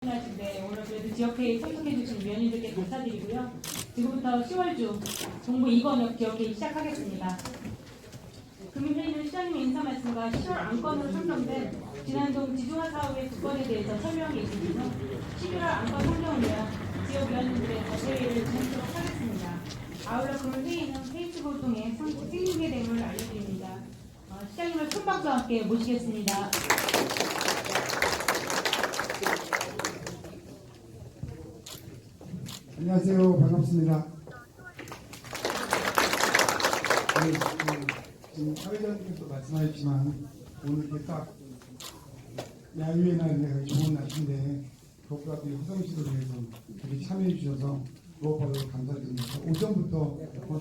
하신데 오늘 그래도 지역회의 참석해주신 위원님들께 감사드리고요. 지금부터 10월 중 정부 2번 지역회의 시작하겠습니다. 금융회의는 시장님 인사 말씀과 10월 안건으로 선정된 진안동 지중화 사업의 주권에 대해서 설명이 있으면서 11월 안건 선정을 위한 지역위원님들의 자세회의를 진행하도록 하겠습니다. 아울러 금융회의는 페이스북을 통해 생중계 내용을 알려드립니다. 시장님을 큰 박수와 함께 모시겠습니다. 안녕하세요. 반갑습니다. 네, 지금 사회자님께서 말씀하셨지만 오늘 이렇게 딱 야유의 날에 좋은 날인데 그것과 화성시도 위해서 이렇게 참여해 주셔서 무엇보다도 감사드립니다. 오전부터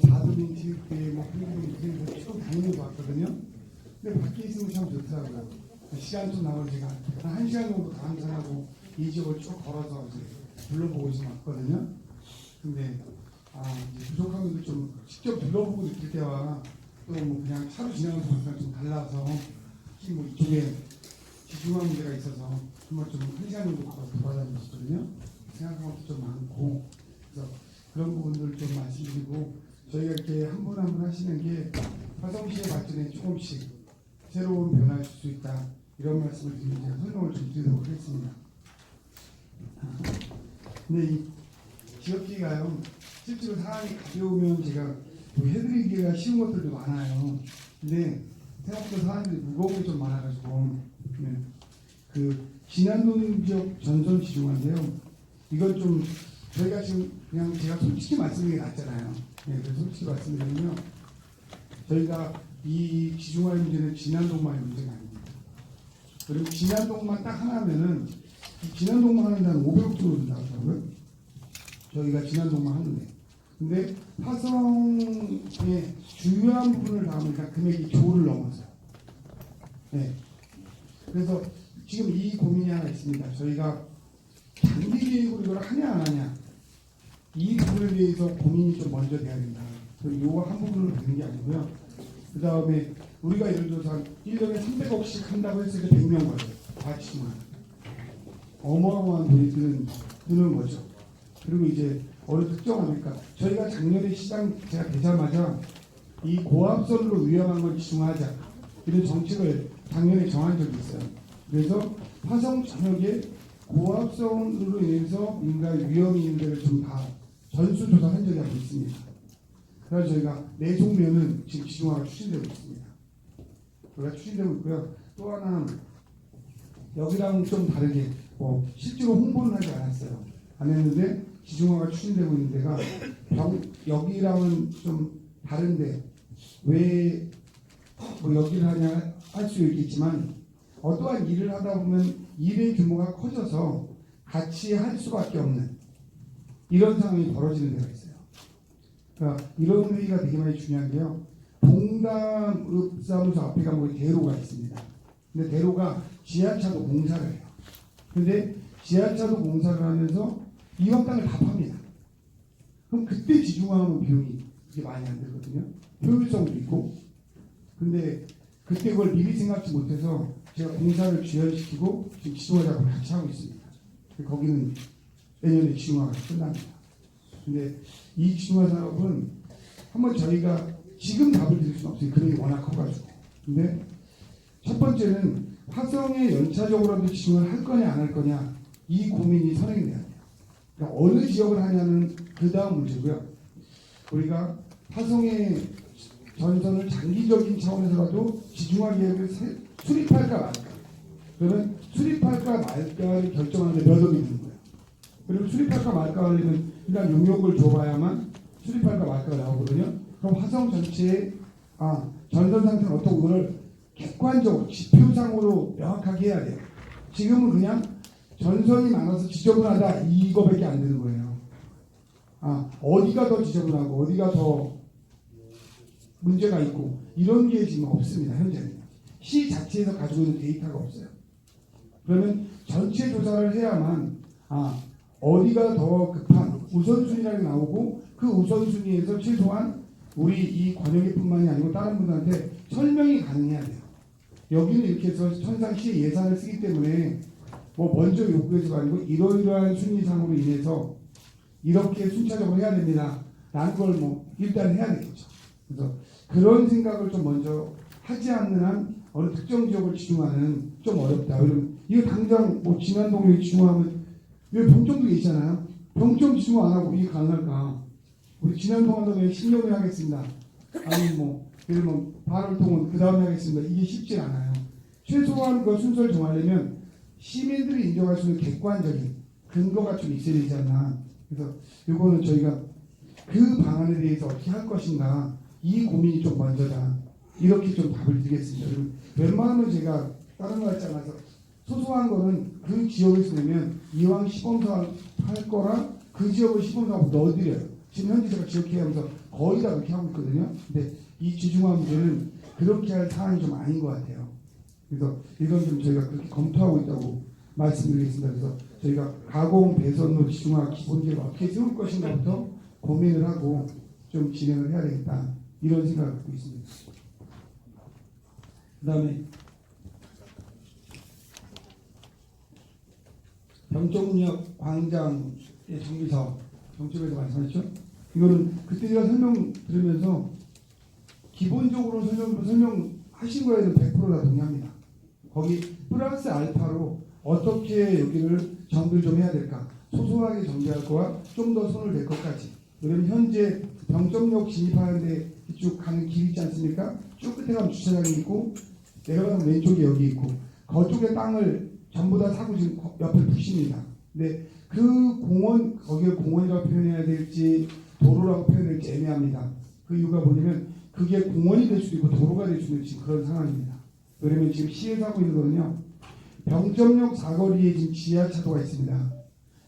자두빈 지역대회 한국인 쭉 다니는 것 같거든요. 근데 밖에 있으면 참 좋더라고요. 시간 좀 나고 제가 한 1시간 정도 감상하고 이 지역을 쭉 걸어서 이제 둘러보고 지금 왔거든요. 근데 이제 부족한 것도 좀 직접 둘러보고 느낄 때와 또 뭐 그냥 차로 지나가는 것과 좀 달라서 특히 뭐 이쪽에 지중화 문제가 있어서 정말 좀 1시간 정도 돌아다니고 있거든요. 생각한 것도 좀 많고 그래서 그런 부분들을 좀 말씀드리고 저희가 이렇게 한 분 한 분 하시는 게 화성시의 발전에 조금씩 새로운 변화를 줄 수 있다 이런 말씀을 드리면 제가 설명을 좀 드리도록 하겠습니다. 근데 이 지역기가요 실제로 사람이 가벼우면 제가 뭐 해드리기가 쉬운 것들도 많아요. 근데 생각보다 사람들이 무거운 게 좀 많아가지고 그 진안동 지역 전선 지중화인데요. 이건 좀 저희가 지금 그냥 제가 솔직히 말씀드리는 게 낫잖아요. 그래서 솔직히 말씀드리면 저희가 이 지중화의 문제는 진안동만의 문제가 아닙니다. 그리고 진안동만 딱 하나면은 이 진안동만 하는데 한 500억 정도 된다고 하더라고요. 저희가 진안동만 하는데. 근데 화성의 중요한 부분을 담으니까 금액이 조를 넘었어요. 네. 그래서 지금 이 고민이 하나 있습니다. 저희가 장기 계획으로 이걸 하냐 안 하냐 이 부분에 대해서 고민이 좀 먼저 돼야 된다. 요거 한 부분으로 되는 게 아니고요. 그 다음에 우리가 예를 들어서 1년에 300억씩 한다고 했을 때 100명 거예요. 과치만 어마어마한 돈이 드는 거죠. 그리고 이제 어느 특정 하니까 저희가 작년에 시장 제가 되자마자 이 고압선으로 위험한 걸 지중화하자 이런 정책을 작년에 정한 적이 있어요. 그래서 화성 전역에 고압선으로 인해서 민가 위험이 있는 데를 좀 다 전수조사한 적이 한번 있습니다. 그래서 저희가 내송면은 지금 지중화가 추진되고 있습니다. 저희가 추진되고 있고요. 또 하나 여기랑 좀 다르게 실제로 홍보는 하지 않았어요. 안 했는데 지중화가 추진되고 있는 데가 여기랑은 좀 다른데 왜 뭐 여기를 하냐 할 수 있겠지만 어떠한 일을 하다 보면 일의 규모가 커져서 같이 할 수밖에 없는 이런 상황이 벌어지는 데가 있어요. 그러니까 이런 회의가 되게 많이 중요한 게요. 동담읍사무소 앞에 가면 대로가 있습니다. 근데 대로가 지하차도 공사를 해요. 근데 지하차도 공사를 하면서 이원 땅을 다 팝니다. 그럼 그때 지중화하면 비용이 그렇게 많이 안 들거든요. 효율성도 있고. 근데 그때 그걸 미리 생각지 못해서 제가 공사를 지연시키고 지금 지중화 작업을 같이 하고 있습니다. 거기는 내년에 지중화가 끝납니다. 근데 이 지중화 사업은 한번 저희가 지금 답을 드릴 수는 없어요. 금액이 워낙 커가지고. 근데 첫 번째는 화성에 연차적으로라도 지중화를 할 거냐 안 할 거냐 이 고민이 선행돼야 돼요. 그러니까 어느 지역을 하냐는 그 다음 문제고요. 우리가 화성의 전선을 장기적인 차원에서라도 지중화 계획을 수립할까 말까. 그러면 수립할까 말까를 결정하는데 몇 억이 드는 거예요. 그리고 수립할까 말까 하려면 일단 용역을 줘봐야만 수립할까 말까가 나오거든요. 그럼 화성 전체의 전선 상태는 어떻고 그걸 객관적으로 지표상으로 명확하게 해야 돼요. 지금은 그냥 전선이 많아서 지저분하다 이거밖에 안 되는 거예요. 어디가 더 지저분하고 어디가 더 문제가 있고 이런 게 지금 없습니다. 현재는 시 자체에서 가지고 있는 데이터가 없어요. 그러면 전체 조사를 해야만 어디가 더 급한 우선순위라는 게 나오고 그 우선순위에서 최소한 우리 이 관역에뿐만이 아니고 다른 분들한테 설명이 가능해야 돼요. 여기는 이렇게 해서 천상시의 예산을 쓰기 때문에 뭐 먼저 요구해서가 아니고 이러이러한 순위상으로 인해서 이렇게 순차적으로 해야 됩니다. 라는 걸 뭐 일단 해야 되겠죠. 그래서 그런 생각을 좀 먼저 하지 않는 한 어느 특정 지역을 지중하는 좀 어렵다. 왜냐면 이거 당장 뭐 진안동에 지중하면 여기 병정도 있잖아요. 병정 지중 안 하고 이게 가능할까? 우리 진안동 한다면 10년에 하겠습니다. 아니 뭐 예를 들면 발월동은 그 다음에 하겠습니다. 이게 쉽지 않아요. 최소한 그 순서를 정하려면 시민들이 인정할 수 있는 객관적인 근거가 좀 있어야 되지 않나. 그래서 이거는 저희가 그 방안에 대해서 어떻게 할 것인가 이 고민이 좀 먼저다. 이렇게 좀 답을 드리겠습니다. 그리고 웬만하면 제가 다른 거 같지 않아서 소소한 거는 그 지역에서 내면 이왕 시범사업 할 거라 그 지역을 시범사업 넣어드려요. 지금 현재 제가 지역회의 하면서 거의 다 그렇게 하고 있거든요. 근데 이 지중화 문제는 그렇게 할 사안이 좀 아닌 것 같아요. 그래서 이건 좀 저희가 그렇게 검토하고 있다고 말씀드리겠습니다. 그래서 저희가 가공, 배선로, 지중화 기본계획을 어떻게 세울 것인가부터 고민을 하고 좀 진행을 해야 되겠다. 이런 생각을 갖고 있습니다. 그 다음에 병정역 광장의 정비사업 정책에서 말씀하셨죠? 이거는 그때 제가 설명 들으면서 기본적으로 설명하신 거에는 100%다 동의합니다. 거기 플러스 알파로 어떻게 여기를 정비를 좀 해야 될까? 소소하게 정비할 거와 좀 더 손을 댈 것까지. 왜냐면 현재 병정역 진입하는데 쭉 가는 길 있지 않습니까? 쭉 끝에 가면 주차장이 있고 내려가면 왼쪽에 여기 있고 그쪽에 땅을 전부 다 사고 지금 옆에 부십니다. 근데 그 공원, 거기를 공원이라고 표현해야 될지 도로라고 표현해야 될지 애매합니다. 그 이유가 뭐냐면 그게 공원이 될 수도 있고 도로가 될 수도 있는 지금 그런 상황입니다. 왜냐면 지금 시에서 하고 있는 거는요. 병점역 사거리에 지금 지하차도가 있습니다.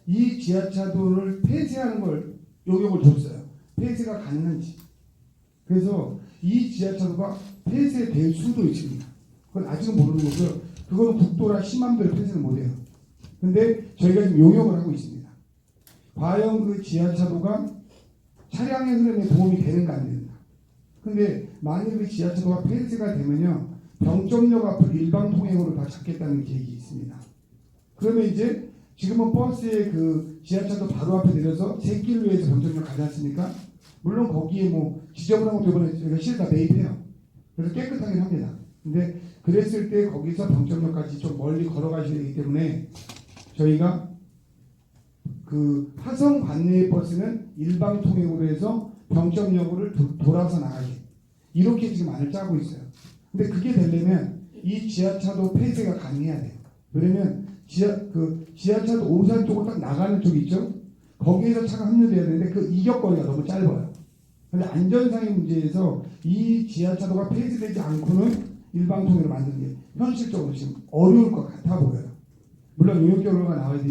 이 지하차도를 폐쇄하는 걸 요격을 줬어요. 폐쇄가 가능한지. 그래서 이 지하차도가 폐쇄될 수도 있습니다. 그건 아직은 모르는 거고요. 그거는 국도라 10만 대를 폐쇄는 못해요. 근데 저희가 지금 용역을 하고 있습니다. 과연 그 지하차도가 차량의 흐름에 도움이 되는가 안 되는가. 근데 만약 그 지하차도가 폐쇄가 되면요. 병점역 앞을 일방통행으로 다 잡겠다는 계획이 있습니다. 그러면 이제 지금은 버스에 그 지하차도 바로 앞에 내려서 새길로에서 병점역 가지 않습니까? 물론 거기에 뭐 지저분한 것도 이번에 저희가 시에다 매입해요. 그래서 깨끗하긴 합니다. 근데 그랬을 때 거기서 병점역까지 좀 멀리 걸어가셔야 되기 때문에 저희가 그 화성 관내 버스는 일방 통행으로 해서 병점역으로 돌아서 나가게 이렇게 지금 안을 짜고 있어요. 근데 그게 되려면 이 지하차도 폐쇄가 가능해야 돼요. 왜냐면 지하차도 오산 쪽으로 딱 나가는 쪽 있죠? 거기에서 차가 합류돼야 되는데 그 이격거리가 너무 짧아요. 근데 안전상의 문제에서 이 지하차도가 폐쇄되지 않고는 일방통행으로 만드는 게 현실적으로 지금 어려울 것 같아 보여요. 물론 용역 결과가 나와야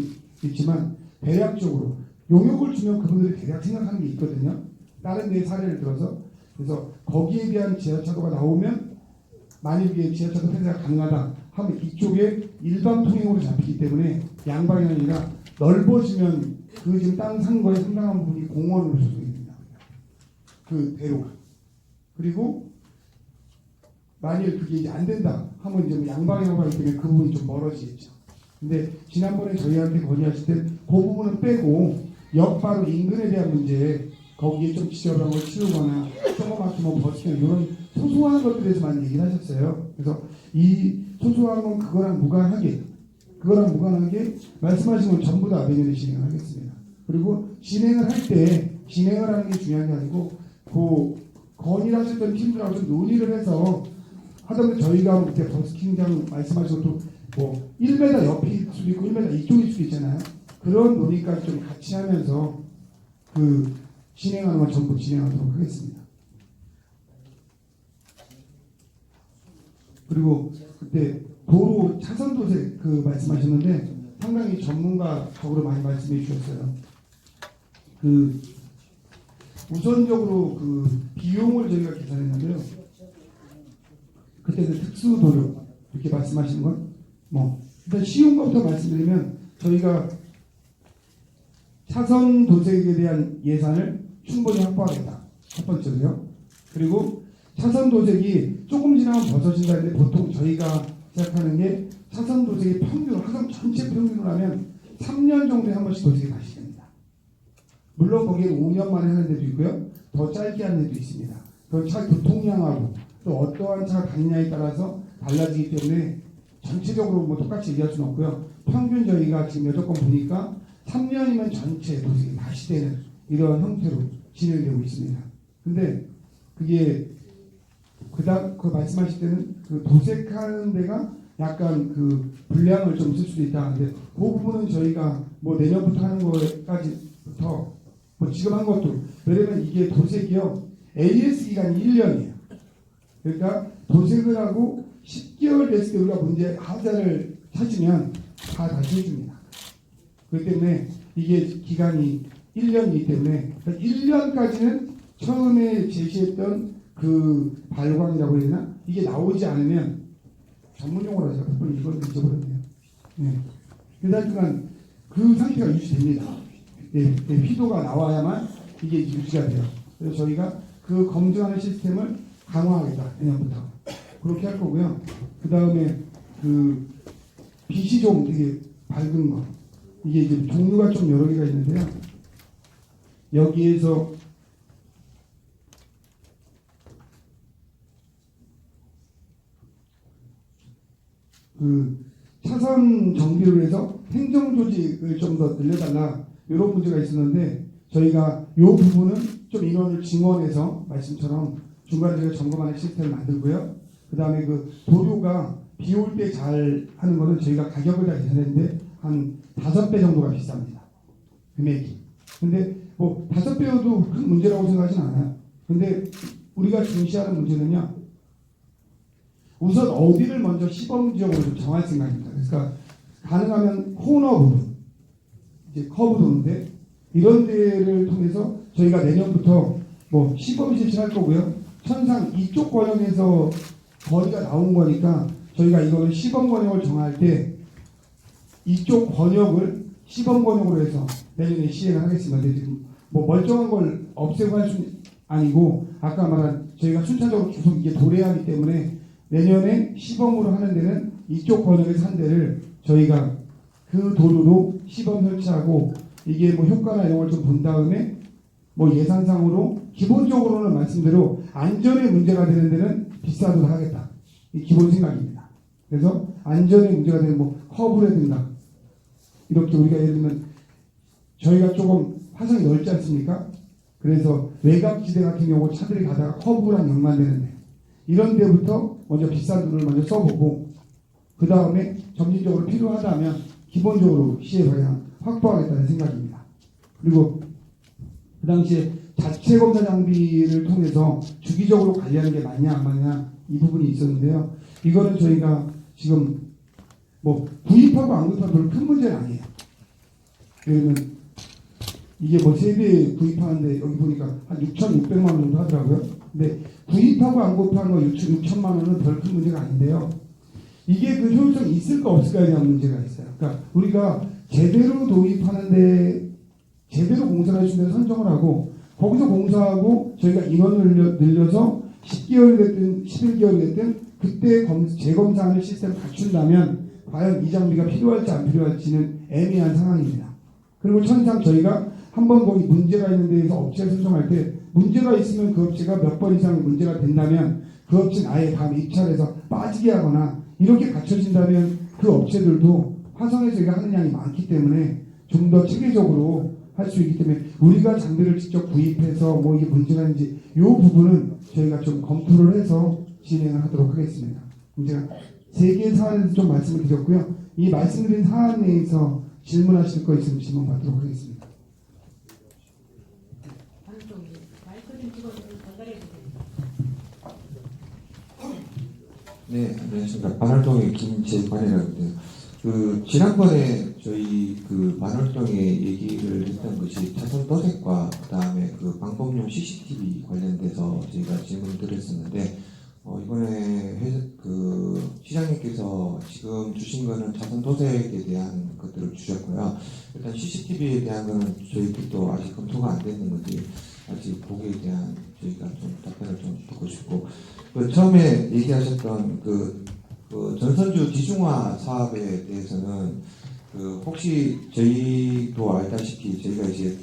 있지만 대략적으로 용역을 주면 그분들이 대략 생각하는 게 있거든요. 다른 데 사례를 들어서 그래서 거기에 대한 지하차도가 나오면 만약에 지하차도 폐쇄가 가능하다 하면 이쪽에 일방통행으로 잡히기 때문에 양방이 아니라 넓어지면 그 지금 땅 산 거에 상당한 부분이 공원으로 조성이 됩니다. 그 대로가. 그리고 만약 그게 이제 안 된다 하면 이제 뭐 양방향으로 하기 때문에 그 부분이 좀 멀어지겠죠. 근데 지난번에 저희한테 건의하실 때 그 부분은 빼고 역 바로 인근에 대한 문제 거기에 좀 지저분한 걸 치우거나 조그맣게 뭐 버티거나 이런 소소한 것들에 대해서만 얘기를 하셨어요. 그래서 이 소소한 건 그거랑 무관하게 말씀하신 건 전부 다 내년에 진행을 하겠습니다. 그리고 진행을 할 때 진행을 하는 게 중요한 게 아니고 그 건의를 하셨던 팀들하고 좀 논의를 해서 하다못해 저희가 그때 버스킹장 말씀하신 것도 뭐 1m 옆일 수도 있고 1m 이쪽일 수도 있잖아요. 그런 논의까지 좀 같이 하면서 그 진행하는 건 전부 진행하도록 하겠습니다. 그리고 그때 도로 차선 도색 그 말씀하셨는데 상당히 전문가적으로 많이 말씀해 주셨어요. 그 우선적으로 그 비용을 저희가 계산했는데요. 그때 그 특수 도로 이렇게 말씀하시는 건 뭐 일단 쉬운 것부터 말씀드리면 저희가 차선 도색에 대한 예산을 충분히 확보하겠다. 첫 번째로요. 그리고 차선 도색이 조금 지나면 벗어진다는데 보통 저희가 생각하는 게 차선 도색의 평균, 화성 전체 평균으로 하면 3년 정도에 한 번씩 도색이 다시 됩니다. 물론 거기에 5년 만에 하는 데도 있고요. 더 짧게 하는 데도 있습니다. 그 차 교통량하고 또 어떠한 차가 다니냐에 따라서 달라지기 때문에 전체적으로 뭐 똑같이 얘기할 수는 없고요. 평균 저희가 지금 여섯 건 보니까 3년이면 전체 도색이 다시 되는 이런 형태로 진행되고 있습니다. 근데 그게 그 말씀하실 때는 그 도색하는 데가 약간 그 분량을 좀 쓸 수도 있다 하는데 그 부분은 저희가 뭐 내년부터 하는 거까지부터 뭐 지금 한 것도 왜냐면 이게 도색이요 AS 기간이 1년이에요. 그러니까 도색을 하고 10개월 됐을 때 우리가 문제 하자를 찾으면 다 다시 해줍니다. 그렇기 때문에 이게 기간이 1년이기 때문에 1년까지는 처음에 제시했던 그 발광이라고 해야 되나? 이게 나오지 않으면 전문용어로 제가 몇 번 이걸 잊어버렸네요. 네. 그다음에 그 상태가 유지됩니다. 네, 네, 휘도가 나와야만 이게 유지가 돼요. 그래서 저희가 그 검증하는 시스템을 강화하겠다 내년부터 그렇게 할 거고요. 그 다음에 그 빛이 좀 되게 밝은 거 이게 이제 종류가 좀 여러 개가 있는데요. 여기에서 그 차선 정비를 해서 행정 조직을 좀 더 늘려달라 이런 문제가 있었는데 저희가 이 부분은 좀 인원을 증원해서 말씀처럼 중간에 저희가 점검하는 시스템을 만들고요. 그 다음에 그 도료가 비 올 때 잘 하는 거는 저희가 가격을 다 계산했는데 한 5배 정도가 비쌉니다. 금액이. 근데 뭐 5배여도 큰 문제라고 생각하진 않아요. 근데 우리가 중시하는 문제는요. 우선 어디를 먼저 시범 지역으로 좀 정할 생각입니다. 그러니까 가능하면 코너 부분, 이제 커브 도는데 이런 데를 통해서 저희가 내년부터 뭐 시범 실시할 거고요. 천상 이쪽 권역에서 거리가 나온 거니까 저희가 이거는 시범 권역을 정할 때 이쪽 권역을 시범 권역으로 해서 내년에 시행을 하겠습니다. 근데 지금 뭐 멀쩡한 걸 없애고 할 수는 아니고 아까 말한 저희가 순차적으로 계속 이게 도래하기 때문에 내년에 시범으로 하는 데는 이쪽 권역에서 한 데를 저희가 그 도로로 시범 설치하고 이게 뭐 효과나 이런 걸 좀 본 다음에 뭐 예산상으로 기본적으로는 말씀대로 안전에 문제가 되는 데는 비싸도 하겠다. 이 기본 생각입니다. 그래서 안전에 문제가 되는 뭐 커브라든가 이렇게 우리가 예를 들면 저희가 조금 화성이 넓지 않습니까? 그래서 외곽지대 같은 경우 차들이 가다가 커브랑 연관되는데 이런 데부터 먼저 비싼 돈을 먼저 써보고 그 다음에 점진적으로 필요하다면 기본적으로 시의 방향 확보하겠다는 생각입니다. 그리고 그 당시에 자체 검사 장비를 통해서 주기적으로 관리하는 게 맞냐 안 맞냐 이 부분이 있었는데요. 이거는 저희가 지금 뭐 구입하고 안 구입하고 별로 큰 문제는 아니에요. 그러면 이게 뭐 세대 구입하는데 여기 보니까 한 6,600만 원 정도 하더라고요. 근데 구입하고 안 구입하는 거 6천만 원은 별 큰 문제가 아닌데요. 이게 그 효율성이 있을까 없을까에 대한 문제가 있어요. 그러니까 우리가 제대로 도입하는데 제대로 공사를 해주는 데를 선정을 하고 거기서 공사하고 저희가 인원을 늘려서 10개월이 됐든 11개월이 됐든 그때 재검사하는 시스템을 갖춘다면 과연 이 장비가 필요할지 안 필요할지는 애매한 상황입니다. 그리고 천상 저희가 한번 거기 문제가 있는 데에서 업체를 선정할 때 문제가 있으면 그 업체가 몇 번 이상 문제가 된다면 그 업체는 아예 다음 입찰해서 빠지게 하거나 이렇게 갖춰진다면 그 업체들도 화성에서 저희가 하는 양이 많기 때문에 좀 더 체계적으로 할 수 있기 때문에 우리가 장비를 직접 구입해서 뭐 이게 문제가 있는지 이 부분은 저희가 좀 검토를 해서 진행을 하도록 하겠습니다. 제가 3개의 사안에 대해서 좀 말씀을 드렸고요. 이 말씀드린 사안 내에서 질문하실 거 있으면 질문 받도록 하겠습니다. 마이크 좀 찍어서 전달해 주세요. 네, 안녕하십니까. 만월동의 김재관이라고 합니다. 그 지난번에 저희 그 만월동에 얘기를 했던 것이 차선 도색과 그다음에 그 방법용 CCTV 관련돼서 저희가 질문을 드렸었는데 이번에 그 시장님께서 지금 주신 거는 차선 도색에 대한 것들을 주셨고요. 일단 CCTV에 대한 거는 저희들도 아직 검토가 안 됐는 건지 아직 거기에 대한 저희가 좀 답변을 좀 듣고 싶고 그 처음에 얘기하셨던 그 그 전선주 지중화 사업에 대해서는 그 혹시 저희도 알다시피 저희가 이제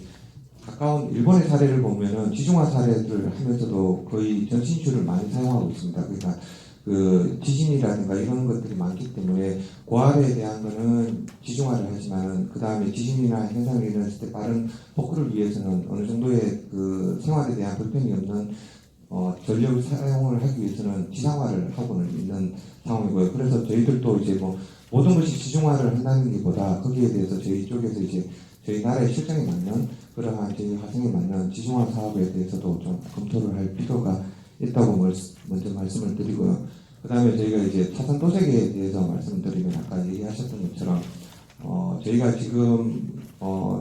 가까운 일본의 사례를 보면은 지중화 사례를 하면서도 거의 전신주를 많이 사용하고 있습니다. 그러니까 그 지진이라든가 이런 것들이 많기 때문에 고압에 대한 거는 지중화를 하지만은 그 다음에 지진이나 현상이 일어났을 때 빠른 복구를 위해서는 어느 정도의 그 생활에 대한 불편이 없는 전력을 사용을 하기 위해서는 지상화를 하고는 있는 상황이고요. 그래서 저희들도 이제 뭐 모든 것이 지중화를 한다는 것보다 거기에 대해서 저희 쪽에서 이제 저희 나라의 실정에 맞는 그러한 저희 화성에 맞는 지중화 사업에 대해서도 좀 검토를 할 필요가 있다고 먼저 말씀을 드리고요. 그 다음에 저희가 이제 차선 도색에 대해서 말씀드리면 아까 얘기하셨던 것처럼 저희가 지금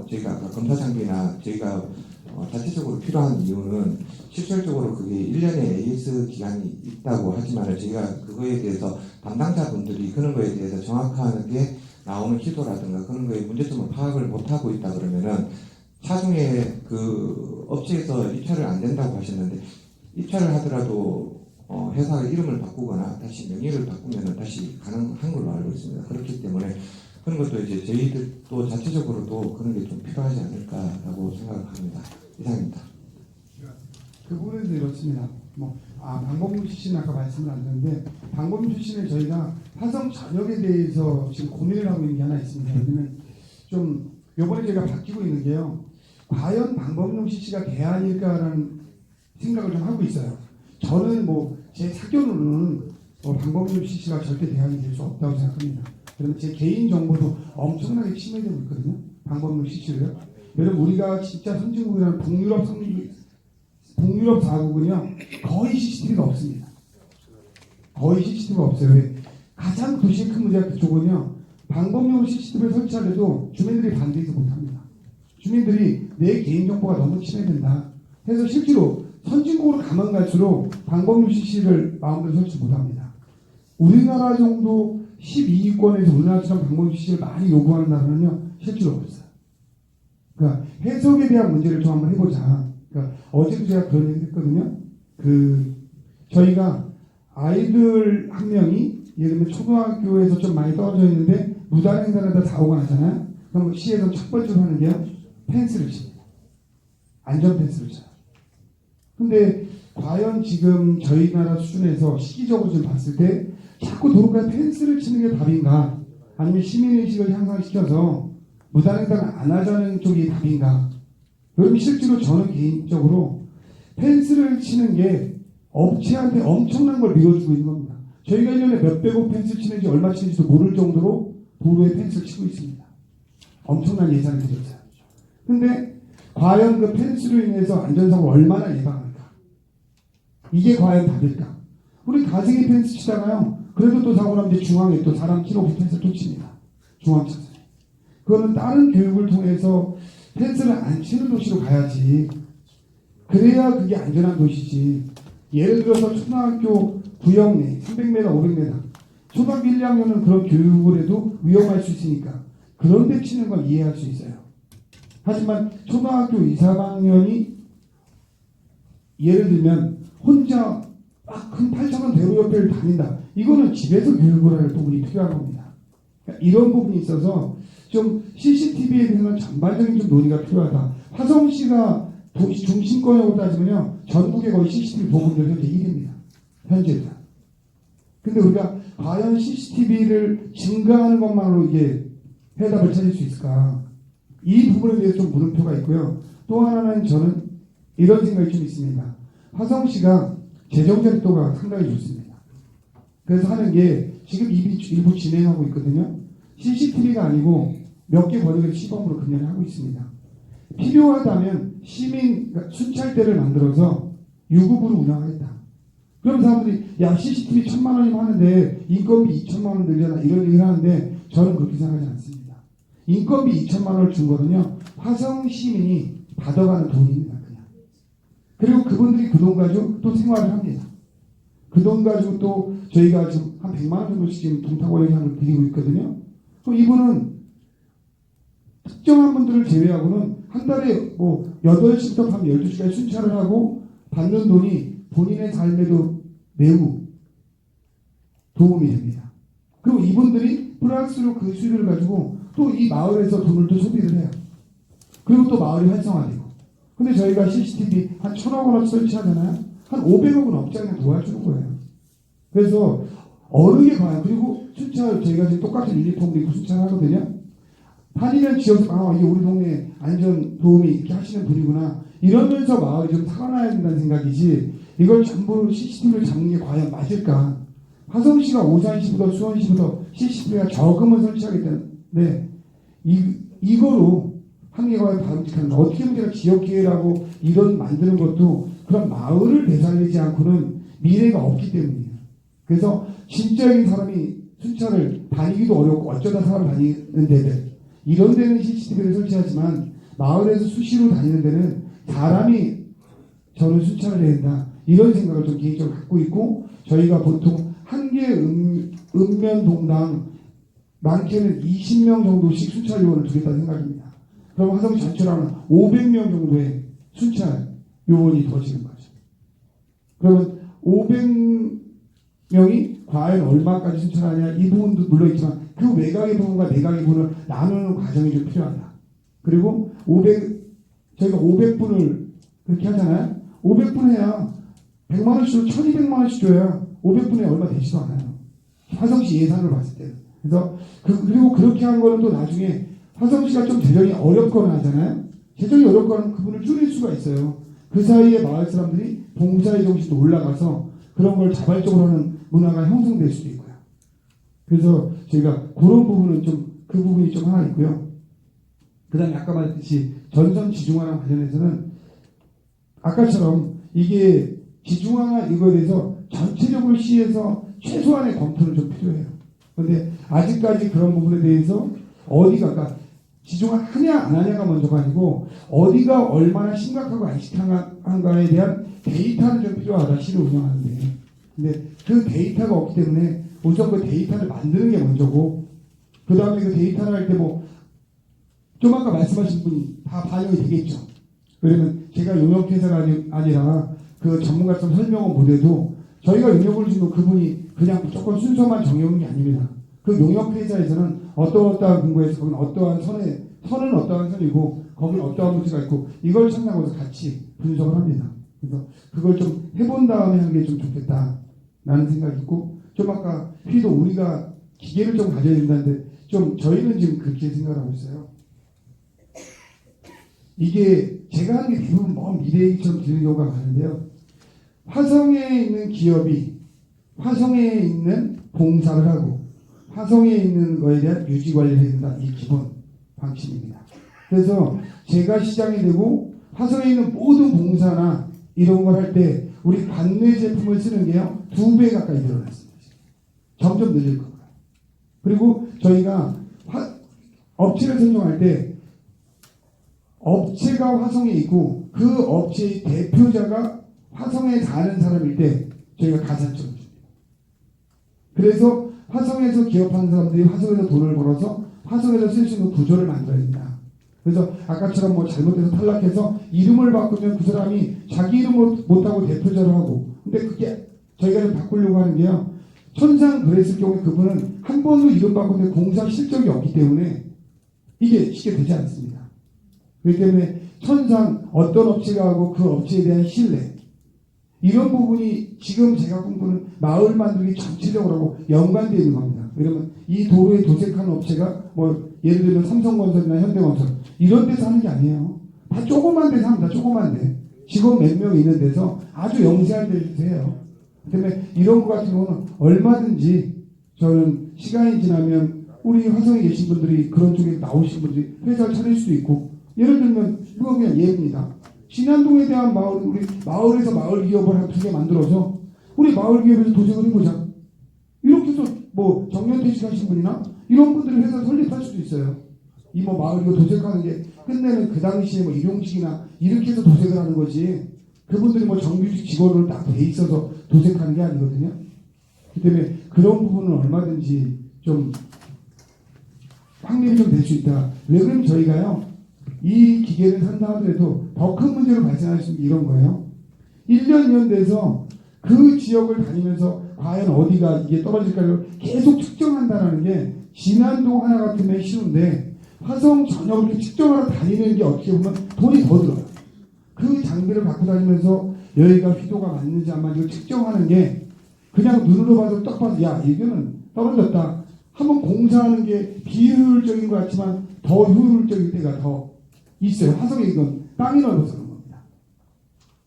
저희가 아까 검사 장비나 저희가 자체적으로 필요한 이유는 실질적으로 그게 1년에 AS 기간이 있다고 하지만 저희가 그거에 대해서 담당자분들이 그런 거에 대해서 정확하게 나오는 시도라든가 그런 거에 문제점을 파악을 못하고 있다 그러면은 차중에 그 업체에서 입찰을 안 된다고 하셨는데 입찰을 하더라도 회사 이름을 바꾸거나 다시 명의를 바꾸면 다시 가능한 걸로 알고 있습니다. 그렇기 때문에 그런 것도 이제 저희들도 자체적으로도 그런 게 좀 필요하지 않을까라고 생각합니다. 이상입니다. 그 부분에도 이렇습니다. 방법론 출신 아까 말씀을 안 드렸는데 방법론 출신에 저희가 화성 전역에 대해서 지금 고민을 하고 있는 게 하나 있습니다. 왜냐면 좀 요번에 저희가 바뀌고 있는 게요. 과연 방법론 CC가 대안일까라는 생각을 좀 하고 있어요. 저는 제 사견으로는 방법론 CC가 절대 대안이 될 수 없다고 생각합니다. 그러면 제 개인 정보도 엄청나게 침해되고 있거든요. 방법론 CC로요. 여러분 우리가 진짜 선진국이라는 북유럽 4국은요 거의 CCTV가 없습니다. 거의 CCTV가 없어요. 왜? 가장 도시의 큰 문제가 그쪽은요 방법용으로 CCTV를 설치하려도 주민들이 반대해서 못합니다. 주민들이 내 개인정보가 너무 침해된다 해서 실제로 선진국으로 가면 갈수록 방법용 CC를 마음대로 설치 못합니다. 우리나라 정도 12위권에서 우리나라처럼 방법용 CC를 많이 요구하는 나라는요 실제로 없어요. 그러니까 해석에 대한 문제를 좀 한번 해보자. 그러니까 어제도 제가 그런 얘기 했거든요. 저희가 아이들 한 명이 예를 들면 초등학교에서 좀 많이 떨어져 있는데 무단 횡단하다 사고가 나잖아요. 그럼 시에서 첫 번째로 하는 게요. 펜스를 칩니다. 안전 펜스를 쳐요. 근데 과연 지금 저희 나라 수준에서 시기적으로 좀 봤을 때 자꾸 도로가에 펜스를 치는 게 답인가? 아니면 시민의식을 향상시켜서 무단횡단을 안 하자는 쪽이 답인가? 여러분 실제로 저는 개인적으로 펜스를 치는 게 업체한테 엄청난 걸 밀어주고 있는 겁니다. 저희가 1년에 몇백억 펜스 치는지 얼마 치는지도 모를 정도로 도로에 펜스를 치고 있습니다. 엄청난 예산을 들였어요. 근데 과연 그 펜스로 인해서 안전사고를 얼마나 예방할까? 이게 과연 답일까? 우리 가정에 펜스 치다가요. 그래도 또 사고 나면 이제 중앙에 또 사람 키로 펜스를 또 칩니다. 중앙차선에. 그거는 다른 교육을 통해서 펜스를 안 치는 도시로 가야지. 그래야 그게 안전한 도시지. 예를 들어서 초등학교 구역 내 300m, 500m 초등학교 1, 2학년은 그런 교육을 해도 위험할 수 있으니까 그런 데 치는 건 이해할 수 있어요. 하지만 초등학교 2, 3학년이 예를 들면 혼자 막 큰 8차선 대로 옆을 다닌다. 이거는 집에서 교육을 할 부분이 필요한 겁니다. 그러니까 이런 부분이 있어서 좀 CCTV에 대해서는 전반적인 좀 논의가 필요하다. 화성시가 도시 중심권이라고 따지면요. 전국에 거의 CCTV 보급률 현재 1위입니다. 현재도. 근데 우리가 과연 CCTV를 증가하는 것만으로 이게 해답을 찾을 수 있을까? 이 부분에 대해서 좀 물음표가 있고요. 또 하나는 저는 이런 생각이 좀 있습니다. 화성시가 재정자립도가 상당히 좋습니다. 그래서 하는 게 지금 일부 진행하고 있거든요. CCTV가 아니고 몇 개 권역을 시범으로 금년에 하고 있습니다. 필요하다면 시민 순찰대를 만들어서 유급으로 운영하겠다. 그럼 사람들이 야 CCTV 1,000만 원이면 하는데 인건비 2천만 원 들잖아 이런 얘기를 하는데 저는 그렇게 생각하지 않습니다. 인건비 2천만 원을 준 거는요 화성 시민이 받아가는 돈입니다. 그냥. 그리고 그분들이 그 돈 가지고 또 생활을 합니다. 그 돈 가지고 또 저희가 지금 한 100만 원 정도씩 지금 동탁원회장을 드리고 있거든요. 그럼 이분은 특정한 분들을 제외하고는 한 달에 8시부터 밤 12시까지 순찰을 하고 받는 돈이 본인의 삶에도 매우 도움이 됩니다. 그리고 이분들이 플러스로 그 수입을 가지고 또 이 마을에서 돈을 또 소비를 해요. 그리고 또 마을이 활성화되고. 근데 저희가 CCTV 한 1,000억 원어치 설치하잖아요. 한 500억은 업장에 도와주는 거예요. 그래서 어느 게 과연, 그리고 순찰, 저희가 지금 똑같은 유니폼을 입고 순찰하거든요. 다니면 지어서, 아, 이게 우리 동네 안전 도움이 이렇게 하시는 분이구나. 이러면서 마을이 좀 살아나야 된다는 생각이지, 이걸 전부 CCTV를 잡는 게 과연 맞을까? 화성시가 오산시보다 수원시보다 CCTV가 적으면 설치하겠다는데, 이거로 한계가 바람직한가? 어떻게 보면 제가 지역계획하고 이런 만드는 것도 그런 마을을 되살리지 않고는 미래가 없기 때문이에요. 그래서 진짜인 사람이 순찰을 다니기도 어렵고 어쩌다 사람 다니는 데들, 이런 데는 CCTV를 설치하지만 마을에서 수시로 다니는 데는 사람이 저는 순찰을 해야 된다. 이런 생각을 좀 개인적으로 갖고 있고, 저희가 보통 한 개 읍면동당 많게는 20명 정도씩 순찰 요원을 두겠다는 생각입니다. 그럼 화성 전체로 하면 500명 정도의 순찰 요원이 더지는 거죠. 그러면 500명이 과연 얼마까지 순찰하냐, 이 부분도 물론 있지만 그 외곽의 부분과 내각의 부분을 나누는 과정이 좀 필요하다. 그리고 저희가 500분을 그렇게 하잖아요. 500분 해야 100만 원씩으로 1200만 원씩 줘야 500분에 얼마 되지도 않아요. 화성시 예산을 봤을 때는. 그래서 그리고 그렇게 한 거는 또 나중에 화성시가 좀 재정이 어렵거나 하잖아요. 재정이 어렵거나 그분을 줄일 수가 있어요. 그 사이에 마을 사람들이 봉사의 정신도 올라가서 그런 걸 자발적으로 하는 문화가 형성될 수도 있고요. 그래서 저희가 그런 부분은 그 부분이 좀 하나 있고요. 그 다음에 아까 말했듯이 전선 지중화랑 관련해서는 아까처럼 이게 지중화나 이거에 대해서 전체적으로 시에서 최소한의 검토는 좀 필요해요. 그런데 아직까지 그런 부분에 대해서 어디가, 그러니까 지중화 하냐 안 하냐가 먼저가 아니고 어디가 얼마나 심각하고 안 심각한가에 대한 데이터는 좀 필요하다, 시를 운영하는데. 근데 그 데이터가 없기 때문에 우선 그 데이터를 만드는 게 먼저고, 그 다음에 그 데이터를 할 때 좀 아까 말씀하신 분이 다 반영이 되겠죠. 그러면 제가 용역회사가 아니라 그 전문가처럼 설명을 못해도 저희가 용역을 주면 그분이 그냥 무조건 순서만 정해오는 게 아닙니다. 그 용역회사에서는 어떠한 근거에서 거기는 어떠한 선은 어떠한 선이고 거기는 어떠한 문제가 있고 이걸 참고해서 같이 분석을 합니다. 그래서 그걸 좀 해본 다음에 하는 게 좀 좋겠다라는 생각이 있고, 좀 아까 휘도 우리가 기계를 좀 가져야 된다는데 좀 저희는 지금 그렇게 생각을 하고 있어요. 이게 제가 하는 게 대부분 먼 미래 얘기처럼 들리는 경우가 많은데요. 화성에 있는 기업이 화성에 있는 봉사를 하고 화성에 있는 거에 대한 유지 관리를 해야 된다. 이 기본 방침입니다. 그래서 제가 시장이 되고 화성에 있는 모든 봉사나 이런 걸 할 때 우리 관내 제품을 쓰는 게요 2배 가까이 늘어났습니다. 점점 늘릴 거예요. 그리고 저희가 업체를 선정할 때 업체가 화성에 있고 그 업체의 대표자가 화성에 사는 사람일 때 저희가 가산점을 줍니다. 그래서 화성에서 기업하는 사람들이 화성에서 돈을 벌어서 화성에서 쓸 수 있는 구조를 만들어야 된다. 그래서 아까처럼 잘못해서 탈락해서 이름을 바꾸면 그 사람이 자기 이름을 못하고 대표자로 하고, 근데 그게 저희가 좀 바꾸려고 하는 게요. 천상 그랬을 경우에 그분은 한 번도 이름 바꾸는데 공사 실적이 없기 때문에 이게 쉽게 되지 않습니다. 그렇기 때문에 천상 어떤 업체가 하고 그 업체에 대한 신뢰, 이런 부분이 지금 제가 꿈꾸는 마을 만들기 전체적으로 하고 연관되어 있는 겁니다. 그러면 이 도로에 도색하는 업체가 예를 들면 삼성건설이나 현대건설 이런 데서 하는 게 아니에요. 다 조그만 데서 합니다. 조그만 데. 직원 몇 명 있는 데서 아주 영세한 데서 해요. 그 때문에 이런 거 같은 경우는 얼마든지 저는 시간이 지나면 우리 화성에 계신 분들이 그런 쪽에 나오신 분들이 회사를 차릴 수도 있고, 예를 들면 이거 그냥 예입니다. 신안동에 대한 마을, 우리 마을에서 마을 기업을 두 개 만들어서 우리 마을 기업에서 도색을 해보자. 이렇게 해서 정년퇴직 하신 분이나 이런 분들이 회사 설립할 수도 있어요. 이 마을 기업 도색하는 게 끝내는 그 당시에 일용직이나 이렇게 해서 도색을 하는 거지. 그분들이 정규직 직원으로 딱 돼 있어서 도색하는 게 아니거든요. 그렇기 때문에 그런 부분은 얼마든지 좀 확립이 좀 될 수 있다. 왜 그러면 저희가요, 이 기계를 산다 하더라도 더 큰 문제로 발생할 수 있는 게 이런 거예요. 1년, 2년 돼서 그 지역을 다니면서 과연 어디가 이게 떨어질까를 계속 측정한다는 게 진안동 하나 같으면 쉬운데 화성 전역 이렇게 측정하러 다니는 게 어떻게 보면 돈이 더 들어요. 그 장비를 갖고 다니면서 여기가 휘도가 맞는지 안 맞는지 측정하는 게 그냥 눈으로 봐도 딱 봐도 야 이거는 떨어졌다. 한번 공사하는 게 비효율적인 것 같지만 더 효율적일 때가 더 있어요. 화성에 이건 땅이 넓어서 그런 겁니다.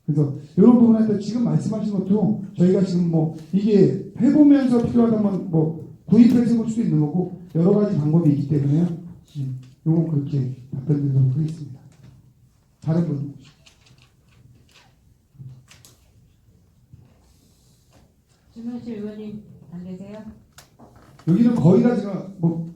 그래서 이런 부분한테 지금 말씀하신 것도 저희가 지금 뭐 이게 해보면서 필요하다면 뭐 구입해서 해볼 수도 있는 거고 여러 가지 방법이 있기 때문에요. 요건 그렇게 답변 드리도록 하겠습니다. 다른 분. 주명실 의원님 안 계세요? 여기는 거의 다 제가 뭐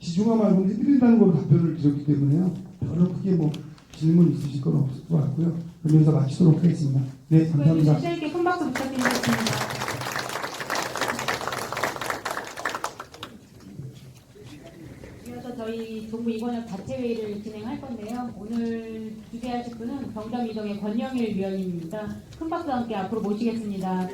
지중화 말고는 해드린다는 걸로 답변을 드렸기 때문에요. 별로 크게 뭐 질문 있으실 건 없을 것 같고요. 그러면서 마치도록 하겠습니다. 네, 감사합니다. 시장님께 큰 박수 부탁드리겠습니다. 이어서 저희 정부 이관협 자체 회의를 진행할 건데요. 오늘 주재하실 분은 경남 이동의 권영일 위원님입니다. 큰 박수와 함께 앞으로 모시겠습니다.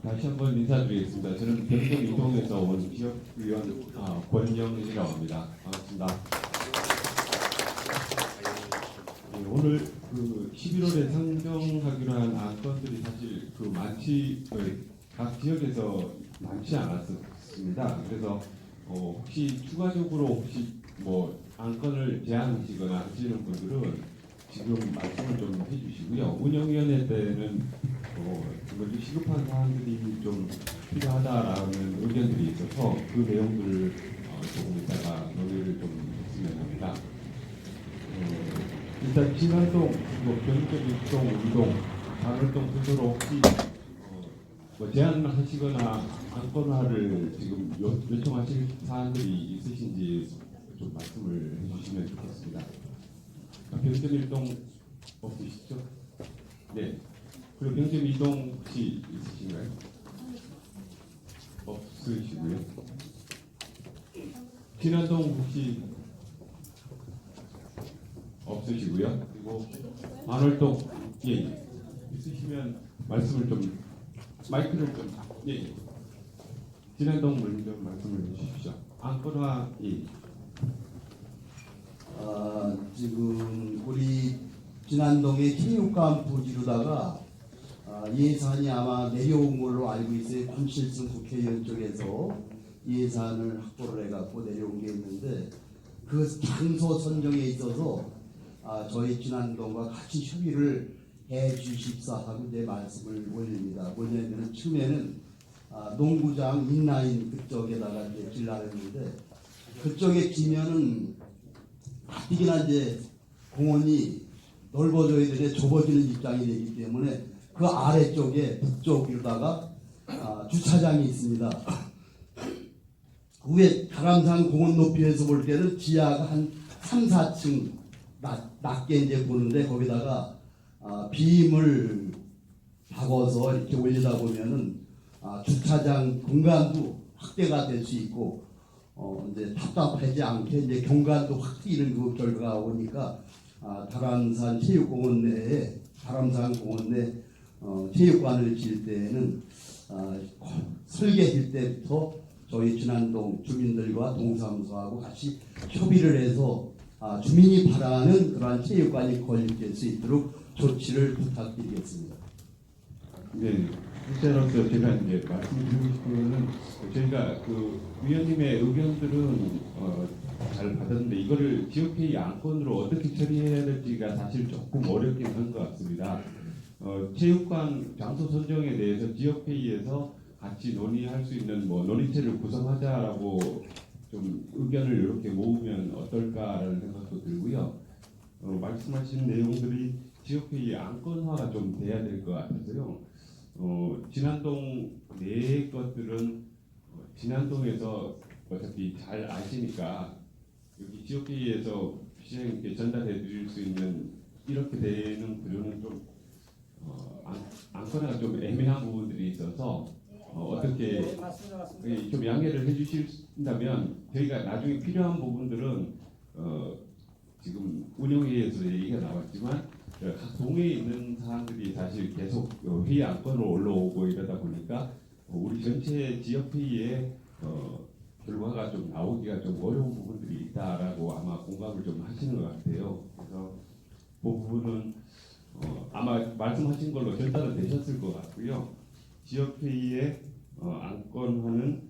다시 한번 인사드리겠습니다. 저는 경남 이동에서 온 지역위원 권영일이라고 합니다. 반갑습니다. 네, 오늘 그 11월에 상정하기로 한 안건들이 사실 각 지역에서 많지 않았습니다. 그래서 혹시 추가적으로 뭐 안건을 제안하시거나 하시는 분들은 지금 말씀을 좀 해주시고요. 운영위원회 때는 시급한 사항들이 좀 필요하다라는 의견들이 있어서 그 내용들을 조금 이따가 논의를 좀 했으면 합니다. 일단 진안동, 병적일동, 우동, 반월동 순서로 혹시 뭐 제안을 하시거나 안건화를 지금 요청하실 사항들이 있으신지 좀 말씀을 해주시면 좋겠습니다. 병적일동 없으시죠? 네. 그리고 병점 이동 혹시 있으신가요? 없으시고요. 진안동 혹시 없으시고요. 그리고 만월동 예. 있으시면 말씀을 좀 마이크를 좀 예. 진안동 먼저 말씀을 해주십시오. 안건화 예. 지금 우리 진안동의 체육관 부지로다가 예산이 아마 내려온 걸로 알고 있어요. 권칠승 국회의원 쪽에서 예산을 확보를 해갖고 내려온 게 있는데 그 장소 선정에 있어서 저희 진안동과 같이 협의를 해 주십사 하고 내 말씀을 올립니다. 뭐냐면 처음에는 농구장 인라인 그쪽에다가 이제 질라를 했는데 그쪽에 지면은 가뜩이나 이제 공원이 넓어져야 되는데 좁아지는 입장이 되기 때문에 그 아래쪽에 북쪽으로다가 주차장이 있습니다. 위에 다람산 공원 높이에서 볼 때는 지하가 한 3, 4층 낮게 이제 보는데 거기다가 빔을 박아서 이렇게 올리다 보면은 주차장 공간도 확대가 될 수 있고 이제 답답하지 않게 이제 경관도 확 뛰는 그 결과가 오니까 다람산 체육공원 내에 다람산 공원 내 체육관을 지을 때에는 설계할 때부터 저희 진안동 주민들과 동사무소하고 같이 협의를 해서 주민이 바라는 그러한 체육관이 건립될 수 있도록 조치를 부탁드리겠습니다. 네, 실제로서 제가 이제 말씀드리고 싶은 거는 저희가 그 위원님의 의견들은 잘 받았는데 이거를 지역회의 안건으로 어떻게 처리해야 될지가 사실 조금 어렵긴 한 것 같습니다. 체육관 장소 선정에 대해서 지역회의에서 같이 논의할 수 있는 뭐 논의체를 구성하자라고 좀 의견을 이렇게 모으면 어떨까라는 생각도 들고요. 말씀하신 내용들이 지역회의 안건화가 좀 돼야 될 것 같아서요. 진안동 내 것들은 진안동에서 어차피 잘 아시니까 여기 지역회의에서 시장님께 전달해 드릴 수 있는 이렇게 되는 구조는 좀 안건화가 좀 애매한 부분들이 있어서 어떻게 좀 양해를 해주신다면 저희가 나중에 필요한 부분들은 지금 운영회의에서 얘기가 나왔지만 각 동에 있는 사람들이 사실 계속 회의 안건으로 올라오고 이러다 보니까 우리 전체 지역 회의에 결과가 좀 나오기가 좀 어려운 부분들이 있다라고 아마 공감을 좀 하시는 것 같아요. 그래서 그 부분은 아마 말씀하신 걸로 전달은 되셨을 것 같고요. 지역 회의에 안건화는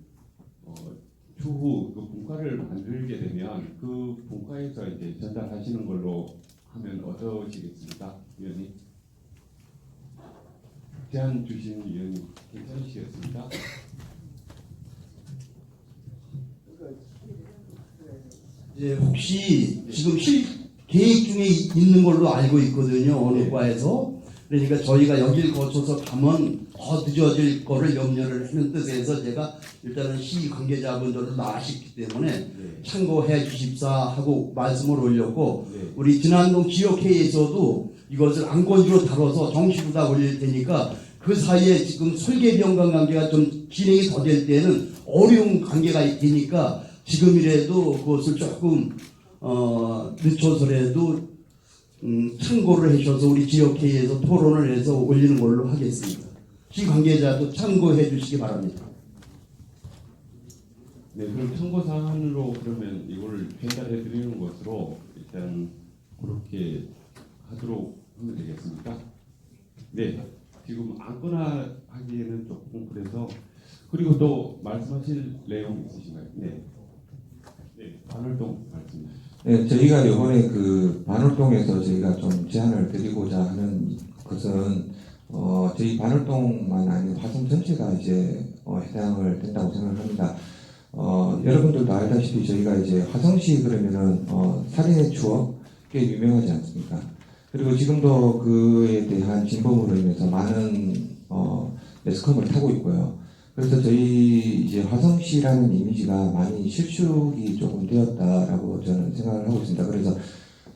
추후 그 분과를 만들게 되면 그 분과에서 이제 전달하시는 걸로 하면 어떠시겠습니까, 위원님? 제안 주신 위원님 괜찮으시겠습니까? 이제 혹시 지금 계획 중에 있는 걸로 알고 있거든요. 어느 과에서. 그러니까 저희가 여길 거쳐서 가면 더 늦어질 거를 염려를 하는 뜻에서 제가 일단은 시 관계자분들을 나시기 때문에 참고해 주십사 하고 말씀을 올렸고, 우리 진안동 지역회의에서도 이것을 안건으로 다뤄서 정식으로 다 올릴 테니까 그 사이에 지금 설계변경 관계가 좀 진행이 더 될 때는 어려운 관계가 되니까 지금이라도 그것을 조금 늦춰서라도 참고를 하셔서 우리 지역회의에서 토론을 해서 올리는 걸로 하겠습니다. 시 관계자도 참고해 주시기 바랍니다. 네, 그럼 참고 사안으로 그러면 이걸 전달해 드리는 것으로 일단 그렇게 하도록 하면 되겠습니까? 네, 지금 안거나 하기에는 조금 그래서, 그리고 또 말씀하실 내용 있으신가요? 네, 반월동 말씀. 네, 저희가 이번에 그 반월동에서 저희가 좀 제안을 드리고자 하는 것은 저희 반월동만 아니고 화성 전체가 이제 해당을 된다고 생각합니다. 여러분들도 알다시피 저희가 이제 화성시 그러면은 살인의 추억 꽤 유명하지 않습니까? 그리고 지금도 그에 대한 진범으로 인해서 많은 매스컴을 타고 있고요. 그래서 저희 이제 화성시라는 이미지가 많이 실축이 조금 되었다라고 저는 생각을 하고 있습니다. 그래서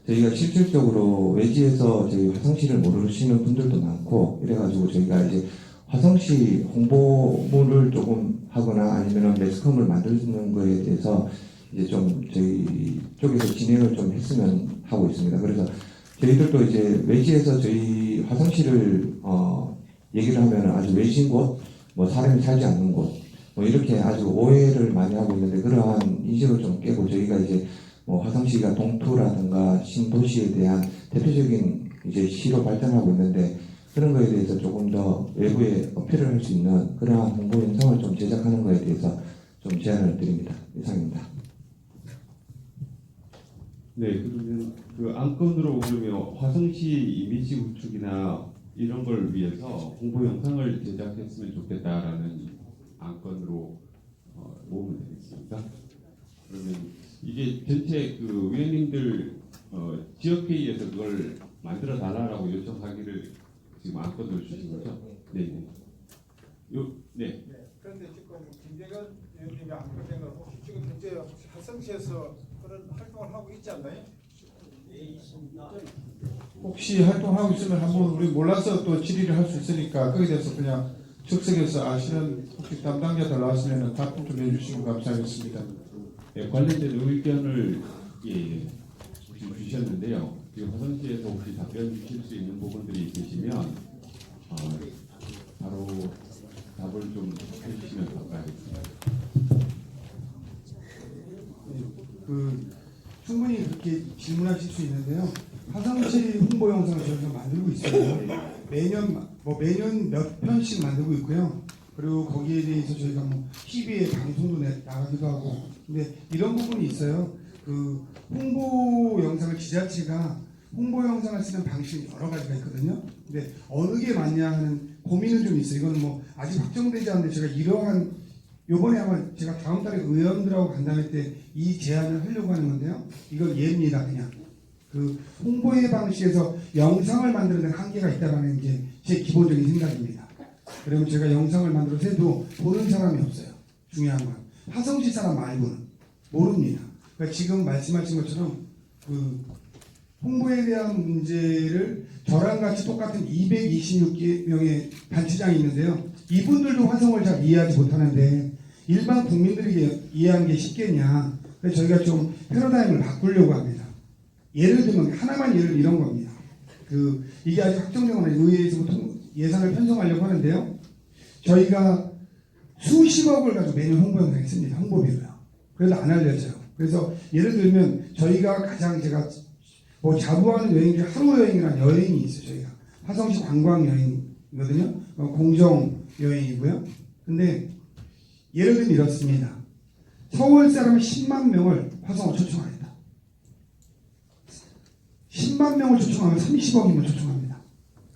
저희가 실질적으로 외지에서 저희 화성시를 모르시는 분들도 많고 이래가지고 저희가 이제 화성시 홍보물을 조금 하거나 아니면 매스컴을 만드는 거에 대해서 이제 좀 저희 쪽에서 진행을 좀 했으면 하고 있습니다. 그래서 저희들도 이제 외지에서 저희 화성시를 얘기를 하면 아주 외진 곳, 뭐 사람이 살지 않는 곳, 뭐 이렇게 아주 오해를 많이 하고 있는데, 그러한 인식을 좀 깨고 저희가 이제 뭐 화성시가 동토라든가 신도시에 대한 대표적인 이제 시로 발전하고 있는데, 그런 거에 대해서 조금 더 외부에 어필을 할 수 있는 그러한 홍보 영상을 좀 제작하는 거에 대해서 좀 제안을 드립니다. 이상입니다. 네, 그러면 그 안건으로 그러면 화성시 이미지 구축이나 이런 걸 위해서 홍보 영상을 제작했으면 좋겠다라는 안건으로 모으면 되겠습니까? 그러면 이게 전체 그 위원님들 지역회의에서 그걸 만들어 달라고 요청하기를 지금 안건으로 주신 거죠? 네. 네. 그런데 지금 김재현 의원님이 안건된 걸 혹시 지금 현재 화성시에서 그런 활동을 하고 있지 않나요? 혹시 활동하고 있으면 한번 우리 몰라서 또 질의를 할 수 있으니까 거기에 대해서 그냥 즉석에서 아시는 혹시 담당자들 나왔으면 답변 좀 해주시면 감사하겠습니다. 네, 관련된 의견을 혹시 주셨는데요. 지금 화성시에서 혹시 답변 주실 수 있는 부분들이 있으시면 바로 답을 좀 해주시면 감사하겠습니다. 충분히 그렇게 질문하실 수 있는데요. 화성시 홍보 영상을 저희가 만들고 있어요. 매년 몇 편씩 만들고 있고요. 그리고 거기에 대해서 저희가 뭐 TV에 방송도 나가기도 하고. 근데 이런 부분이 있어요. 그 홍보 영상을 지자체가 홍보 영상을 쓰는 방식이 여러 가지가 있거든요. 근데 어느 게 맞냐 하는 고민은 좀 있어요. 이건 뭐 아직 확정되지 않는데 제가 이러한 요번에 아마 제가 다음 달에 의원들하고 간담회 때 이 제안을 하려고 하는 건데요. 이건 예입니다. 그냥 그 홍보의 방식에서 영상을 만드는 데 한계가 있다는 게 제 기본적인 생각입니다. 그러면 제가 영상을 만들어서 해도 보는 사람이 없어요. 중요한 건 화성시 사람 말고는 모릅니다. 그러니까 지금 말씀하신 것처럼 그 홍보에 대한 문제를 저랑 같이 똑같은 226명의 단체장이 있는데요. 이분들도 화성을 잘 이해하지 못하는데 일반 국민들이 이해하는 게 쉽겠냐. 그래서 저희가 좀 패러다임을 바꾸려고 합니다. 예를 들면 하나만 예를 이런 겁니다. 이게 아직 확정된 건 아니고 의회에서부터 예산을 편성하려고 하는데요. 저희가 수십억을 가지고 매년 홍보 영상을 씁니다. 홍보비로요. 그래도 안 알려져요. 그래서 예를 들면 저희가 가장 제가 자부하는 여행 중에 하루 여행이라는 여행이 있어요. 저희가 화성시 관광 여행이거든요. 공정 여행이고요. 근데 예를 들면 이렇습니다. 서울 사람 10만 명을 화성으로 초청하겠다. 10만 명을 초청하면 30억이면 초청합니다.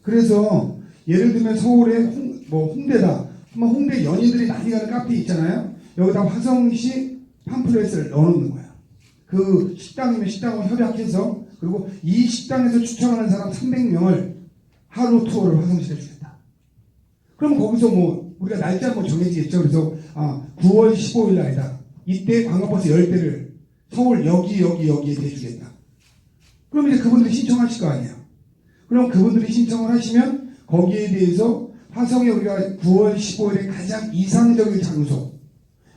그래서 예를 들면 서울에 홍대다. 그러면 홍대 연인들이 많이 가는 카페 있잖아요. 여기다 화성시 팜플렛을 넣어놓는 거예요. 그 식당이면 식당과 협약해서 그리고 이 식당에서 추천하는 사람 300명을 하루 투어를 화성시에 주겠다. 그러면 거기서 우리가 날짜 정해지겠죠. 그래서 9월 15일 날이다. 이때 관광버스 10대를 서울 여기에 대주겠다. 그럼 이제 그분들이 신청하실 거 아니에요. 그럼 그분들이 신청을 하시면 거기에 대해서 화성에 우리가 9월 15일에 가장 이상적인 장소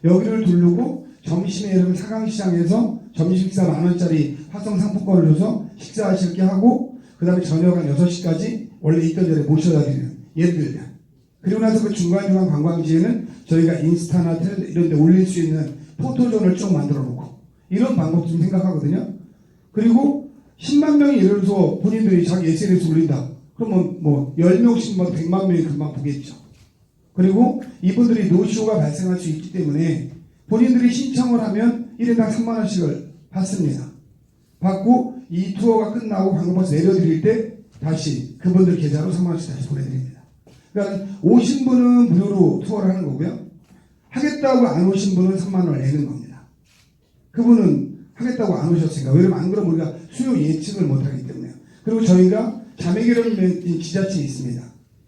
여기를 두르고 점심에 여러분 사강시장에서 점심 식사 10,000원짜리 화성 상품권을 줘서 식사하실 게 하고 그 다음에 저녁 한 6시까지 원래 있던 자리에 모셔다 드리는 예를 들면 그리고 나서 그 중간중간 관광지에는 저희가 인스타나 텔레 이런 데 올릴 수 있는 포토존을 쭉 만들어 놓고 이런 방법 좀 생각하거든요. 그리고 10만 명이 예를 들어서 본인들이 자기 SNS 올린다. 그러면 10명씩 100만 명이 금방 보겠죠. 그리고 이분들이 노쇼가 발생할 수 있기 때문에 본인들이 신청을 하면 1인당 3만원씩을 받습니다. 받고 이 투어가 끝나고 관광버스 내려드릴 때 다시 그분들 계좌로 3만원씩 다시 보내드립니다. 그러니까 오신 분은 무료로 투어를 하는 거고요. 하겠다고 안 오신 분은 3만원을 내는 겁니다. 그분은 하겠다고 안 오셨으니까. 왜냐면 안 그러면 우리가 수요 예측을 못하기 때문에요. 그리고 저희가 자매결연 지자체에 있습니다.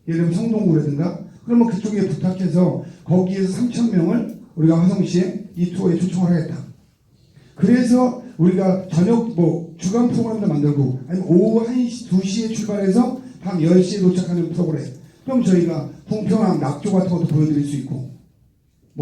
예를 들면 성동구라든가 그러면 그쪽에 부탁해서 거기에서 3,000명을 우리가 화성시에 이 투어에 초청을 하겠다. 그래서 우리가 저녁 주간 프로그램도 만들고 아니면 오후 1시, 2시에 출발해서 밤 10시에 도착하는 프로그램. 그럼 저희가 풍평항 낙조 같은 것도 보여드릴 수 있고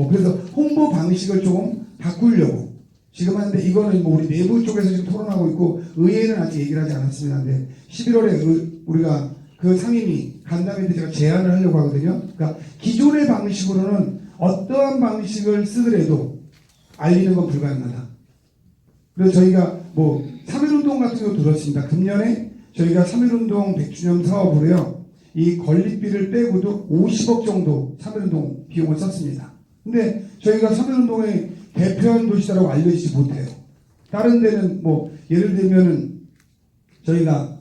그래서 홍보 방식을 조금 바꾸려고 지금 하는데 이거는 우리 내부 쪽에서 지금 토론하고 있고 의회는 아직 얘기를 하지 않았습니다. 근데 11월에 우리가 그 상임위 간담회인데 제가 제안을 하려고 하거든요. 그러니까 기존의 방식으로는 어떠한 방식을 쓰더라도 알리는 건 불가능하다. 그래서 저희가 3.1운동 같은 거 들었습니다. 금년에 저희가 3.1운동 100주년 사업으로요. 이 관리비를 빼고도 50억 정도 3.1운동 비용을 썼습니다. 근데 저희가 3.1운동의 대표한 도시다라고 알려지지 못해요. 다른 데는 예를 들면은 저희가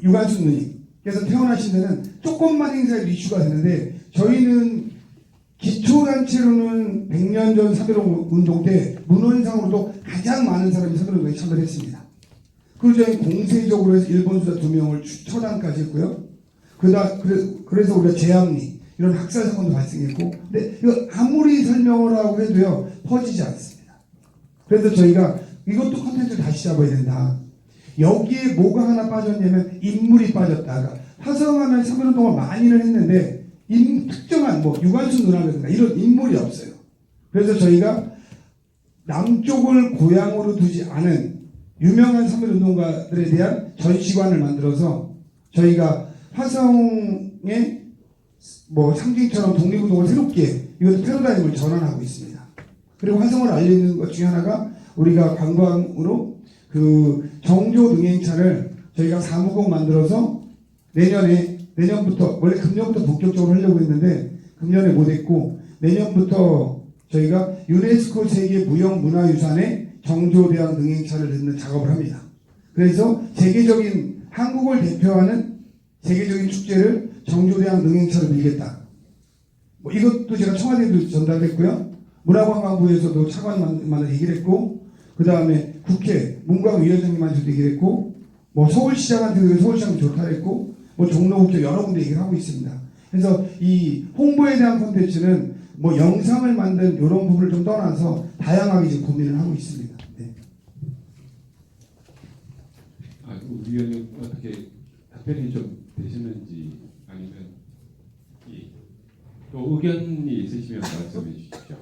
유관순 누님께서 태어나신 데는 조금만 행사에 이슈가 되는데 저희는 기초단체로는 100년 전 3.1운동 때 문헌상으로도 가장 많은 사람이 3.1운동에 참가를 했습니다. 그리고 저희 공세적으로 해서 일본 수사 2명을 처단까지 했고요. 그래서 우리가 재앙리 이런 학살 사건도 발생했고 근데 이거 아무리 설명을 하고 해도요 퍼지지 않습니다. 그래서 저희가 이것도 컨텐츠를 다시 잡아야 된다. 여기에 뭐가 하나 빠졌냐면 인물이 빠졌다. 그러니까 화성하면 3.1운동을 많이는 했는데 특정한 유관순 누나라든가 이런 인물이 없어요. 그래서 저희가 남쪽을 고향으로 두지 않은 유명한 3.1운동가들에 대한 전시관을 만들어서 저희가 화성의 상징처럼 독립운동을 새롭게 이것도 패러다임을 전환하고 있습니다. 그리고 화성을 알리는 것 중에 하나가 우리가 관광으로 정조 능행차를 저희가 사무국 만들어서 내년부터 원래 금년부터 본격적으로 하려고 했는데 금년에 못했고 내년부터 저희가 유네스코 세계 무형문화유산에 정조대왕 능행차를 넣는 작업을 합니다. 그래서 세계적인 한국을 대표하는 세계적인 축제를 정조대왕 능행차를 밀겠다. 이것도 제가 청와대에도 전달했고요. 문화관광부에서도 차관만을 얘기를 했고 그 다음에 국회 문광위원장님한테도 얘기를 했고 서울시장한테도 서울시장이 좋다 했고 종로국회 여러 군데 얘기를 하고 있습니다. 그래서 이 홍보에 대한 콘텐츠는 영상을 만든 이런 부분을 좀 떠나서 다양하게 지금 고민을 하고 있습니다. 네. 우리 의원님 어떻게 답변이 좀 되시는지 아니면 또 의견이 있으시면 말씀해 주십시오.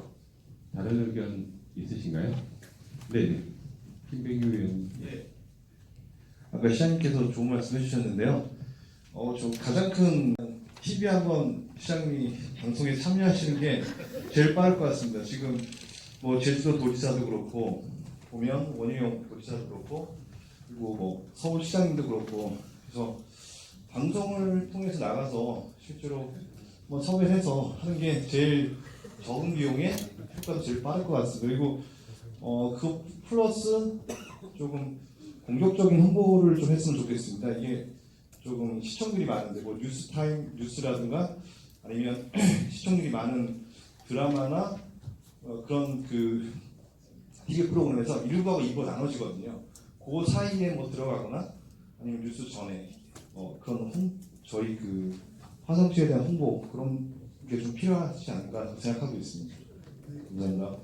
다른 의견 있으신가요? 네, 김백유 의원. 아까 시장님께서 좋은 말씀 해주셨는데요. 저 가장 큰 TV 한번 시장님이 방송에 참여하시는 게 제일 빠를 것 같습니다. 지금 뭐 제주도 도지사도 그렇고 보면 원희룡 도지사도 그렇고 그리고 뭐 서울시장님도 그렇고 그래서 방송을 통해서 나가서 실제로 뭐 섭외해서 하는 게 제일 적은 비용에 효과도 제일 빠를 것 같습니다. 그리고 그 플러스 조금 공격적인 홍보를 좀 했으면 좋겠습니다. 이게 조금 시청률이 많은데 뭐 뉴스타임 뉴스라든가 아니면 시청률이 많은 드라마나 그런 그 TV 프로그램에서 1부하고 2부가 나눠지거든요. 그 사이에 뭐 들어가거나 아니면 뉴스 전에 그런 저희 그 화성시에 대한 홍보 그런 게 좀 필요하지 않을까 생각하고 있습니다. 감사합니다.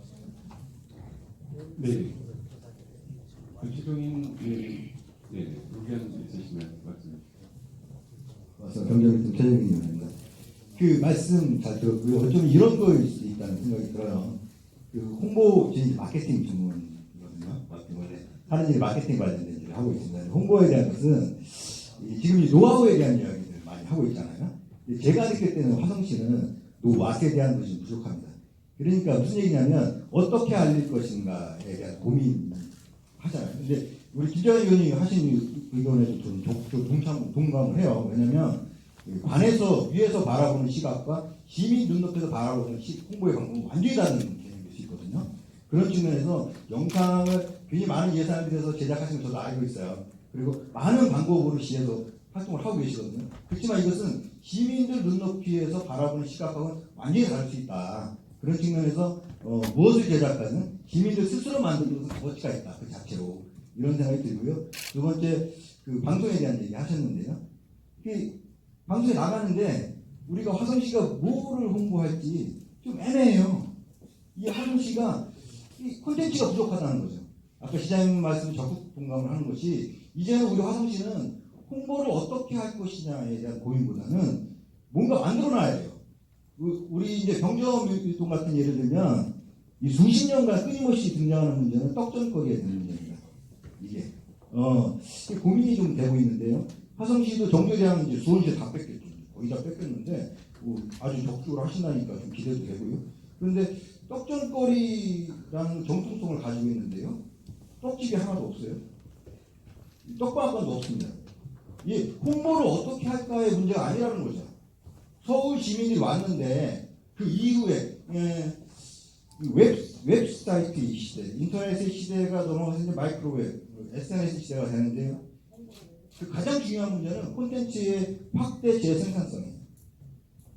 네. 김치동인 의견 있으시면 말씀해 주십시오. 경제팀 최정민입니다. 그 말씀 잘 들었고요. 좀 이런 거일 수 있다는 생각이 들어요. 그 홍보 제 마케팅 전문이거든요. 원래 하는 일이 마케팅 관련된 일을 하고 있습니다. 홍보에 대한 것은 지금 이 노하우에 대한 이야기를 많이 하고 있잖아요. 제가 느낄 때는 화성시는 노맛에 대한 것이 부족합니다. 그러니까 무슨 얘기냐면 어떻게 알릴 것인가에 대한 고민 하잖아요. 근데 우리 김재환 의원이 하신 의견에도 좀 동감을 해요. 왜냐하면 관에서 위에서 바라보는 시각과 시민 눈높이에서 바라보는 홍보의 방법은 완전히 다른 개념일 수 있거든요. 그런 측면에서 영상을 굉장히 많은 예산을 들여서 제작하시는 걸 저도 알고 있어요. 그리고 많은 방법으로 시에서 활동을 하고 계시거든요. 그렇지만 이것은 시민들 눈높이에서 바라보는 시각과는 완전히 다를 수 있다. 그런 측면에서 무엇을 제작하든 시민들 스스로 만드는 것은 가치가 있다. 그 자체로. 이런 생각이 들고요. 두 번째, 그 방송에 대한 얘기 하셨는데요. 방송에 나가는데 우리가 화성시가 뭐를 홍보할지 좀 애매해요. 이 화성시가 이 콘텐츠가 부족하다는 거죠. 아까 시장님 말씀 적극 공감을 하는 것이 이제는 우리 화성시는 홍보를 어떻게 할 것이냐에 대한 고민보다는 뭔가 만들어놔야 돼요. 우리 이제 병정유통 같은 예를 들면 이 수십 년간 끊임없이 등장하는 문제는 떡전거리에 대한 문제입니다. 이게 고민이 좀 되고 있는데요. 화성시도 정조대왕 이제 수원시에 다 뺏겼죠. 거의 다 뺏겼는데 아주 적극적으로 하신다니까 좀 기대도 되고요. 그런데 떡전거리라는 정통성을 가지고 있는데요. 떡집이 하나도 없어요. 떡방앗간도 없습니다. 이 홍보를 어떻게 할까의 문제가 아니라는 거죠. 서울 시민이 왔는데 그 이후에 웹사이트 시대, 인터넷의 시대가 넘어가서 이제 마이크로웹, SNS 시대가 되는데요. 그 가장 중요한 문제는 콘텐츠의 확대 재생산성이에요.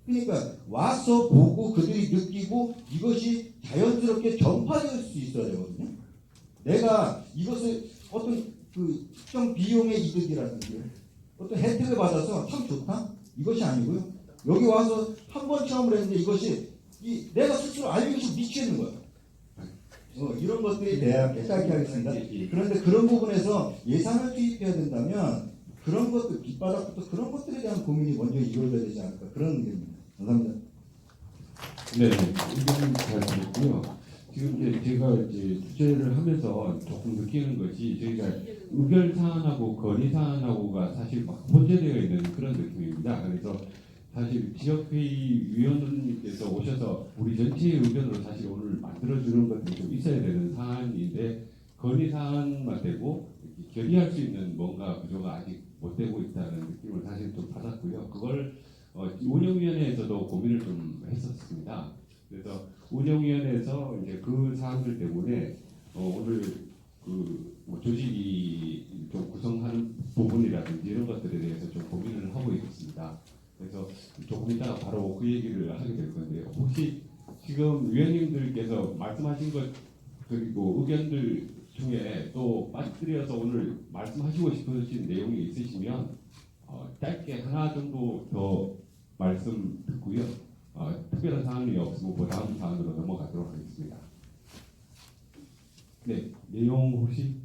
그러니까 와서 보고 그들이 느끼고 이것이 자연스럽게 전파될 수 있어야 되거든요. 내가 이것을 어떤 그 특정 비용의 이득이라든지 어떤 혜택을 받아서 참 좋다? 이것이 아니고요. 여기 와서 한 번 체험을 했는데 이것이 내가 스스로 알기 위해서 미치는 거예요. 이런 것들에 대한 깨닫게 하겠습니다. 그런데 그런 부분에서 예산을 투입해야 된다면 그런 것들, 뒷바닥부터 그런 것들에 대한 고민이 먼저 이루어져야 되지 않을까 그런 의견입니다. 감사합니다. 네, 의견 잘 들었고요. 지금 이제 제가 이제 주제를 하면서 조금 느끼는 것이 저희가 의결 사안하고 건의 사안하고가 사실 막 혼재되어 있는 그런 느낌입니다. 그래서 사실 지역회의 위원님께서 오셔서 우리 전체의 의견으로 사실 오늘 만들어주는 것들이 좀 있어야 되는 사안인데 건의 사안만 되고 결의할 수 있는 뭔가 구조가 아직 못 되고 있다는 느낌을 사실 좀 받았고요. 그걸 운영위원회에서도 고민을 좀 했었습니다. 그래서 운영위원회에서 이제 그 사안들 때문에 오늘 그뭐 조직이 좀 구성하는 부분이라든지 이런 것들에 대해서 좀 고민을 하고 있습니다. 그래서 조금 이따가 바로 그 얘기를 하게 될 건데요. 혹시 지금 위원님들께서 말씀하신 것 그리고 의견들 중에 또 빠뜨려서 오늘 말씀하시고 싶으신 내용이 있으시면 짧게 하나 정도 더 말씀 듣고요. 특별한 사항이 없으면 그 다음 사안으로 넘어가도록 하겠습니다. 네, 내용 혹시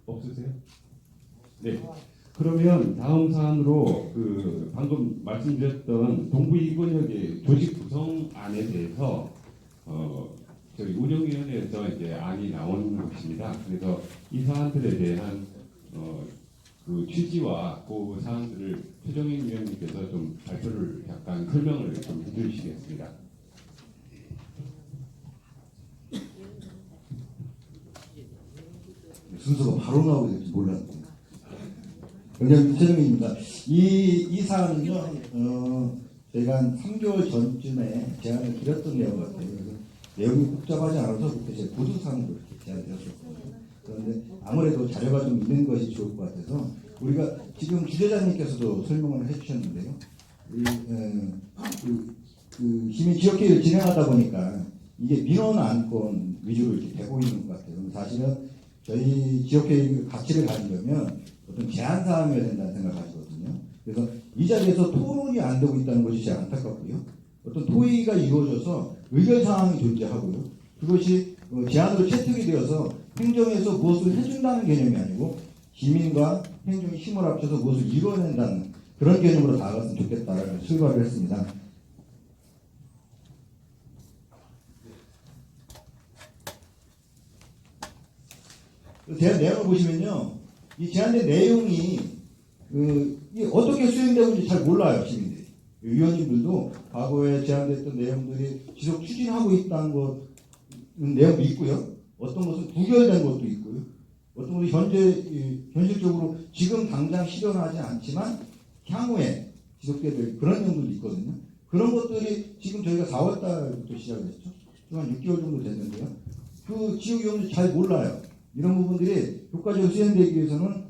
없으세요? 네, 그러면 다음 사안으로 그 방금 말씀드렸던 동부이권역의 조직 구성안에 대해서 저희 운영위원회에서 이제 안이 나온 것입니다. 그래서 이 사안들에 대한 그 취지와 그 사안들을 최종인 위원님께서 좀 발표를 약간 설명을 좀 해주시겠습니다. 순서가 바로 나오게 될지 몰랐네요. 굉장히 최종입니다. 이 사안은요, 저희가 한 3개월 전쯤에 제안을 드렸던 내용 같아요. 그래서 내용이 복잡하지 않아서 그때 제 보도상으로 이렇게 제안을 드렸었거든요. 그런데 아무래도 자료가 좀 있는 것이 좋을 것 같아서 우리가 지금 주재자님께서도 설명을 해주셨는데요. 시민 지역회의를 진행하다 보니까 이게 민원 안건 위주로 이렇게 되고 있는 것 같아요. 사실은 저희 지역회의 가치를 가지려면 어떤 제한 사항이어야 된다는 생각하시거든요. 그래서 이 자리에서 토론이 안 되고 있다는 것이 제일 안타깝고요. 어떤 토의가 이루어져서 의견 사항이 존재하고요. 그것이 제안으로 채택이 되어서 행정에서 무엇을 해준다는 개념이 아니고 시민과 행정이 힘을 합쳐서 무엇을 이루어낸다는 그런 개념으로 나아갔으면 좋겠다라는 출발을 했습니다. 제안 내용을 보시면요, 이 제안된 내용이 이게 어떻게 수행되는지 잘 몰라요, 시민들이. 위원님들도 과거에 제안됐던 내용들이 지속 추진하고 있다는 것 내용도 있고요. 어떤 것은 부결된 것도 있고요. 어떤 것은 현실적으로 지금 당장 실현하지 않지만 향후에 지속돼야 될 그런 내용들도 있거든요. 그런 것들이 지금 저희가 4월달부터 시작했죠. 한 6개월 정도 됐는데요. 그 지역위원들이 잘 몰라요. 이런 부분들이 효과적으로 수행되기 위해서는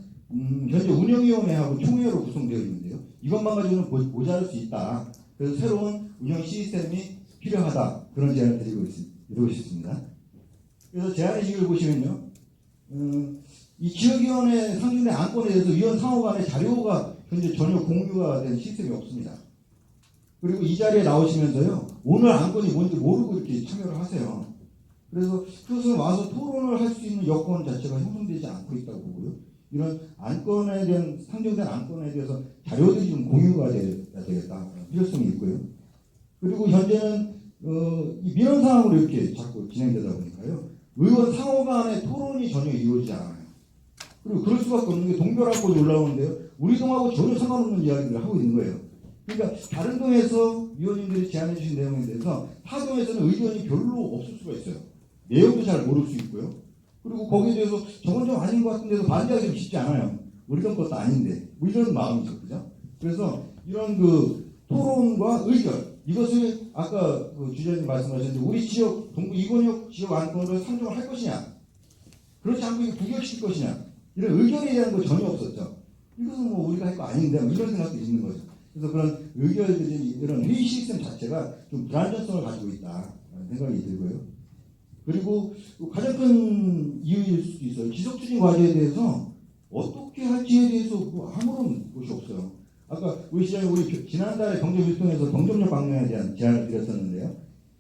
현재 운영위원회하고 총회로 구성되어 있는데요. 이것만 가지고는 모자랄 수 있다. 그래서 새로운 운영 시스템이 필요하다. 그런 제안을 드리고 있습니다. 그래서 제안의 시기를 보시면요. 이 지역위원회 상정된 안건에 대해서 위원 상호 간의 자료가 현재 전혀 공유가 된 시스템이 없습니다. 그리고 이 자리에 나오시면서요. 오늘 안건이 뭔지 모르고 이렇게 참여를 하세요. 그래서 그것은 와서 토론을 할 수 있는 여건 자체가 형성되지 않고 있다고 보고요. 이런 안건에 대한 상정된 안건에 대해서 자료들이 좀 공유가 돼야 되겠다 필요성이 있고요. 그리고 현재는 이 민원 사항으로 이렇게 자꾸 진행되다 보니까요. 의원 상호 간의 토론이 전혀 이루어지지 않아요. 그리고 그럴 수밖에 없는 게 동별학원이 올라오는데요. 우리 동하고 전혀 상관없는 이야기를 하고 있는 거예요. 그러니까 다른 동에서 위원님들이 제안해 주신 내용에 대해서 타 동에서는 의견이 별로 없을 수가 있어요. 내용도 잘 모를 수 있고요. 그리고 거기에 대해서 저건 좀 아닌 것 같은데도 반대하기 좀 쉽지 않아요. 우리 동 것도 아닌데 뭐 이런 마음이죠, 그죠? 그래서 이런 그 토론과 의견 이것을 아까 그 주재님 말씀하셨는데 우리 지역 동부 이권역 지역 안건을 상정을 할 것이냐, 그렇지 않고 이거 부결시킬 것이냐 이런 의견에 대한 거 전혀 없었죠. 이것은 뭐 우리가 할 거 아닌데 뭐 이런 생각도 있는 거죠. 그래서 그런 의견들이 이런 회의 시스템 자체가 좀 불안정성을 가지고 있다 생각이 들고요. 그리고 가장 큰 이유일 수도 있어요. 지속추진 과제에 대해서 어떻게 할지에 대해서 뭐 아무런 것이 없어요. 아까 우리 시장님 우리 지난달에 경제밀통에서 경정력 방면에 대한 제안을 드렸었는데요.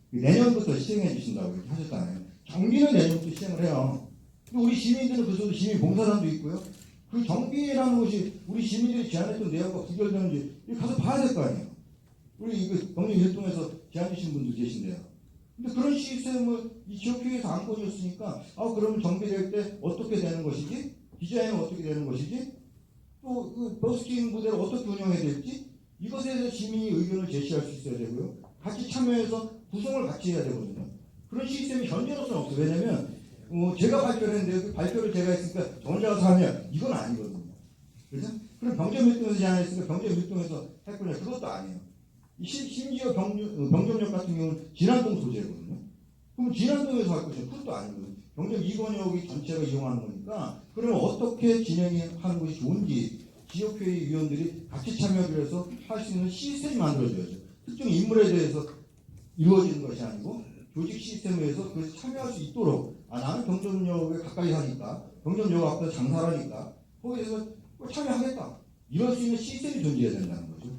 내년부터 시행해 주신다고 이렇게 하셨잖아요. 정비는 내년부터 시행을 해요. 근데 우리 시민들은 그 속에 시민 봉사단도 있고요. 그 정비라는 것이 우리 시민들이 제안했던 내용과 부결되는지 가서 봐야 될 거 아니에요. 우리 그 경제밀통에서 제안 주신 분도 계신데요. 근데 그런 시스템을 이 지역회의에서 안건이었으니까 그러면 정비될 때 어떻게 되는 것이지? 디자인은 어떻게 되는 것이지? 또 그 버스킹 무대를 어떻게 운영해야 될지 이것에 대해서 시민이 의견을 제시할 수 있어야 되고요. 같이 참여해서 구성을 같이 해야 되거든요. 그런 시스템이 현재로서는 없어요. 왜냐하면 제가 발표를 했는데 그 발표를 제가 했으니까 저 혼자 가서 하냐 이건 아니거든요. 그래서 그럼 병점밀동에서 제안했으니까 병점밀동에서 할 거냐 그것도 아니에요. 심지어 병점역 같은 경우는 진안동 소재거든요. 그럼 진안동에서 할 것이냐 그것도 아니거든요. 병점 2권역이 전체가 이용하는 거니까 그러면 어떻게 진행하는 것이 좋은지 지역회의 위원들이 같이 참여를 해서 할 수 있는 시스템이 만들어져야죠. 특정 인물에 대해서 이루어지는 것이 아니고 조직 시스템에 의해서 그것이 참여할 수 있도록 나는 병점역에 가까이 사니까 병점역 앞에서 장사를 하니까 거기에서 참여하겠다. 이럴 수 있는 시스템이 존재해야 된다는 거죠.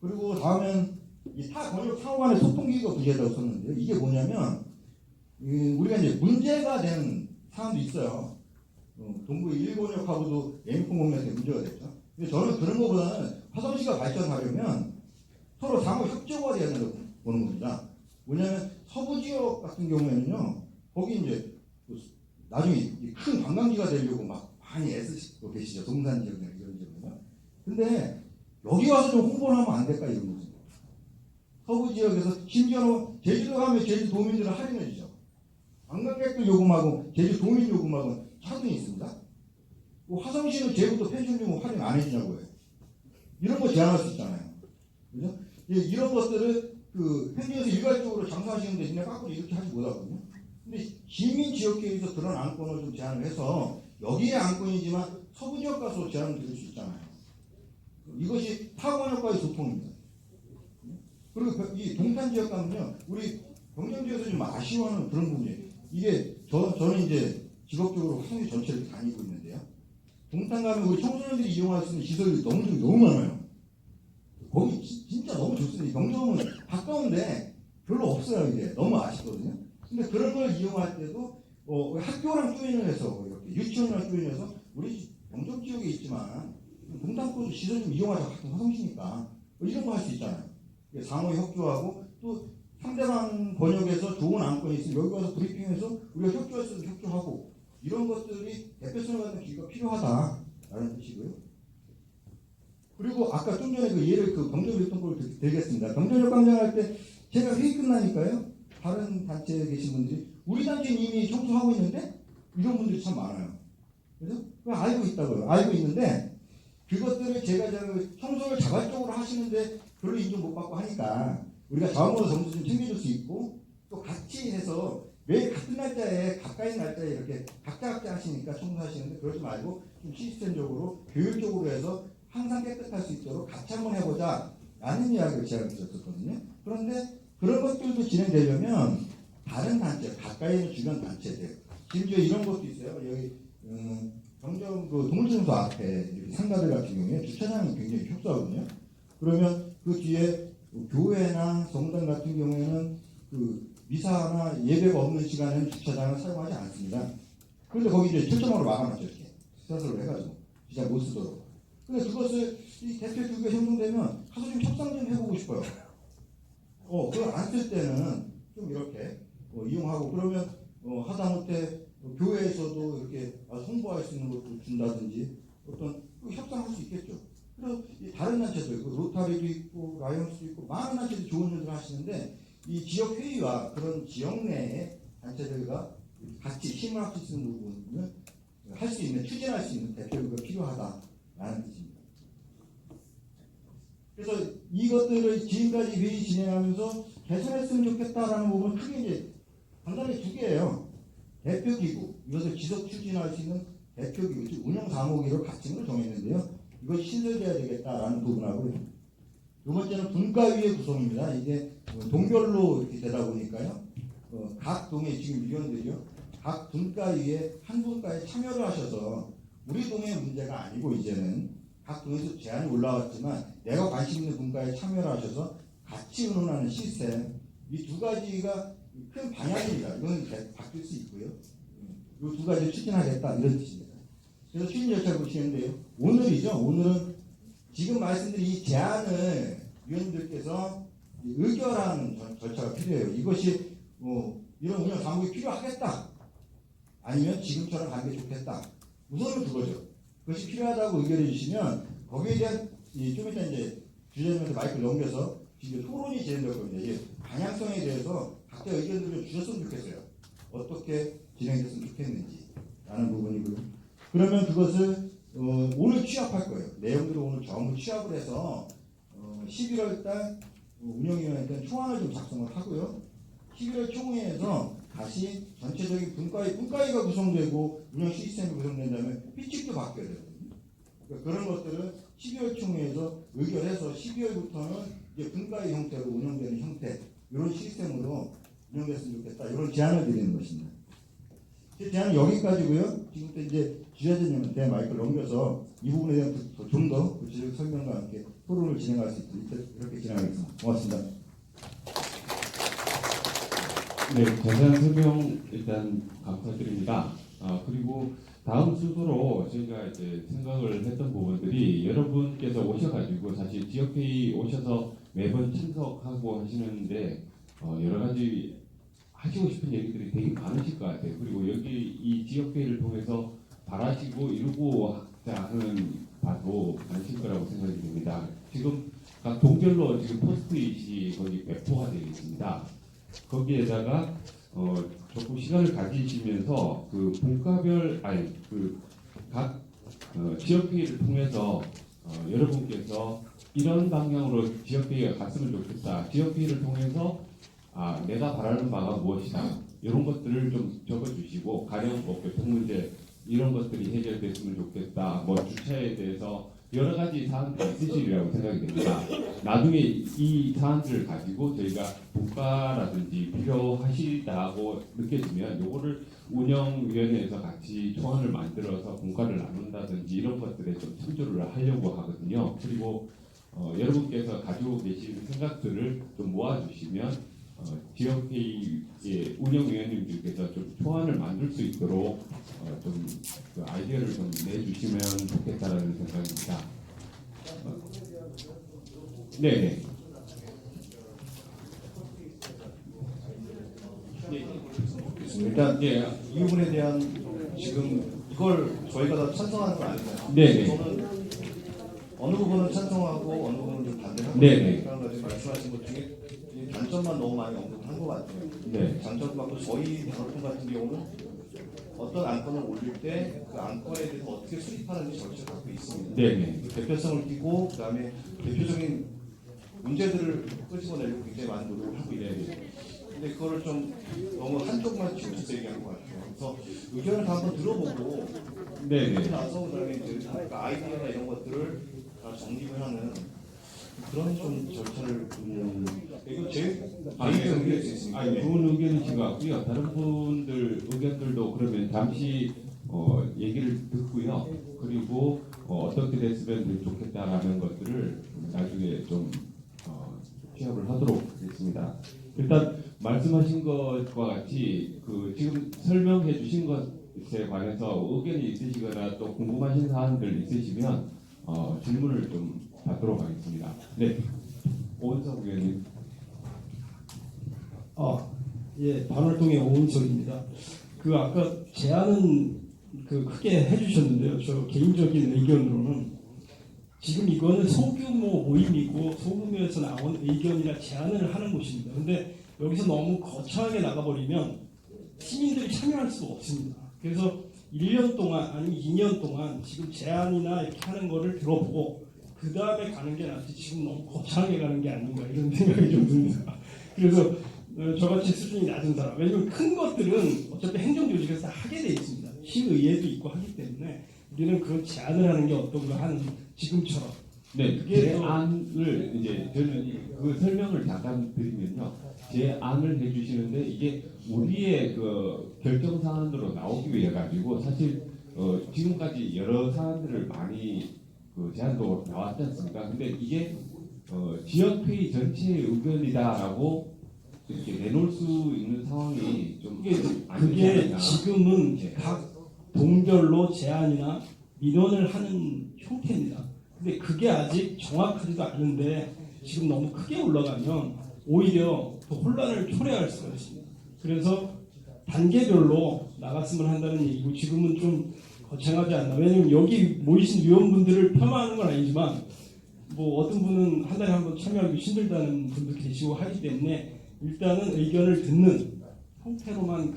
그리고 다음엔 이 타 권역 상호 간의 소통기가 부재하다고 썼는데요. 이게 뭐냐면 우리가 이제 문제가 되는 사안도 있어요. 동부 1번역하고도 예민폰 공략에 문제가 됐죠. 근데 저는 그런 것보다는 화성시가 발전하려면 서로 상호 협조가 돼야 된다고 보는 겁니다. 뭐냐면 서부 지역 같은 경우에는요, 거기 이제 나중에 큰 관광지가 되려고 막 많이 애쓰시고 계시죠. 동산 지역이나 이런 지역은요. 근데 여기 와서 좀 홍보를 하면 안 될까 이런 거죠. 서부 지역에서 심지어는 제주도 가면 제주 도민들은 할인해 주죠. 관광객들 요금하고 제주 도민 요금하고 차등이 있습니다. 뭐 화성시는 제주도 펜션 요금 할인 안 해주냐고요. 이런 거 제한할 수 있잖아요. 그죠? 이런 것들을 그 현지에서 일괄적으로 장사하시는 대신에 까꾸로 이렇게 하지 못하거든요. 근데 시민 지역계에서 그런 안건을 좀 제안을 해서 여기에 안건이지만 서부 지역 가서 제안을 드릴 수 있잖아요. 이것이 타관역과의 소통입니다. 그리고 이 동탄 지역 가면요, 우리 경쟁지에서 좀 아쉬워하는 그런 부분이에요. 이게 저는 이제 직업적으로 화성시 전체를 다니고 있는데요. 동탄 가면 우리 청소년들이 이용할 수 있는 시설이 너무 많아요. 거기 진짜 너무 좋습니다. 경정은 가까운데 별로 없어요. 이게 너무 아쉽거든요. 근데 그런 걸 이용할 때도 학교랑 조인을 해서 이렇게 유치원이랑 조인을 해서 우리 경정 지역에 있지만 동탄권도 시설 좀 이용하자. 같은 화성시니까 이런 거 할 수 있잖아요. 상호 협조하고 또 상대방 번역에서 좋은 안건이 있으면 여기 와서 브리핑해서 우리가 협조할 수 있으면 협조하고 이런 것들이 대표성을 갖는 기회가 필요하다라는 뜻이고요. 그리고 아까 좀 전에 그 예를 그 경전일동법을 드리겠습니다. 경전역 강장할 때 제가 회의 끝나니까요. 다른 단체에 계신 분들이 우리 단체는 이미 청소하고 있는데 이런 분들이 참 많아요. 그래서 알고 있다고요. 알고 있는데 그것들을 제가 청소를 자발적으로 하시는데 별로 인정 못 받고 하니까 우리가 자원으로 점수 좀 챙겨줄 수 있고 또 같이 해서 매일 같은 날짜에 가까이 날짜에 이렇게 각자 하시니까 청소하시는데 그러지 말고 좀 시스템적으로 교육적으로 해서 항상 깨끗할 수 있도록 같이 한번 해보자 라는 이야기를 제가 드렸었거든요. 그런데 그런 것들도 진행되려면 다른 단체, 가까이 있는 주변 단체들 심지어 이런 것도 있어요. 여기 경정 그 동물청소 앞에 상가들 같은 경우에 주차장이 굉장히 협소하거든요. 그러면 그 뒤에 교회나 성당 같은 경우에는 그 미사나 예배가 없는 시간에는 주차장을 사용하지 않습니다. 그런데 거기 이제 철조망으로 막아놨죠. 이렇게 스타트를 해가지고 진짜 못 쓰도록. 근데 그것을 이 대표 교육에 형성되면 가서 좀 협상 좀 해보고 싶어요. 그걸 안 쓸 때는 좀 이렇게 이용하고 그러면 하다못해 교회에서도 이렇게 홍보할 수 있는 것도 준다든지 어떤 협상할 수 있겠죠. 그래서 다른 단체도 있고 로타리도 있고 라이언스도 있고 많은 단체들이 좋은 일을 하시는데 이 지역 회의와 그런 지역 내의 단체들과 같이 힘을 합칠 수 있는 부분을 할 수 있는 추진할 수 있는 대표가 필요하다라는 뜻입니다. 그래서 이것들을 지금까지 회의 진행하면서 개선했으면 좋겠다라는 부분은 크게 이제 간단히 두 개예요. 대표기구, 이것을 지속 추진할 수 있는 대표기구, 즉 운영 사무기로 가칭을 정했는데요. 이것이 신설돼야 되겠다라는 부분하고 두 번째는 분과위의 구성입니다. 이게 동별로 이렇게 되다 보니까요. 각 동의 지금 위원들이요. 각 분과위에 한 분과에 참여를 하셔서 우리 동의 문제가 아니고 이제는 각 동에서 제안이 올라왔지만 내가 관심 있는 분과에 참여를 하셔서 같이 의논하는 시스템 이 두 가지가 큰 방향입니다. 이건 바뀔 수 있고요. 이 두 가지를 추진하겠다 이런 뜻입니다. 그래서 추진 절차를 보시는데요. 오늘이죠. 오늘은 지금 말씀드린 이 제안을 위원들께서 의결하는 절차가 필요해요. 이것이 이런 운영 당국이 필요하겠다. 아니면 지금처럼 가는 게 좋겠다. 우선은 그거죠. 그것이 필요하다고 의결해 주시면 거기에 대한 좀 이따 이제 주재님한테 마이크를 넘겨서 지금 토론이 진행될 겁니다. 이 방향성에 대해서 각자 의견을 좀 주셨으면 좋겠어요. 어떻게 진행됐으면 좋겠는지 라는 부분이고요. 그러면 그것을 오늘 취합할 거예요. 내용들을 오늘 전부 취합을 해서 11월달 운영위원회 총안을 좀 작성을 하고요. 11월 총회에서 다시 전체적인 분과위가 구성되고 운영 시스템이 구성된다면 피칙도 바뀌어야 되거든요. 그러니까 그런 것들을 12월 총회에서 의결해서 12월부터는 이제 분과위 형태로 운영되는 형태 이런 시스템으로 운영됐으면 좋겠다. 이런 제안을 드리는 것입니다. 제 제안은 여기까지고요. 지금부터 이제 주재진님한테 마이크를 넘겨서 이 부분에 대한 좀 더 구체적 설명과 함께 토론을 진행할 수 있도록 이렇게 진행하겠습니다. 고맙습니다. 네, 자세한 설명 일단 감사드립니다. 그리고 다음 순서로 저희가 이제 생각을 했던 부분들이 여러분께서 오셔가지고 사실 지역회의 오셔서 매번 참석하고 하시는데 여러 가지 하시고 싶은 얘기들이 되게 많으실 것 같아요. 그리고 여기 이 지역회의를 통해서 바라시고 이루고자 하는 바도 많으실 거라고 생각이 됩니다. 지금 각 동별로 지금 포스트잇이 거기 배포가 되어 있습니다. 거기에다가 조금 시간을 가지시면서 그 분과별 각 지역회의를 통해서 여러분께서 이런 방향으로 지역회의가 갔으면 좋겠다. 지역회의를 통해서 내가 바라는 바가 무엇이다. 이런 것들을 좀 적어주시고 가령 뭐 교통 문제 이런 것들이 해결됐으면 좋겠다. 뭐 주차에 대해서 여러 가지 사안들이 있으시리라고 생각이 됩니다. 나중에 이 사안들을 가지고 저희가 분과라든지 필요하시다고 느껴지면 요거를 운영위원회에서 같이 초안을 만들어서 분과를 나눈다든지 이런 것들에 좀 참조를 하려고 하거든요. 그리고 여러분께서 가지고 계신 생각들을 좀 모아주시면 지역회의의 운영위원님들께서 좀 초안을 만들 수 있도록 그 아이디어를 좀 내주시면 좋겠다라는 생각입니다. 네. 일단 이 부분에 대한 지금 이걸 저희가 다 찬성하는 건 아니잖아요. 네. 저는 어느 부분은 찬성하고 어느 부분은 좀 반대하고 네. 그런 지금 말씀하신 것 중에 이 단점만 너무 많이 언급을 한 것 같아요. 네. 장점 갖고 저희 방송 같은 경우는 어떤 안건을 올릴 때 그 안건에 대해서 어떻게 수립하는지 절차를 갖고 있습니다. 네. 그 대표성을 띠고 그다음에 대표적인 문제들을 끄집어내려고 굉장히 많은 노력을 하고 있는데 근데 그거를 좀 너무 한쪽만 치우쳐서 얘기한 것 같아요. 그래서 의견을 다 한번 들어보고 네. 그러고 나서 그다음에 이제 아이디어나 이런 것들을 다 정립을 하는 그런 좀 절차를 이거 제 개인적 의견일 수 있습니다. 좋은 의견이신 것 같고요. 다른 분들 의견들도 그러면 잠시 얘기를 듣고요. 그리고 어떻게 됐으면 좋겠다라는 것들을 나중에 좀 취합을 하도록 하겠습니다. 일단 말씀하신 것과 같이 그 지금 설명해 주신 것에 관해서 의견이 있으시거나 또 궁금하신 사항들 있으시면 질문을 좀 받도록 하겠습니다. 네, 오은석 의원님. 예, 반월동의 오은석입니다. 그 아까 제안은 그 크게 해주셨는데요. 저 개인적인 의견으로는 지금 이거는 소규모 모임이고 소규모에서 나온 의견이나 제안을 하는 곳입니다. 근데 여기서 너무 거창하게 나가버리면 시민들이 참여할 수가 없습니다. 그래서 1년 동안 아니면 2년 동안 지금 제안이나 이렇게 하는 거를 들어보고 그 다음에 가는 게 낫지 지금 너무 거창하게 가는 게 아닌가 이런 생각이 좀 듭니다. 그래서 저같이 수준이 낮은 사람, 왜냐하면 큰 것들은 어차피 행정조직에서 다 하게 돼 있습니다. 시의회도 있고 하기 때문에 우리는 그 제안을 하는 게 어떤가 하는 지금처럼. 네, 그게 제 안을 이제 저는 그 설명을 잠깐 드리면요, 제 안을 해주시는데 이게 우리의 그 결정 사안으로 나오기 위해 가지고 사실 지금까지 여러 사안들을 많이 그 제안도 나왔지 않습니까? 근데 이게 지역회의 전체의 의견이다라고 이렇게 내놓을 수 있는 상황이 좀 그게 지금은 각 동별로 제안이나 민원을 하는 형태입니다. 근데 그게 아직 정확하지도 않은데 지금 너무 크게 올라가면 오히려 더 혼란을 초래할 수가 있습니다. 그래서 단계별로 나갔으면 한다는 얘기고 지금은 좀 거창하지 않나. 왜냐면 여기 모이신 위원분들을 폄하하는 건 아니지만 뭐 어떤 분은 한 달에 한 번 참여하기 힘들다는 분도 계시고 하기 때문에 일단은 의견을 듣는 형태로만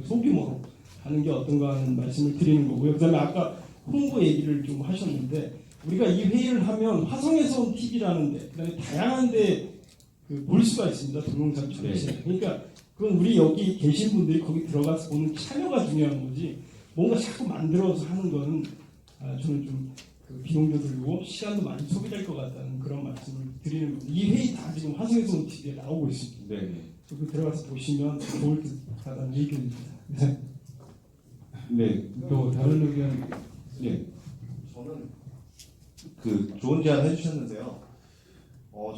소규모로 하는 게 어떤가 하는 말씀을 드리는 거고요. 그다음에 아까 홍보 얘기를 좀 하셨는데 우리가 이 회의를 하면 화성에서 온 TV라는데 그다음에 다양한데 볼 수가 있습니다. 동영상 전체. 그러니까 그건 우리 여기 계신 분들이 거기 들어가서 보는 참여가 중요한 거지 뭔가 자꾸 만들어서 하는 거는 저는 좀 비용도 들고 시간도 많이 소비될 것 같다는 그런 말씀을 드리는 겁니다. 이 회의 다 지금 화성에서 온 TV에 나오고 있습니다. 네. 그 들어가서 보시면 좋을 듯하다는 의견입니다. 네, 또 다른 의견. 네. 저는 그 좋은 제안 해주셨는데요.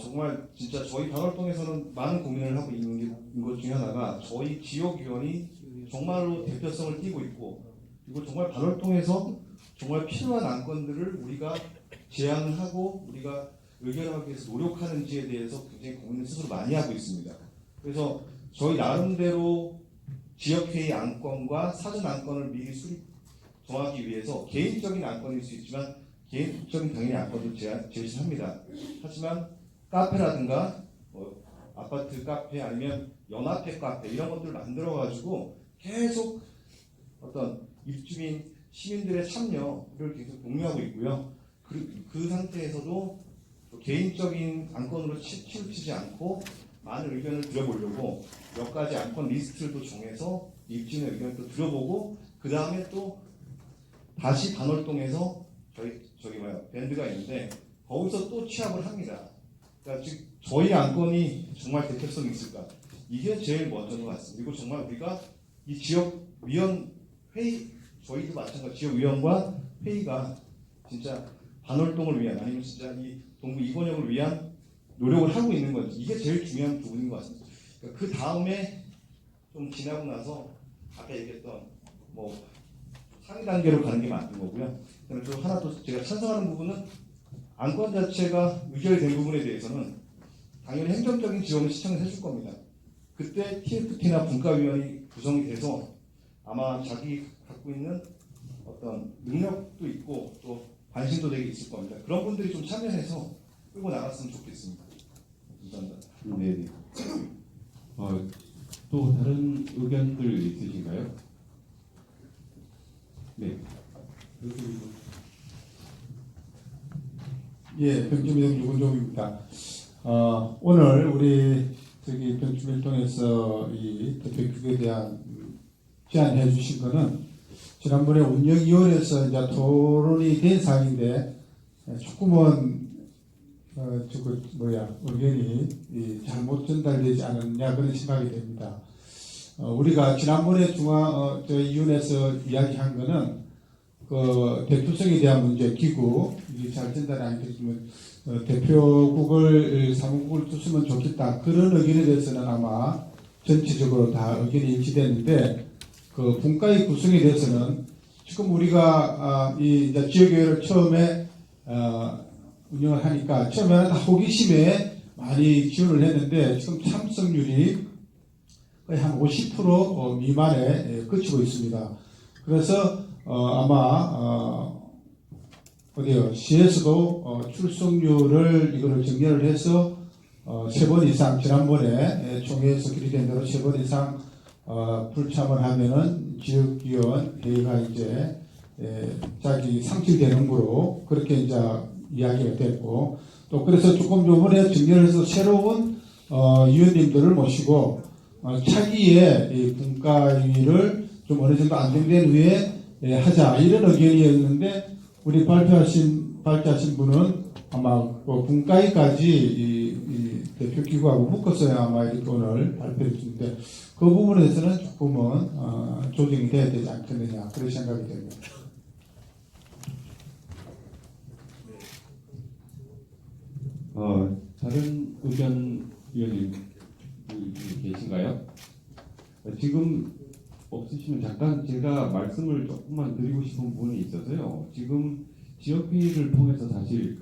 정말 진짜 저희 방월동에서는 많은 고민을 하고 있는 것 중에 하나가 저희 지역위원이 정말로 대표성을 띠고 있고 그리고 정말 반월동에서 정말 필요한 안건들을 우리가 제안을 하고 우리가 의견하기 위해서 노력하는지에 대해서 굉장히 고민을 스스로 많이 하고 있습니다. 그래서 저희 나름대로 지역회의 안건과 사전 안건을 미리 정하기 위해서 개인적인 안건일 수 있지만 개인적인 당연히 안건도 제시합니다. 하지만 카페라든가 아파트 카페 아니면 연합회 카페 이런 것들을 만들어가지고 계속 어떤 입주민 시민들의 참여를 계속 독려하고 있고요. 그 상태에서도 개인적인 안건으로 치우치지 않고 많은 의견을 들어보려고 몇 가지 안건 리스트를 또 정해서 입주민의 의견을 또 들어보고 그 다음에 또 다시 반월동에서 저기 밴드가 있는데 거기서 또 취합을 합니다. 그러니까 지금 저희 안건이 정말 대표성이 있을까? 이게 제일 먼저인 것 같습니다. 그리고 정말 우리가 이 지역위원 회의 저희도 마찬가지 지역위원과 회의가 진짜 반월동을 위한 아니면 진짜 이 동부 이권역을 위한 노력을 하고 있는 건지 이게 제일 중요한 부분인 것 같습니다. 그러니까 그 다음에 좀 지나고 나서 아까 얘기했던 뭐 상위 단계로 가는 게 맞는 거고요. 그다음에 또 하나 또 제가 찬성하는 부분은 안건 자체가 의결된 부분에 대해서는 당연히 행정적인 지원을 시청을 해줄 겁니다. 그때 TFT나 분과위원이 구성이 돼서 아마 자기 갖고 있는 어떤 능력도 있고 또 관심도 되게 있을 겁니다. 그런 분들이 좀 참여해서 끌고 나갔으면 좋겠습니다. 감사합니다. 네. 또 다른 의견들 있으신가요? 네. 예, 병주민정 유근종입니다. 오늘 우리 저기 병주민동에서 이 대표격에 대한 제안해 주신 거는 지난번에 운영위원회에서 이제 토론이 된 사항인데 조금은 의견이 잘못 전달되지 않았냐 그런 생각이 됩니다. 우리가 지난번에 위원회에서 이야기한 거는 그 대표성에 대한 문제, 기구 이게 잘 전달이 안 됐으면 대표국을 사무국을 두시면 좋겠다 그런 의견에 대해서는 아마 전체적으로 다 의견이 일치됐는데 그 분과의 구성에 대해서는 지금 우리가 이 지역의회를 처음에 운영을 하니까 처음에는 다 호기심에 많이 지원을 했는데 지금 참석률이 거의 한 50% 미만에 그치고 있습니다. 그래서 아마 시에서도 출석률을 이거를 정렬을 해서 3번 이상 지난번에 총회에서 결의된 대로 3번 이상 불참을 하면은 지역위원 회의가 이제 자기 상실되는 거로 그렇게 이제 이야기가 됐고 또 그래서 조금 요번에 정렬을 해서 새로운 위원님들을 모시고 차기에 이 분과위를 좀 어느 정도 안정된 후에 하자 이런 의견이었는데 우리 발표하신 분은 아마 분과위까지 이 대표 기구하고 묶어서야 아마 이렇게 오늘 발표를 했는데 그 부분에서는 조금은 조정이 돼야 되지 않겠느냐 그런 생각이 됩니다. 다른 의견 위원님 계신가요? 지금 없으시면 잠깐 제가 말씀을 조금만 드리고 싶은 부분이 있어서요. 지금 지역회의를 통해서 사실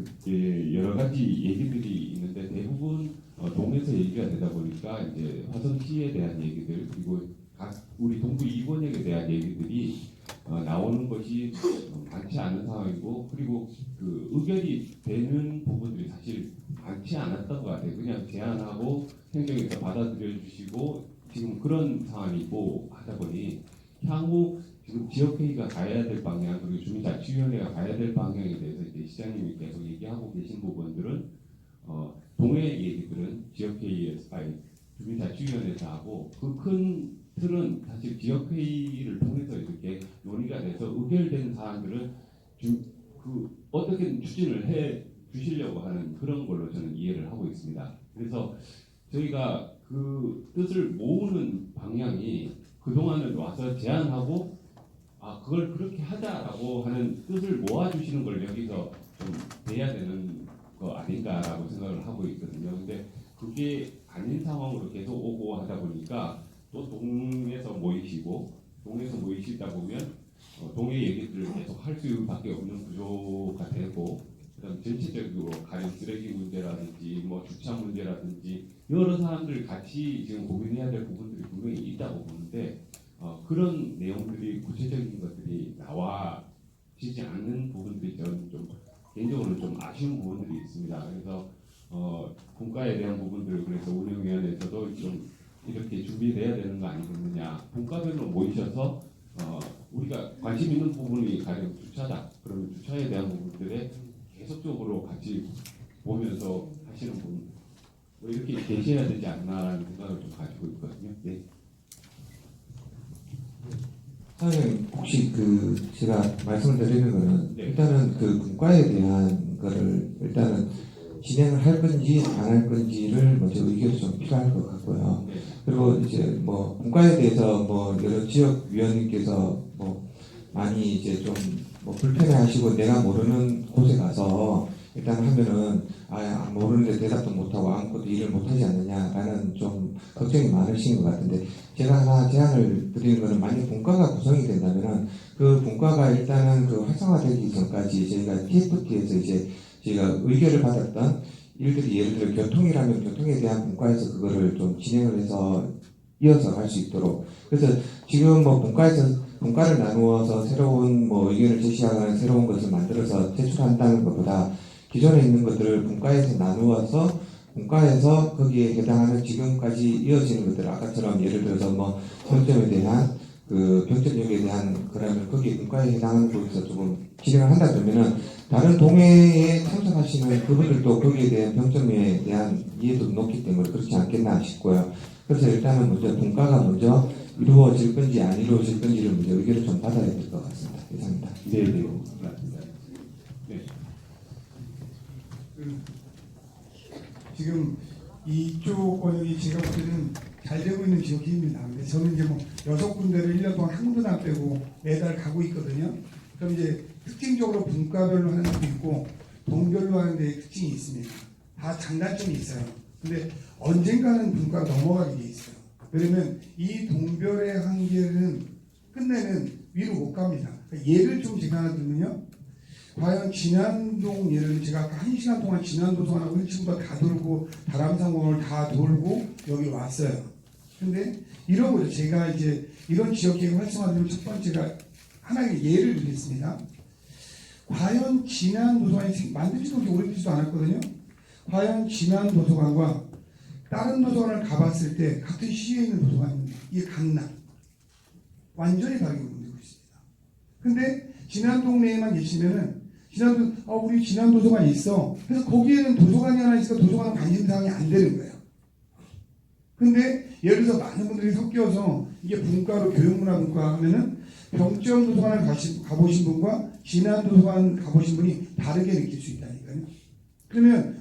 여러 가지 얘기들이 있는데 대부분 동에서 얘기가 되다 보니까 이제 화성시에 대한 얘기들 그리고 우리 동부 이권역에 대한 얘기들이 나오는 것이 많지 않은 상황이고 그리고 그 의결이 되는 부분들이 사실 많지 않았던 것 같아요. 그냥 제안하고 행정에서 받아들여 주시고 지금 그런 상황이고 하다 보니 향후 지금 지역회의가 가야 될 방향 그리고 주민자치위원회가 가야 될 방향에 대해서 이제 시장님이 계속 얘기하고 계신 부분들은 동해 얘기들은 지역회의에서 주민자치위원회에서 하고 그 큰 틀은 사실 지역회의를 통해서 이렇게 논의가 돼서 의결된 사항들은 어떻게든 추진을 해 주시려고 하는 그런 걸로 저는 이해를 하고 있습니다. 그래서 저희가 그 뜻을 모으는 방향이 그동안은 와서 제안하고 그걸 그렇게 하자라고 하는 뜻을 모아주시는 걸 여기서 좀 돼야 되는 거 아닌가라고 생각을 하고 있거든요. 근데 그게 아닌 상황으로 계속 오고 하다 보니까 또 동에서 모이시다 보면 동해 얘기들을 계속 할 수밖에 없는 구조가 되고, 그다음 전체적으로 가령 쓰레기 문제라든지 뭐 주차 문제라든지 여러 사람들 같이 지금 고민해야 될 부분들이 분명히 있다고 보는데 그런 내용들이 구체적인 것들이 나와지지 않는 부분들이 저는 좀 개인적으로 좀 아쉬운 부분들이 있습니다. 그래서 분과에 대한 부분들을 그래서 운영위원회에서도 좀 이렇게 준비돼야 되는 거 아니겠느냐. 분과별로 모이셔서 우리가 관심 있는 부분이 가령 주차다. 그러면 주차에 대한 부분들에 계속적으로 같이 보면서 하시는 분, 뭐 이렇게 계셔야 되지 않나라는 생각을 좀 가지고 있거든요. 네. 사장님 혹시 제가 말씀을 드리는 거는 네. 일단은 그 분과에 대한 거를 일단은 진행을 할 건지 안 할 건지를 먼저 의견이 좀 필요할 것 같고요. 네. 그리고 이제 뭐 분과에 대해서 뭐 여러 지역 위원님께서 뭐 많이 이제 좀 뭐 불편해하시고 내가 모르는 곳에 가서 일단 하면은 모르는데 대답도 못하고 아무것도 일을 못하지 않느냐라는 좀 걱정이 많으신 것 같은데 제가 하나 제안을 드리는 거는 만약 분과가 구성이 된다면은 그 분과가 일단은 그 활성화되기 전까지 저희가 TFT에서 이제 저희가 의결을 받았던 일들이 예를 들어 교통이라면 교통에 대한 분과에서 그거를 좀 진행을 해서 이어서 갈 수 있도록 그래서 지금 뭐 분과를 나누어서 새로운 뭐 의견을 제시하거나 새로운 것을 만들어서 제출한다는 것보다 기존에 있는 것들을 분과에서 나누어서 분과에서 거기에 해당하는 지금까지 이어지는 것들 아까처럼 예를 들어서 뭐 평점에 대한 그 평점력에 대한 그러면 거기에 분과에 해당하는 곳에서 조금 진행을 한다 그러면은 다른 동해에 참석하시는 그분들도 거기에 대한 평점에 대한 이해도 높기 때문에 그렇지 않겠나 싶고요. 그래서 일단은 먼저 분과가 먼저 이루어질 건지 안 이루어질 건지를 먼저 의견을 좀 받아야 될 것 같습니다. 이상입니다. 네, 네. 맞습니다. 네. 지금 이쪽 권역이 제가 볼 때는 잘 되고 있는 지역입니다. 근데 저는 이제 뭐 6군데를 1년 동안 한 군데도 안 빼고 매달 가고 있거든요. 그럼 이제 특징적으로 분과별로 하는 것도 있고 동별로 하는 데 특징이 있습니다. 다 장단점이 있어요. 근데 언젠가는 분과가 넘어가게 돼 있어요. 왜냐면 이 동별의 한계는 끝내는 위로 못 갑니다. 그러니까 예를 좀 제가 하나 들면요. 과연 진안동 예를 제가 아까 1시간 동안 진안도서관하고 1층부터 다 돌고 다람산공원을 다 돌고 여기 왔어요. 근데 이런 거죠. 제가 이제 이런 지역계획 활성화되면 첫 번째가 하나의 예를 드리겠습니다. 과연 진안도서관이 만들지도 그렇게 오래되지도 않았거든요. 과연 진안도서관과 다른 도서관을 가봤을 때 같은 시에 있는 도서관입니다. 이게 강남. 완전히 다르게 움직이고 있습니다. 근데 진안 동네에만 계시면은 우리 진안 도서관이 있어. 그래서 거기에는 도서관이 하나 있으니까 도서관 관심사항이 안 되는 거예요. 근데 예를 들어서 많은 분들이 섞여서 이게 분과로 교육문화분과 하면은 병점 도서관을 가보신 분과 진안 도서관 가보신 분이 다르게 느낄 수 있다니까요. 그러면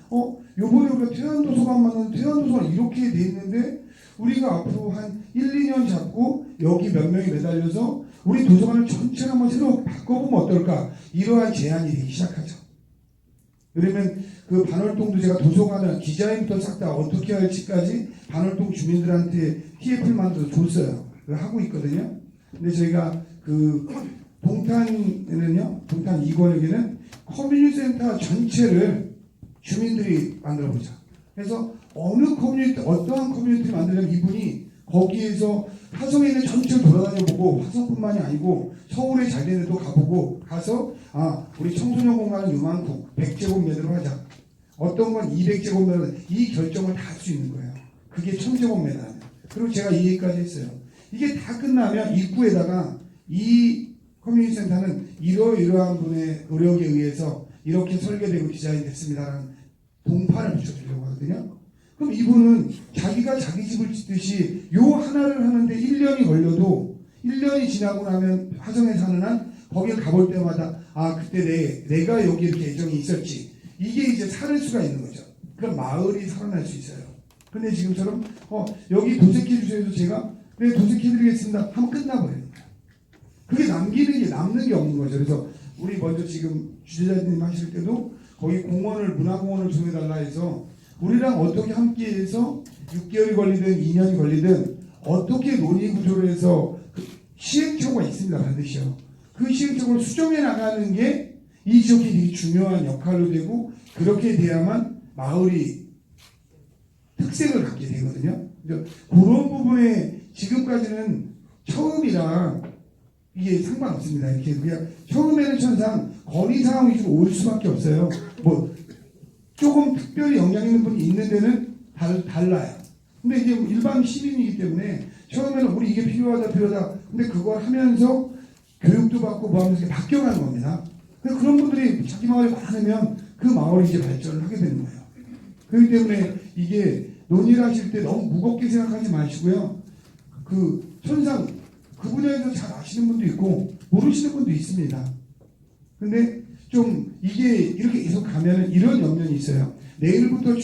요번에 우리가 태안도서관만은 태안도서관 이렇게 돼 있는데 우리가 앞으로 한 1, 2년 잡고 여기 몇 명이 매달려서 우리 도서관을 전체를 한번 새로 바꿔보면 어떨까? 이러한 제안이 되기 시작하죠. 그러면 그 반월동도 제가 도서관을 디자인부터 싹 다 어떻게 할지까지 반월동 주민들한테 TF를 만들어서 줬어요. 그걸 하고 있거든요. 근데 저희가 그 동탄에는요, 동탄 2권역에는 커뮤니티 센터 전체를 주민들이 만들어보자. 그래서 어느 커뮤니티, 어떠한 커뮤니티를 만들려면 이분이 거기에서 화성에 있는 전체를 돌아다녀보고 화성뿐만이 아니고 서울에 잘 되는 데도 가보고 가서 우리 청소년 공간은 요만큼 100제곱미터로 하자. 어떤 건 200제곱미터 이 결정을 다 할 수 있는 거예요. 그게 1000제곱미터면. 그리고 제가 이 얘기까지 했어요. 이게 다 끝나면 입구에다가 이 커뮤니티 센터는 이러이러한 분의 노력에 의해서 이렇게 설계되고 디자인됐습니다라는 동판을 붙여주려고 하거든요. 그럼 이분은 자기가 자기 집을 짓듯이 요 하나를 하는데 1년이 걸려도 1년이 지나고 나면 화성에 사는 한 거기를 가볼 때마다 그때 내가 여기 이렇게 애정이 있었지. 이게 이제 살을 수가 있는 거죠. 그럼 마을이 살아날 수 있어요. 근데 지금처럼 여기 도색해 주세요. 제가 네 도색해 드리겠습니다 하면 끝나버려요. 그게 남는 게 없는 거죠. 그래서 우리 먼저 지금 주재자님 하실 때도 거기 공원을 문화공원을 정해달라 해서 우리랑 어떻게 함께해서 6개월이 걸리든 2년이 걸리든 어떻게 논의 구조를 해서 시행착오가 있습니다. 반드시요. 그 시행착오를 수정해 나가는 게 이 지역이 되게 중요한 역할로 되고 그렇게 돼야만 마을이 특색을 갖게 되거든요. 그런 부분에 지금까지는 처음이라 이게 상관없습니다. 이렇게 그냥 처음에는 천상 건의 상황 위주로 올 수밖에 없어요. 뭐 조금 특별히 영향 있는 분이 있는 데는 달라요. 근데 이제 일반 시민이기 때문에 처음에는 우리 이게 필요하다. 근데 그걸 하면서 교육도 받고 뭐 하면서 바뀌어가는 겁니다. 그래서 그런 분들이 자기 마을에 많으면 그 마을이 이제 발전을 하게 되는 거예요. 그렇기 때문에 이게 논의를 하실 때 너무 무겁게 생각하지 마시고요. 그 천상 그 분야에서 잘 아시는 분도 있고 모르시는 분도 있습니다. 근데 좀 이게 이렇게 계속 가면은 이런 염려는 있어요. 내년부터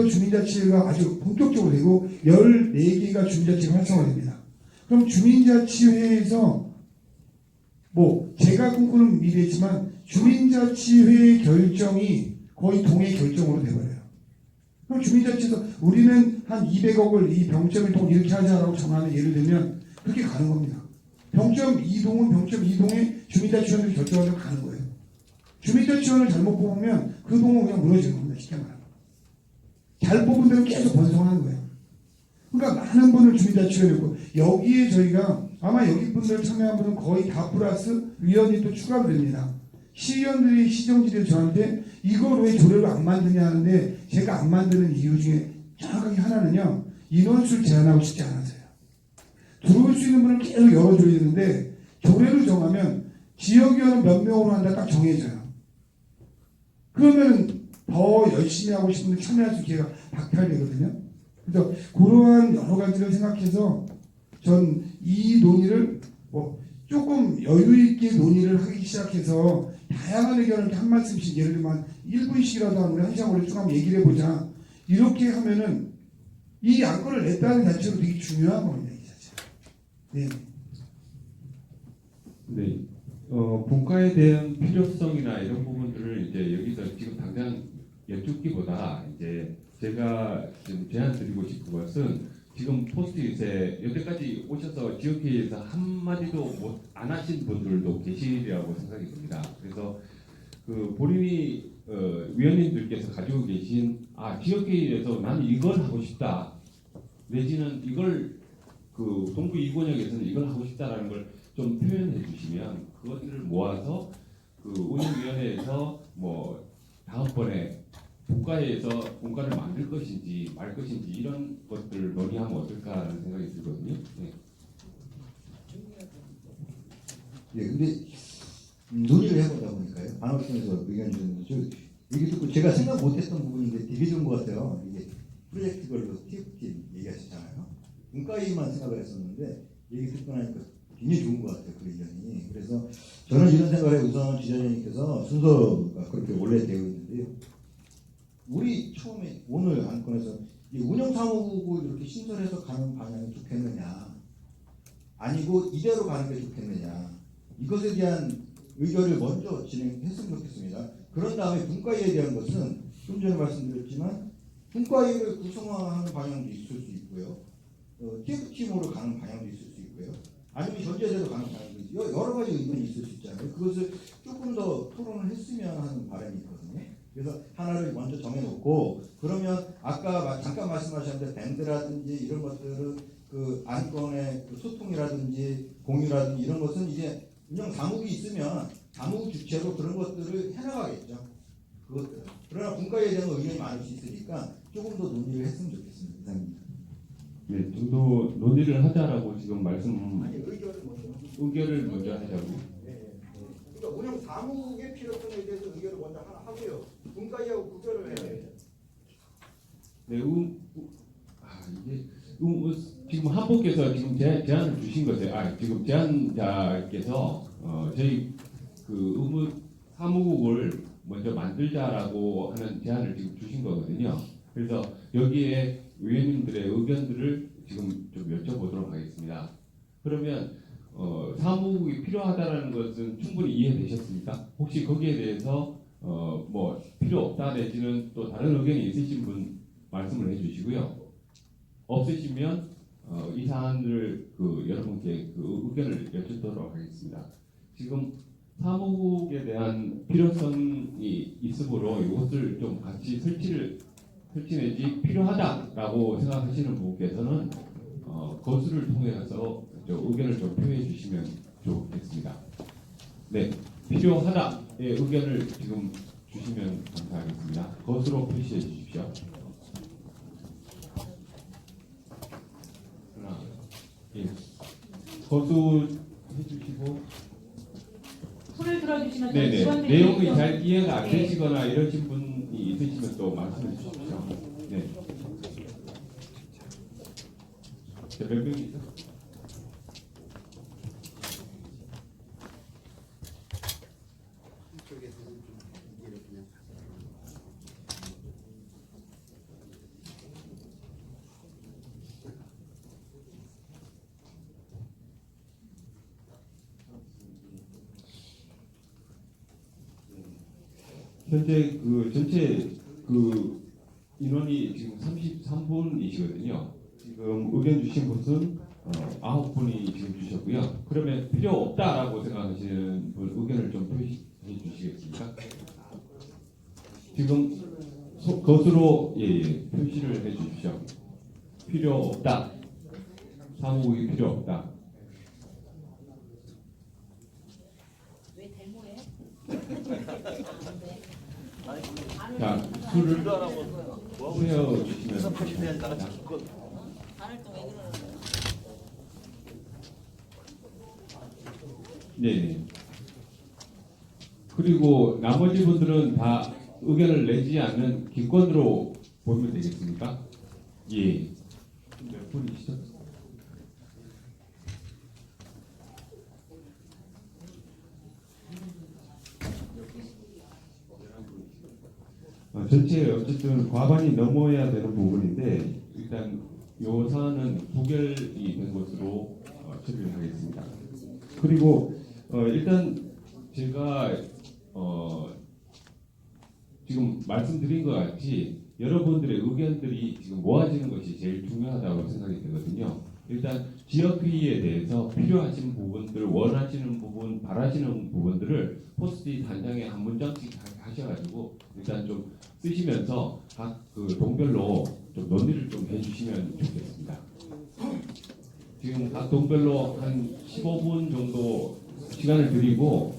주민자치회가 아주 본격적으로 되고 14개가 주민자치회가 활성화됩니다. 그럼 주민자치회에서 뭐 제가 꿈꾸는 미래지만 주민자치회의 결정이 거의 동의 결정으로 돼버려요. 그럼 주민자치에서 우리는 한 200억을 이 병점 1동 이렇게 하자라고 정하는 예를 들면 그렇게 가는 겁니다. 병점 2동은 병점 2동에 주민자치위원회를 결정하려고 가는 거예요. 주민자치위원회를 잘못 뽑으면 그 동은 그냥 무너지는 겁니다. 쉽게 말하면. 잘 뽑은 데는 계속 번성하는 거예요. 그러니까 많은 분을 주민자치위원회 있고 여기에 저희가 아마 여기 분들 참여한 분은 거의 다 플러스 위원이 또 추가로 됩니다. 시의원들이 시정지대 저한테 이걸 왜 조례로 안 만드냐 하는데 제가 안 만드는 이유 중에 정확하게 하나는요. 인원수를 제한하고 싶지 않아서요. 들어올 수 있는 분을 계속 열어줘야 되는데 조례를 정하면 지역위원은 몇 명으로 한다 딱 정해져요. 그러면 더 열심히 하고 싶은 분들 참여할 수 있는 기회가 박탈되거든요. 그래서 그러한 여러 가지를 생각해서 전 이 논의를 뭐 조금 여유 있게 논의를 하기 시작해서 다양한 의견을 이렇게 한 말씀씩 예를 들면 1분씩이라도 한 1시간 오래 쭉 한번 얘기를 해보자. 이렇게 하면은 이 안건을 냈다는 자체로 되게 중요한 겁니다. 이 자체. 네. 네. 분과에 대한 필요성이나 이런 부분들을 이제 여기서 지금 당장 여쭙기보다 이제 제가 지금 제안 드리고 싶은 것은 지금 포스트잇에 여태까지 오셔서 지역회의에서 한마디도 안 하신 분들도 계시리라고 생각이 듭니다. 그래서 그 본인이 위원님들께서 가지고 계신 지역회의에서 나는 이걸 하고 싶다 내지는 이걸 그 동부 2권역에서는 이걸 하고 싶다라는 걸 좀 표현해 주시면 그것들을 모아서 그 운영위원회에서 뭐 다음번에 분과를 만들 것인지 말 것인지 이런 것들을 논의하면 어떨까라는 생각이 들거든요. 네. 예, 근데 논의를 해보다 보니까요. 반학생에서 의견 주는데 얘기 듣고 제가 생각 못했던 부분인데 되게 좋은 것 같아요. 이게 프로젝트별로 TF팀 얘기하셨잖아요. 분과위만 생각을 했었는데 얘기 듣고 나니까 굉장히 좋은 것 같아요. 그 의견이. 그래서 저는 이런 생각에 우선 지자장님께서 순서가 그렇게 원래 되어 있는데요. 우리 처음에 오늘 안건에서 운영사무국을 이렇게 신설해서 가는 방향이 좋겠느냐 아니고 이대로 가는 게 좋겠느냐 이것에 대한 의견을 먼저 진행했으면 좋겠습니다. 그런 다음에 분과위에 대한 것은 좀 전에 말씀드렸지만 분과위를 구성화하는 방향도 있을 수 있고요. TF팀으로 가는 방향도 있을 수 있고요. 아니면 전제제로 가는 방향도 있고요. 여러 가지 의견이 있을 수 있잖아요. 그것을 조금 더 토론을 했으면 하는 바람이 있거든요. 그래서 하나를 먼저 정해놓고 그러면 아까 잠깐 말씀하셨는데 밴드라든지 이런 것들은 그 안건의 그 소통이라든지 공유라든지 이런 것은 이제 운영 사무국이 있으면 사무국 주체로 그런 것들을 해나가겠죠. 그것들. 그러나 분과에 대한 의견이 많을 수 있으니까 조금 더 논의를 했으면 좋겠습니다. 이상입니다. 네, 좀 더 논의를 하자라고 지금 아니 의견을 먼저 하자고. 그러니까 운영 사무국의 필요성에 대해서 의견을 먼저 하나 하고요. 분과위하고 구별을 해야 돼요. 네, 이게 지금 한복께서 지금 제안을 주신 것에 지금 제안자께서 저희 그 의무 사무국을 먼저 만들자라고 하는 제안을 지금 주신 거거든요. 그래서 여기에 위원님들의 의견들을 지금 좀 여쭤보도록 하겠습니다. 그러면 사무국이 필요하다라는 것은 충분히 이해되셨습니까? 혹시 거기에 대해서 뭐 필요 없다 내지는 또 다른 의견이 있으신 분 말씀을 해주시고요. 없으시면 이 사안을 그 여러분께 그 의견을 여쭙도록 하겠습니다. 지금 사무국에 대한 필요성이 있으므로 이것을 좀 같이 설치 내지 필요하다라고 생각하시는 분께서는 거수를 통해서 의견을 좀 표해 주시면 좋겠습니다. 네, 필요하다의 의견을 지금 주시면 감사하겠습니다. 거수로 표시해 주십시오. 하나, 예, 거수 해주시고. 손을 들어주시면 저희 네네. 직원들이 내용이 좀- 잘 이해가 안 네. 되시거나 이러신 분이 있으시면 또 말씀해 주십시오. 네. 자, 몇 명이죠? 현재 그 전체 그 인원이 지금 33분이시거든요. 지금 의견 주신 분은 9분이 지금 주셨고요. 그러면 필요 없다라고 생각하시는 분 의견을 좀 표시해 주시겠습니까? 지금 것으로 표시를 해 주십시오. 필요 없다. 사무국이 필요 없다. 자, 술을 세워 주시면 됩니다. 네. 그리고 나머지 분들은 다 의견을 내지 않는 기권으로 보면 되겠습니까? 예. 몇 분이시죠? 전체 어쨌든 과반이 넘어야 되는 부분인데 일단 요 사안은 부결이 된 것으로 처리를 하겠습니다. 그리고 일단 제가 지금 말씀드린 것 같이 여러분들의 의견들이 지금 모아지는 것이 제일 중요하다고 생각이 되거든요. 일단 지역회의에 대해서 필요하신 부분들, 원하시는 부분, 바라시는 부분들을 포스트잇 한 장에 한 문장씩 하셔가지고 일단 좀 쓰시면서 각 그 동별로 좀 논의를 좀 해주시면 좋겠습니다. 지금 각 동별로 한 15분 정도 시간을 드리고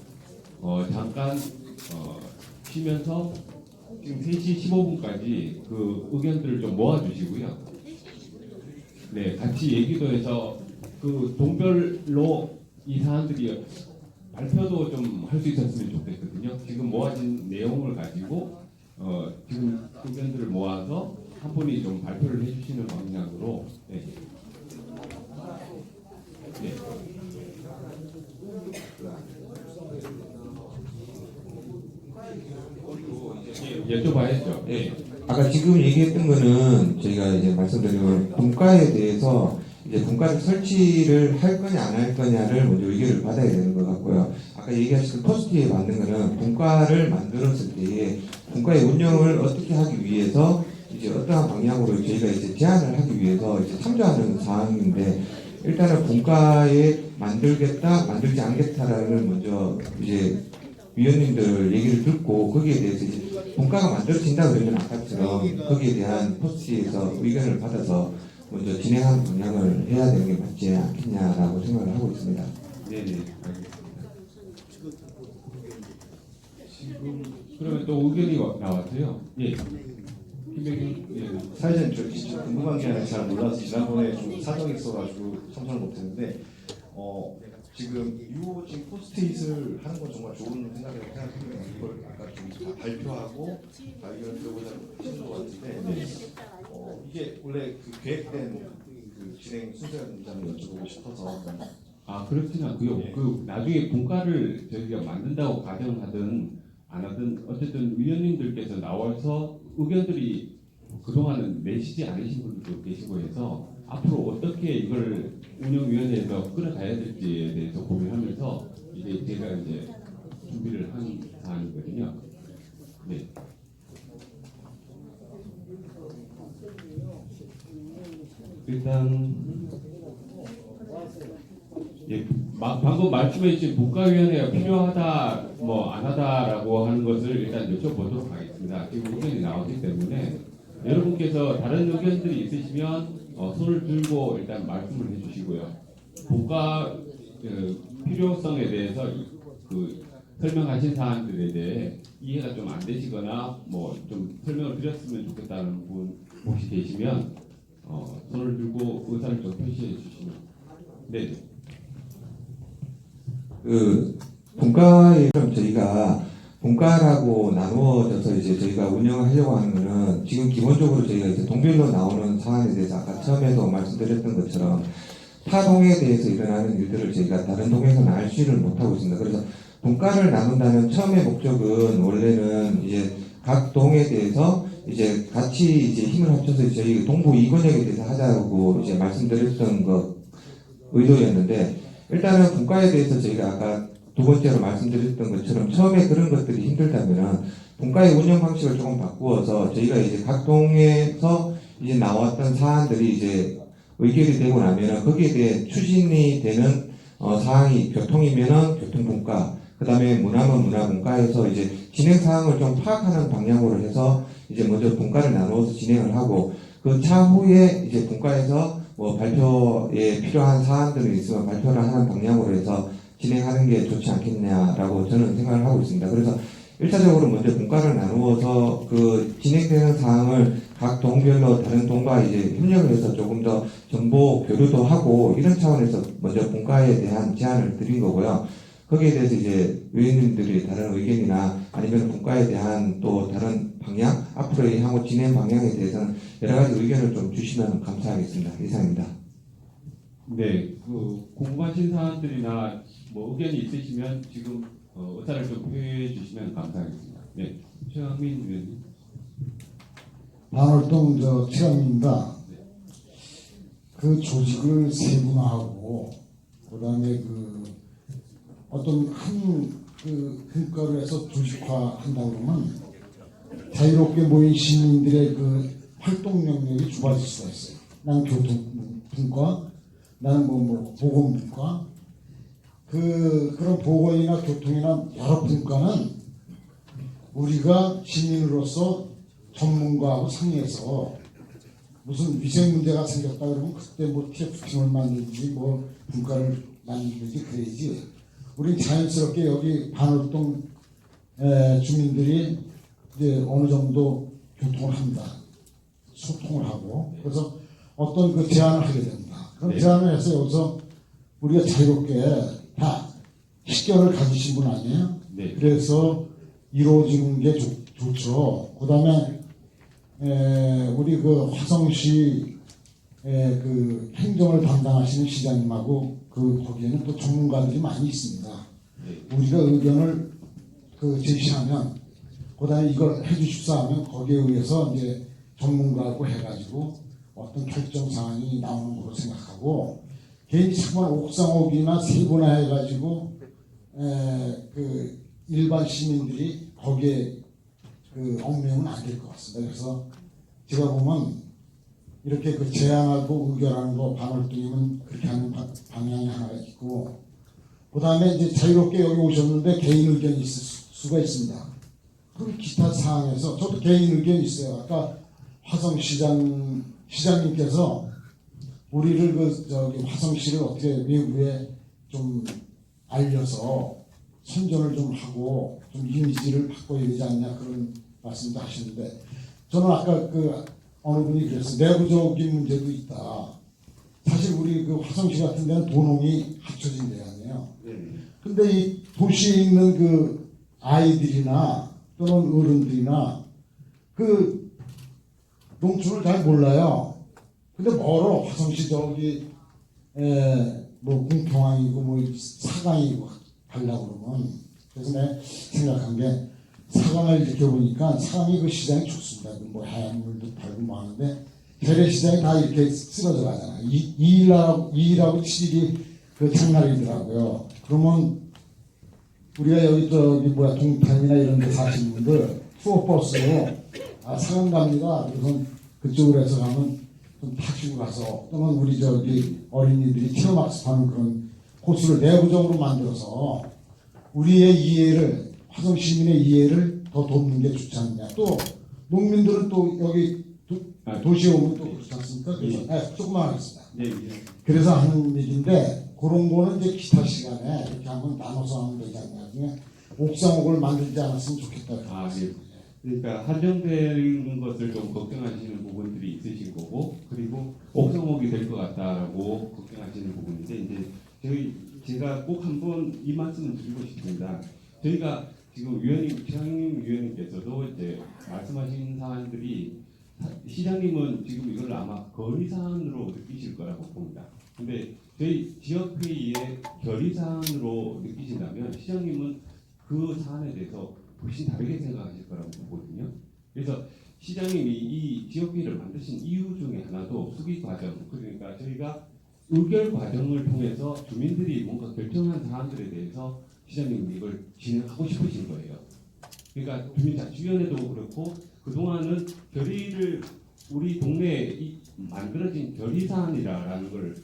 잠깐 쉬면서 지금 3시 15분까지 그 의견들을 좀 모아주시고요. 네, 같이 얘기도 해서 그 동별로 이 사안들이 발표도 좀 할 수 있었으면 좋겠거든요. 지금 모아진 내용을 가지고 지금 의견들을 모아서 한 분이 좀 발표를 해주시는 방향으로 네. 네. 여쭤봐야죠. 네. 아까 지금 얘기했던 거는 저희가 이제 말씀드린 건 분과에 대해서 이제 분과를 설치를 할 거냐 안 할 거냐를 먼저 의견을 받아야 되는 것 같고요. 아까 얘기하신 포스트에 맞는 거는 분과를 만들었을 때에 분과의 운영을 어떻게 하기 위해서 이제 어떠한 방향으로 저희가 이제 제안을 하기 위해서 이제 참조하는 사항인데 일단은 분과에 만들겠다, 만들지 않겠다라는 걸 먼저 이제 위원님들 얘기를 듣고 거기에 대해서 이제 분과가 만들어진다 그러면 아까처럼 거기에 대한 포스트에서 의견을 받아서 먼저 진행하는 방향을 해야 되는 게 맞지 않겠냐라고 생각을 하고 있습니다. 네네, 알겠습니다. 지금 그러면 또 의견이 나왔어요. 예. 김백윤 예. 사회자님 저 진짜 궁금한 게 아니라 잘 몰라서 지난번에 좀 사정이 있어가지고 참석을 못했는데 지금 이 지금 포스트잇을 하는 건 정말 좋은 생각이라고 생각해요. 이걸 아까 좀 다 발표하고 의견을 들어보자 하신 것 같은데 이게 원래 그 계획된 그 진행 순서였는지 한번 여쭤보고 싶어서. 아 그렇진 않고요. 네. 그 나중에 분과를 저희가 만든다고 가정하든 안 하든 어쨌든 위원님들께서 나와서 의견들이 그동안은 내시지 않으신 분들도 계시고 해서 앞으로 어떻게 이걸 운영위원회에서 끌어가야 될지에 대해서 고민하면서 이제 제가 이제 준비를 한 사안이거든요. 네. 일단 예, 방금 말씀해 주신 국가위원회가 필요하다, 뭐 안 하다라고 하는 것을 일단 여쭤보도록 하겠습니다. 지금 의견이 나오기 때문에 여러분께서 다른 의견들이 있으시면 손을 들고 일단 말씀을 해주시고요. 국가 필요성에 대해서 설명하신 사안들에 대해 이해가 좀 안 되시거나 뭐 좀 설명을 드렸으면 좋겠다는 분 혹시 계시면 손을 들고 의사를 좀 표시해 주시면. 네. 분과에 저희가 분과라고 나누어져서 이제 저희가 운영을 하려고 하는 거는 지금 기본적으로 저희가 이제 동별로 나오는 사안에 대해서 아까 처음에도 말씀드렸던 것처럼 타 동에 대해서 일어나는 일들을 저희가 다른 동에서는 알 수를 못하고 있습니다. 그래서 분과를 나눈다는 처음의 목적은 원래는 이제 각 동에 대해서 이제 같이 이제 힘을 합쳐서 저희 동부 이권역에 대해서 하자고 이제 말씀드렸던 것 의도였는데 일단은 분과에 대해서 저희가 아까 두 번째로 말씀드렸던 것처럼 처음에 그런 것들이 힘들다면은 분과의 운영 방식을 조금 바꾸어서 저희가 이제 각 동에서 이제 나왔던 사안들이 이제 의결이 되고 나면은 거기에 대해 추진이 되는 사항이 교통이면은 교통분과, 그 다음에 문화면 문화분과에서 이제 진행 사항을 좀 파악하는 방향으로 해서 이제 먼저 분과를 나누어서 진행을 하고 그 차후에 이제 분과에서 뭐 발표에 필요한 사안들이 있으면 발표를 하는 방향으로 해서 진행하는 게 좋지 않겠냐라고 저는 생각을 하고 있습니다. 그래서 1차적으로 먼저 분과를 나누어서 그 진행되는 사항을 각 동별로 다른 동과 이제 협력을 해서 조금 더 정보 교류도 하고 이런 차원에서 먼저 분과에 대한 제안을 드린 거고요. 거기에 대해서 이제 의원님들이 다른 의견이나 아니면 분과에 대한 또 다른 방향, 앞으로의 향후 진행 방향에 대해서는 여러 가지 의견을 좀 주시면 감사하겠습니다. 이상입니다. 네, 궁금하신 사안들이나 뭐 의견이 있으시면 지금 의사를 좀 표현해 주시면 감사하겠습니다. 네, 최강민 의원님. 반월동 최강민입니다. 그 조직을 세분화하고 그다음에 어떤 큰 분과를 해서 조직화한다고 그러면 자유롭게 모인 시민들의 활동 영역이 좁아질 수가 있어요. 난 교통분과, 나는 보건분과, 그런 보건이나 교통이나 여러 분과는 우리가 시민으로서 전문가하고 상의해서 무슨 위생 문제가 생겼다 그러면 그때 TF팀을 만들지 분과를 만들지 그래야지. 우린 자연스럽게 여기 반월동 주민들이 이제 어느 정도 교통을 합니다. 소통을 하고 그래서 어떤 제안을 하게 됩니다. 그럼 네. 제안을 해서 여기서 우리가 자유롭게 다 식견을 가지신 분 아니에요? 네. 그래서 이루어지는 게 좋죠. 그 다음에 우리 화성시 행정을 담당하시는 시장님하고 거기에는 또 전문가들이 많이 있습니다. 네. 우리가 의견을 제시하면 그다음에 이걸 해주십사 하면 거기에 의해서 이제 전문가하고 해가지고 어떤 결정 사항이 나오는 걸로 생각하고 개인이 참고로 옥상옥이나 세분화 해가지고 일반 시민들이 거기에 얽매이면 안 될 것 같습니다. 그래서 제가 보면 이렇게 제안하고 의결하는 거 반월동이면 그렇게 하는 방향이 하나가 있고 그 다음에 이제 자유롭게 여기 오셨는데 개인 의견이 있을 수가 있습니다. 그럼 기타 사항에서 저도 개인 의견이 있어요. 아까 화성 시장님께서 우리를 화성시를 어떻게 외부에 좀 알려서 선전을 좀 하고 좀 이미지를 바꿔야 되지 않냐 그런 말씀도 하시는데 저는 아까 어느 분이 그랬어요. 내부적인 문제도 있다. 사실 우리 화성시 같은 데는 도농이 합쳐진 데 아니에요. 근데 이 도시에 있는 아이들이나 또는 어른들이나 농촌을 잘 몰라요. 근데 멀어. 화성시 궁평항이고 사강이고 가려고 그러면. 그래서 내가 생각한 게 사강을 이렇게 보니까 사강이 시장이 좋습니다. 해안물도 팔고 하는데 재래시장이 다 이렇게 쓰러져 가잖아요. 2일하고 7일이 장날이더라고요. 그러면 우리가 여기 동탄이나 이런 데 사시는 분들 투어버스로 사강 갑니다. 그래서 그쪽으로 해서 가면 좀 타시고 가서 또는 우리 어린이들이 체험학습하는 그런 코스를 내부적으로 만들어서 우리의 이해를 화성 시민의 이해를 더 돕는 게 좋지 않느냐. 또 농민들은 또 여기 도시에 오면 또 그렇지 않습니까? 그래서 조금만 하겠습니다. 네, 예. 그래서 하는 얘기인데 그런 거는 이제 기타 시간에 이렇게 한번 나눠서 하면 되지 않냐. 그냥 옥상옥을 만들지 않았으면 좋겠다. 아, 예. 그러니까 한정되는 것을 좀 걱정하시는 부분들이 있으신 거고, 그리고 옥상옥이 될 것 같다라고 걱정하시는 부분인데, 이제 제가 꼭 한번 이 말씀을 드리고 싶습니다. 저희가 지금 시장님 위원님께서도 이제 말씀하신 사안들이 시장님은 지금 이걸 아마 거리사안으로 느끼실 거라고 봅니다. 근데 저희 지역회의의 결의사안으로 느끼신다면 시장님은 그 사안에 대해서 훨씬 다르게 생각하실 거라고 보거든요. 그래서 시장님이 이 지역회의를 만드신 이유 중에 하나도 수기 과정, 그러니까 저희가 의결 과정을 통해서 주민들이 뭔가 결정한 사안들에 대해서 시장님이 이걸 진행하고 싶으신 거예요. 그러니까 주민자치위원회도 그렇고 그동안은 결의를 우리 동네에 만들어진 결의사안이라는 걸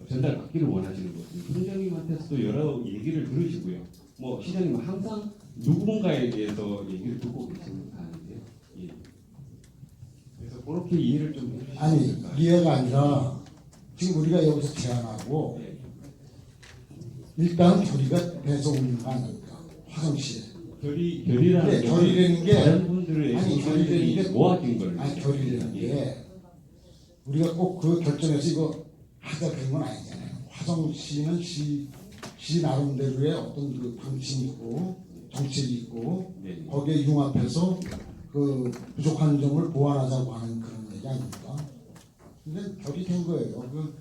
전달받기를 원하시는 거거든요. 총장님한테서도 여러 얘기를 들으시고요. 뭐 시장님은 항상 누군가에 대해서 얘기를 듣고 계시는 사안인데요. 예. 그래서 그렇게 이해를 좀 해주시면 아니 될까요? 이해가 아니라 지금 우리가 여기서 제안하고 일단 결의가 돼서 오는 거 아닙니까? 화성시에. 결의라는 네, 결의라는 게 다른 분들의 아니 결의라는 게 모아진 걸 아니 결의라는 게 우리가 꼭 그 결정해서 이거 하자 그런 건 아니잖아요. 화성시는 시 나름대로의 어떤 그 방침이 있고 정책이 있고 네. 거기에 융합해서 그 부족한 점을 보완하자고 하는 그런 얘기 아닙니까? 근데 결의된 거예요.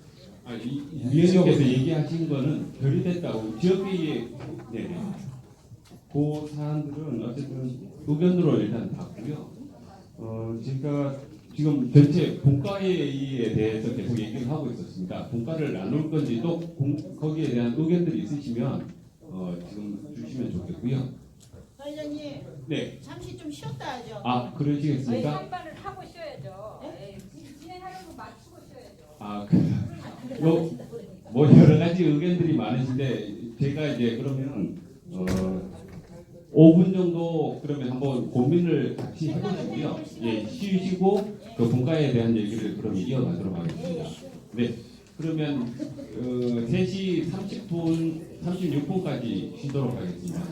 위원님께서 얘기하신 거는 결의됐다고 지역회의에 네네. 그 사안들은 어쨌든 의견으로 일단 봤고요. 제가 지금 전체 분과회의에 대해서 계속 얘기를 하고 있었습니다. 분과를 나눌 건지 또 거기에 대한 의견들이 있으시면 지금 주시면 좋겠고요. 회장님, 네. 잠시 좀 쉬었다 하죠. 아 그러시겠습니까? 한발을 하고 쉬어야죠. 진행하려고 맞추고 쉬어야죠. 아 뭐 여러 가지 의견들이 많으신데 제가 이제 그러면 5분 정도 그러면 한번 고민을 같이 해보시고요. 예, 쉬시고 그 분과에 대한 얘기를 그럼 이어가도록 하겠습니다. 네, 그러면 3시 30분, 36분까지 쉬도록 하겠습니다.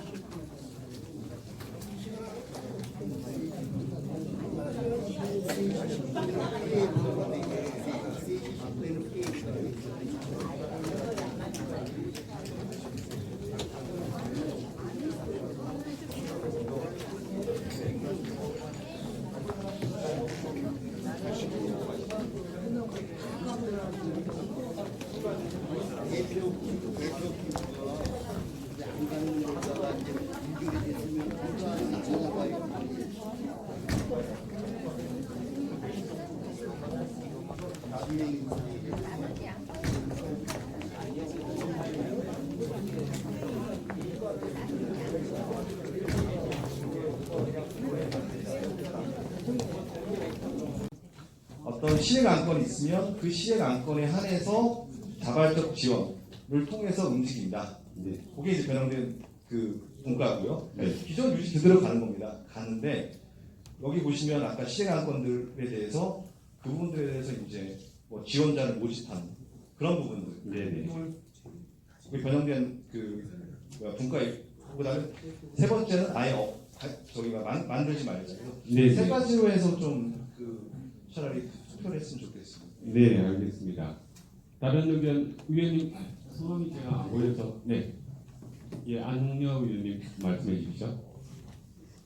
어떤 시행 안건이 있으면 그 시행 안건에 한해서 자발적 지원을 통해서 움직인다. 그게 이제 변형된 그 분과고요. 기존 유지 그대로 가는 겁니다. 가는데 여기 보시면 아까 시행 안건들에 대해서 그 부분들에 대해서 이제 뭐 지원자를 모집하는 그런 부분들. 그 변형된 그 분과에 그다음에 세 번째는 아예 저희가 만들지 말자. 그래서 세 가지로 해서 좀 차라리 투표를 했으면 좋겠습니다. 네, 알겠습니다. 다른 의견, 위원님 성함이 제가 안 보여서 네, 예, 안홍여 위원님 말씀해 주시죠.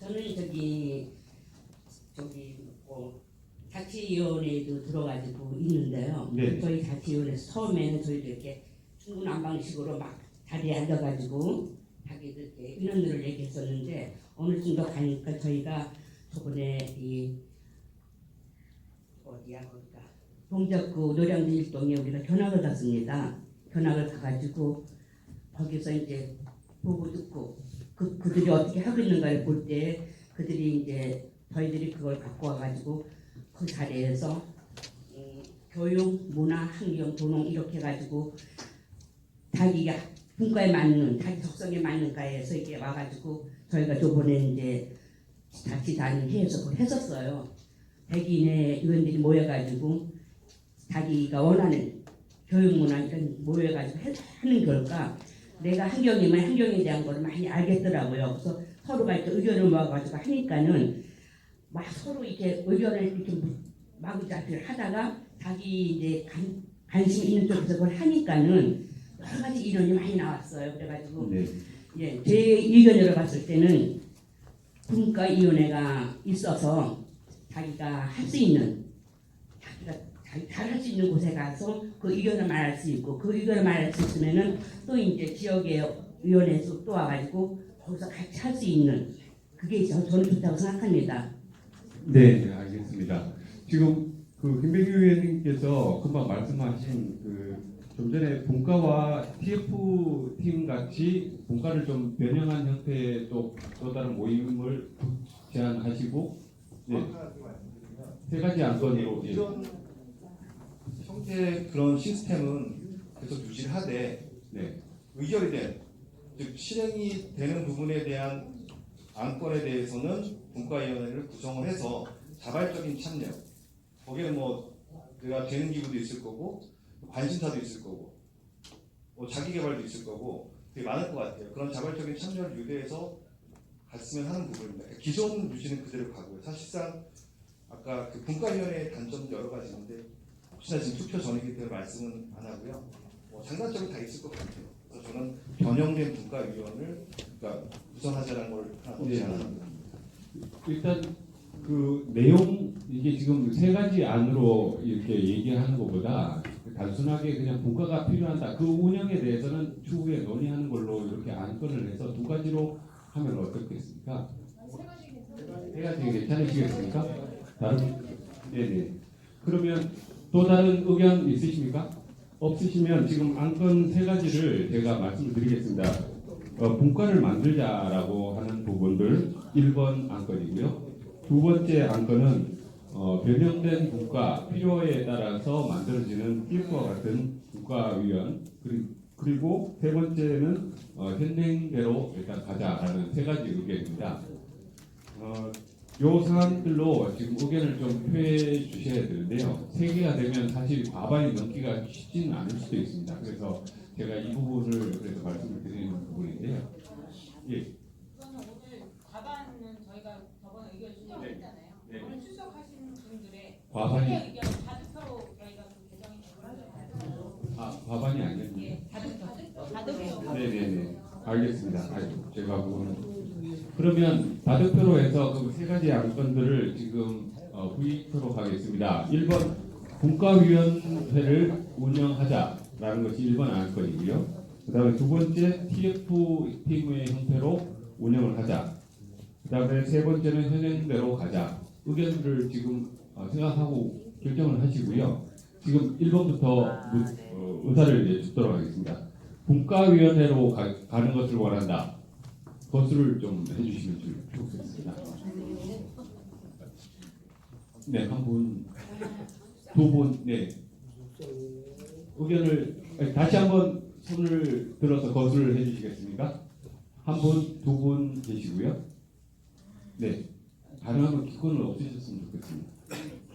저는 자치위원회에도 들어가지고 있는데요. 네. 저희 자치위원회에서 처음에는 저희도 이렇게 중구난방식으로 막 자리에 앉아가지고 자기들 이렇게 인원들을 얘기했었는데 어느 정도 가니까 저희가 저번에 거기가 동작구 노량진 일동에 우리가 견학을 갔습니다. 견학을 가가지고 거기서 이제 보고 듣고 그들이 어떻게 하고 있는가를 볼 때 그들이 이제 저희들이 그걸 갖고 와가지고 그 자리에서 교육, 문화, 환경, 도농 이렇게 해가지고 자기가 분과에 맞는 자기 적성에 맞는 과에서 이렇게 와가지고 저희가 저번에 이제 자치단회에서 그걸 했었어요. 100인의 의원들이 모여가지고 자기가 원하는 교육문화 이런 모여가지고 하는 결과 내가 한경이면 한경에 대한 걸 많이 알겠더라고요. 그래서 서로가 이렇게 의견을 모아가지고 하니까는 막 서로 이렇게 의견을 이렇게 마구잡이를 하다가 자기 이제 관심 있는 쪽에서 그걸 하니까는 여러 가지 이론이 많이 나왔어요. 그래가지고 네. 예, 제 의견으로 봤을 때는 분과위원회가 있어서 자기가 할 수 있는 잘할 수 있는 곳에 가서 그 의견을 말할 수 있고 그 의견을 말할 수 있으면은 또 이제 지역의 위원회에서 또 와가지고 거기서 같이 할 수 있는 그게 저는 좋다고 생각합니다. 네, 알겠습니다. 지금 그 김백규 의원님께서 금방 말씀하신 그 좀 전에 본과와 TF 팀 같이 본과를 좀 변형한 형태의 또 다른 모임을 제안하시고 네, 세 가지 안건으로 예. 이런 형태의 그런 시스템은 계속 유지를 하되 네. 의결이 된, 즉 실행이 되는 부분에 대한 안건에 대해서는 분과위원회를 구성을 해서 자발적인 참여, 거기에 뭐 내가 되는 기구도 있을 거고 관심사도 있을 거고 자기개발도 있을 거고 되게 많을 것 같아요. 그런 자발적인 참여를 유도해서 갔으면 하는 부분입니다. 기존 유지는 그대로 가고요. 사실상 아까 그 분과위원회의 단점도 여러 가지 있는데 혹시나 지금 투표 전이기 때문에 말씀은 안 하고요. 장단점이 다 있을 것 같아요. 그래서 저는 변형된 분과위원을 그러니까 구성하자는 걸 하나 더 제안합니다. 일단 그 내용 이게 지금 세 가지 안으로 이렇게 얘기하는 것보다 단순하게 그냥 분과가 필요하다. 그 운영에 대해서는 추후에 논의하는 걸로 이렇게 안건을 해서 두 가지로 하면 어떻겠습니까? 세 가지 괜찮으시겠습니까? 다른 네네. 그러면 또 다른 의견 있으십니까? 없으시면 지금 안건 세 가지를 제가 말씀을 드리겠습니다. 분과를 만들자라고 하는 부분들 1번 안건이고요. 두 번째 안건은 변형된 분과 필요에 따라서 만들어지는 TF와 같은 분과위원 그리고 세 번째는 현행대로 일단 가자라는 세 가지 의견입니다. 요 사안들로 지금 의견을 좀 표해 주셔야 되는데요. 세 개가 되면 사실 과반이 넘기가 쉽지는 않을 수도 있습니다. 그래서 제가 이 부분을 그래서 말씀을 드리는 부분인데요. 예. 우선은 오늘 과반은 저희가 저번에 의견 수정했잖아요. 네. 오늘 출석하신 분들의 과반이 의견 다득표로 저희가 그 개정이 되고 과반이 아니었네요. 예, 다득표. 네네네. 알겠습니다. 제가 그거는 그러면 다득표로 해서 그 세 가지 안건들을 지금 후의토록 하겠습니다. 1번 분과위원회를 운영하자라는 것이 1번 안건이고요. 그 다음에 두 번째 TF팀의 형태로 운영을 하자. 그 다음에 세 번째는 현행대로 가자. 의견들을 지금 생각하고 결정을 하시고요. 지금 1번부터 의사를 듣도록 하겠습니다. 분과위원회로 가는 것을 원한다. 거수를 좀 해주시면 좋겠습니다. 네, 한 분, 두 분, 네. 의견을 다시 한번 손을 들어서 거수를 해주시겠습니까? 한 분, 두 분 계시고요. 네, 가능하면 기권을 없애셨으면 좋겠습니다.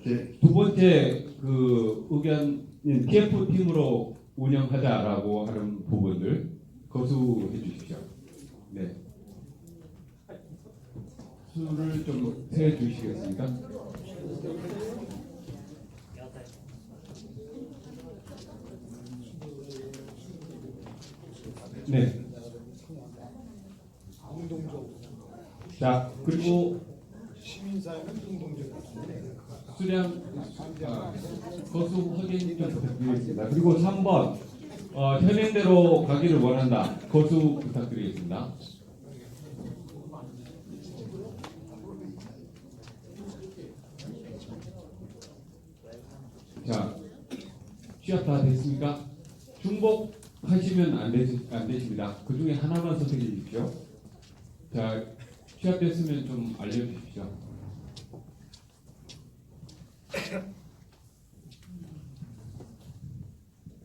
네, 두 번째 그 의견은 TF 팀으로 운영하자라고 하는 부분들 거수해 주십시오. 네. 수를 좀 세 주시겠습니까? 네. 자, 그리고 시민사회는 공동적 수량 거수 확인 좀 부탁드리겠습니다. 그리고 3번 현행대로 가기를 원한다. 거수 부탁드리겠습니다. 자, 취합 다 됐습니까? 중복하시면 안 되십니다. 그 중에 하나만 선택해 주십시오. 자, 취합됐으면 좀 알려주십시오.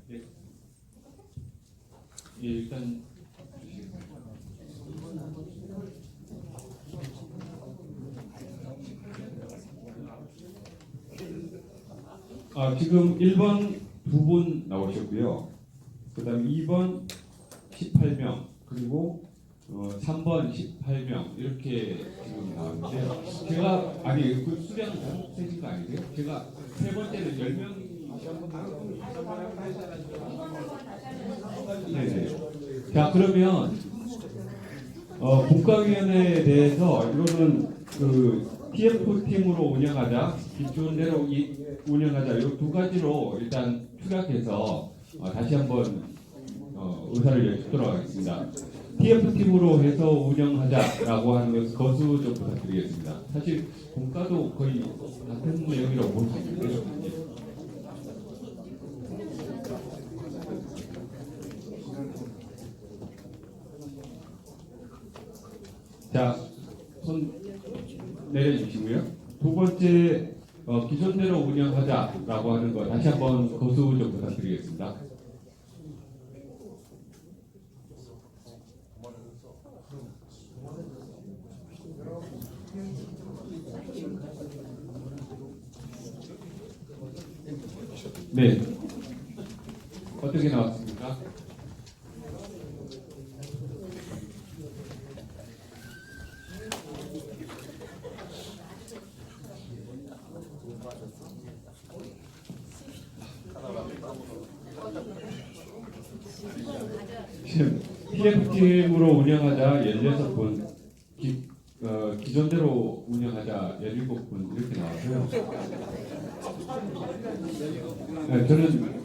네. 예, 일단 지금 1번 2분 나오셨고요. 그 다음 2번 18명, 그리고 3번 18명, 이렇게 지금 나왔는데요. 제가, 아니, 그 수량 잘못되신 거 아니세요? 제가 세 번째는 10명. 네네. 자, 그러면, 국가위원회에 대해서 이거는 그 TF팀으로 운영하자, 기존대로 운영하자, 이 두 가지로 일단 추락해서 다시 한번 의사를 여쭙도록 하겠습니다. TF팀으로 해서 운영하자라고 하는 것을 거수 좀 부탁드리겠습니다. 사실 공과도 거의 같은 내용이라고 볼 수 있는데요. 자, 손 내려주시고요. 두 번째, 기존대로 운영하자라고 하는 거 다시 한번 거수 좀 부탁드리겠습니다. 네. 어떻게 나왔습니까? 지금 TF팀으로 운영하자 16분, 기존대로 운영하자 17분 이렇게 나왔고요. 네, 저는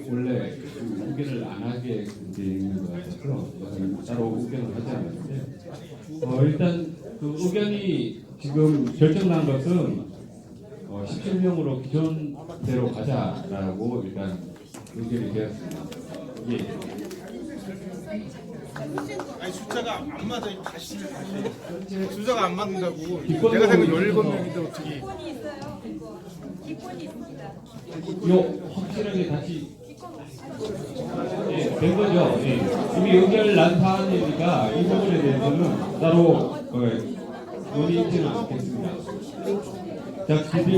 원래 그 의견을 안 하게 돼 있는 것 같아서 따로 의견을 하지 않았는데 일단 그 의견이 지금 결정난 것은 17명으로 기존대로 가자라고 일단 의견이 되었습니다. 예. 아니 숫자가 안 맞아요. 다시 숫자가 안 맞는다고. 내가 생각 17명인데 어떻게? 기권이 있습니다. 요 확실하게 다시 된 거죠. 이미 의견을 난 사안이니까 이 부분에 대해서는 따로 논의하지는 않겠습니다. 자,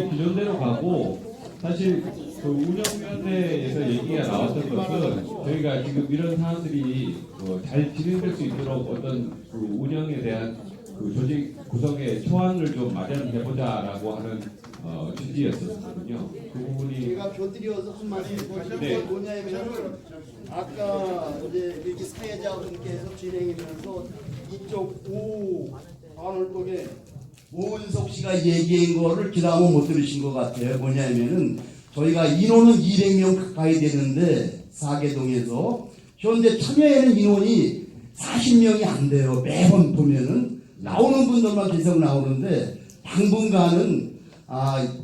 기존대로 가고 사실 그 운영위원회에서 얘기가 나왔던 것은 저희가 지금 이런 사안들이 잘 진행될 수 있도록 어떤 그 운영에 대한 그 조직 구성의 초안을 좀 마련해보자라고 하는 취지였었거든요. 그 부분이 제가 곁들여서 한 말씀 드리면 네. 뭐냐면은 아까 이제 이렇게 사회자분께서 진행하면서 이쪽 안월동에 오은석 씨가 얘기한 거를 기다려 못 들으신 것 같아요. 뭐냐면은 저희가 인원은 200명 가까이 되는데 사계동에서 현재 참여하는 인원이 40명이 안 돼요. 매번 보면은 나오는 분들만 계속 나오는데 당분간은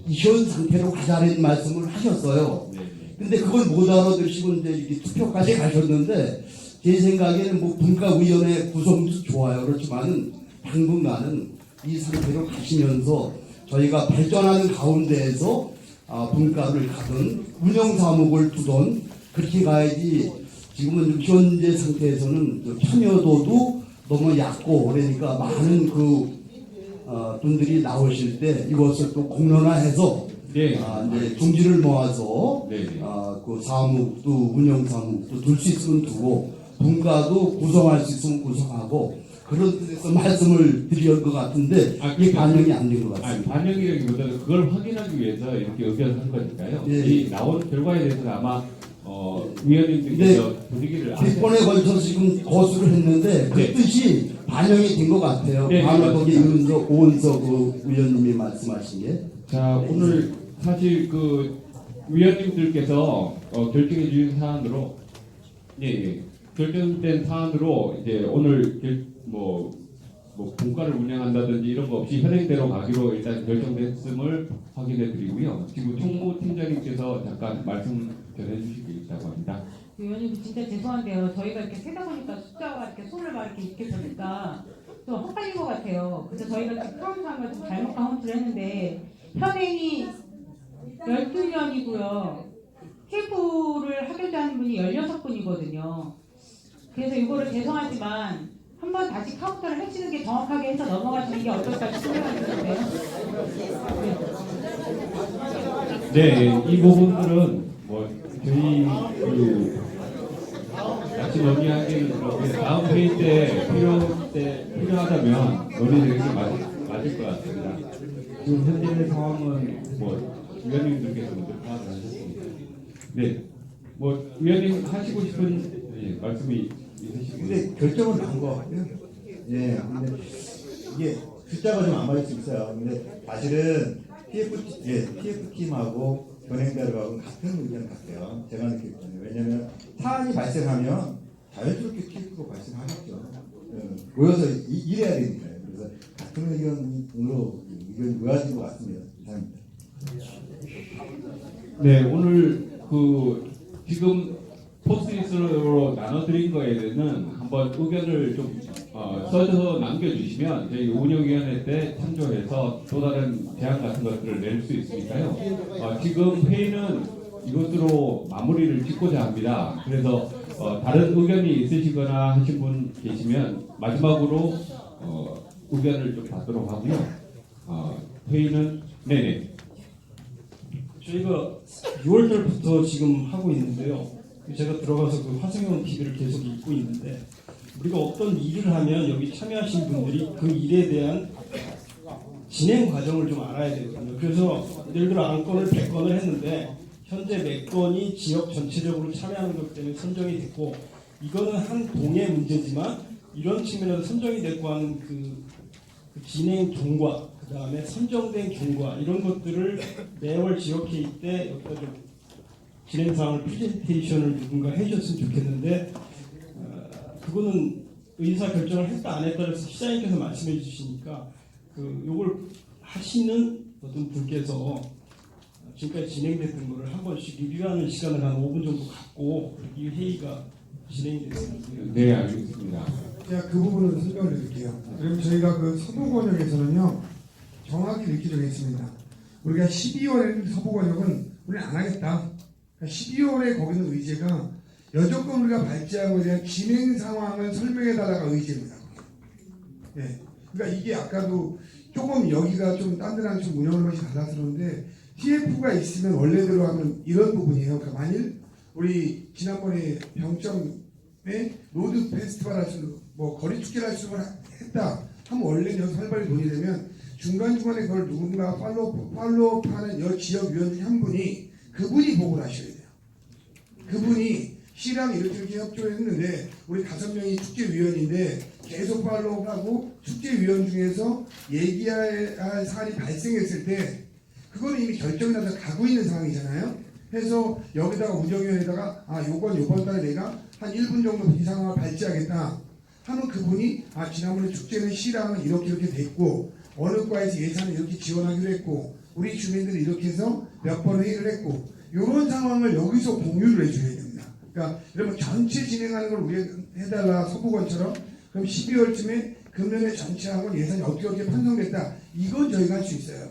현 상태로 가자는 말씀을 하셨어요. 근데 그걸 못 알아들으시고 이제 이렇게 투표까지 가셨는데 제 생각에는 뭐 분과위원회 구성도 좋아요. 그렇지만은 당분간은 이 상태로 가시면서 저희가 발전하는 가운데에서 분과를 가든 운영사목을 두든 그렇게 가야지 지금은 현재 상태에서는 참여도도 너무 얕고 그러니까 많은 분들이 나오실 때 이것을 또 공론화해서 이제 중지를 모아서 그 사무국도 운영사무국도 둘 수 있으면 두고 분과도 구성할 수 있으면 구성하고 그런 뜻에서 말씀을 드릴 것 같은데 이게 반영이 안 된 것 같습니다. 아니, 반영이라기보다는 그걸 확인하기 위해서 이렇게 의견을 한 거니까요. 예. 이 나온 결과에 대해서는 아마 위원님들께서 분위기를 100번에 걸쳐서 지금 거수를 했는데 그 네. 뜻이 반영이 된 것 같아요. 네, 바로 거기 맞습니다. 오은석 의원님이 말씀하신 게. 자, 오늘 사실 그 위원님들께서 결정해 주신 사안으로 결정된 사안으로 이제 오늘 분과를 운영한다든지 이런 거 없이 현행대로 가기로 일단 결정됐음을 확인해 드리고요. 지금 총무팀장님께서 잠깐 말씀 전해 주실 게 있다고 합니다. 의원님 진짜 죄송한데요. 저희가 이렇게 세다 보니까 숫자가 이렇게 손을 막 이렇게 보니까 좀 헛갈린 것 같아요. 그래서 저희가 지금 프로그램을 좀 잘못 카운트를 했는데 현행이 12년이고요. TF를 하겠다는 분이 16분이거든요. 그래서 이거를 죄송하지만 한번 다시 카운터를 해주는 게 정확하게 해서 넘어가시는 게 어떨까 싶은 생각이 드는데요. 네, 이 부분들은 뭐 저희 같이 논의하기는 그런데 다음 회의 때 필요하다면 논의드리는 게 맞을 것 같습니다. 지금 현재의 상황은 뭐 위원님들께서 먼저 파악을 하셨습니다. 네, 뭐 위원님 하시고 싶은 말씀이 있으시고. 근데 결정은 나온 것 같고요. 예, 근데 이게 숫자가 좀 안 맞을 수 있어요. 근데 사실은 TF팀하고 견행대로하고 같은 의견 같아요. 제가 느낄 때는. 왜냐하면 사안이 발생하면 자연스럽게 TF가 발생하겠죠. 모여서 일해야 되니까요. 그래서 같은 의견으로 의견이 모아진 것 같습니다. 이상입니다. 네, 오늘 지금 포스트잇으로 나눠드린 거에 대해서는 한번 의견을 좀 써서 남겨주시면 저희 운영위원회 때 참조해서 또 다른 제안 같은 것들을 낼 수 있으니까요. 지금 회의는 이것으로 마무리를 짓고자 합니다. 그래서 다른 의견이 있으시거나 하신 분 계시면 마지막으로 의견을 좀 받도록 하고요. 회의는 네네. 저희가 6월달부터 지금 하고 있는데요. 제가 들어가서 그 화성형 TV를 계속 읽고 있는데 우리가 어떤 일을 하면 여기 참여하신 분들이 그 일에 대한 진행 과정을 좀 알아야 되거든요. 그래서 예를 들어 안건을 100건을 했는데 현재 몇 건이 지역 전체적으로 참여하는 것 때문에 선정이 됐고 이거는 한 동의 문제지만 이런 측면에서 선정이 됐고 하는 그 진행 경과 그 다음에 선정된 경과 이런 것들을 매월 지역 회의 때 여기다 좀 진행 사항을 프레젠테이션을 누군가 해줬으면 좋겠는데 그거는 의사 결정을 했다 안 했다를 시장님께서 말씀해 주시니까 요걸 하시는 어떤 분께서 지금까지 진행됐던 거를 한 번씩 리뷰하는 시간을 한 5분 정도 갖고 이 회의가 진행이 됐습니다. 네, 알겠습니다. 제가 그 부분을 설명을 드릴게요. 그럼 저희가 그 서부권역에서는요 정확히 이렇게 정했습니다. 우리가 12월에는 서부권역은 우리는 안 하겠다. 12월에 거기는 의제가 여조건 우리가 발제한 것에 대한 진행 상황을 설명해달라가 의제입니다. 네. 그러니까 이게 아까도 조금 여기가 좀 딴 데랑 좀 운영을 것이 달라서 그런데 TF가 있으면 원래대로 하면 이런 부분이에요. 그러니까 만일 우리 지난번에 병점에 로드 페스티벌 할 수, 뭐 거리 축제를 할 수 했다 하면 원래 여기서 활발히 논의되면 중간중간에 그걸 누군가 팔로우하는 지역 위원 중에 한 분이 그분이 보고를 하셔야 돼요. 그분이 시랑 이렇게 협조를 했는데 우리 5명이 축제위원인데 계속 팔로우하고 축제위원 중에서 얘기할 사안이 발생했을 때 그거는 이미 결정이 나서 가고 있는 상황이잖아요. 해서 여기다가 운영위원회에다가 요번 달에 내가 한 1분 정도 이 상황을 발제하겠다 하면 그분이 지난번에 축제는 시랑은 이렇게 됐고 어느 과에서 예산을 이렇게 지원하기로 했고 우리 주민들이 이렇게 해서 몇 번 회의를 했고 이런 상황을 여기서 공유를 해줘야 됩니다. 그러니까 이러면 전체 진행하는 걸 우리 해달라 서부권처럼 그럼 12월쯤에 금년에 전체하고 예산이 어떻게 편성됐다 이건 저희가 할 수 있어요.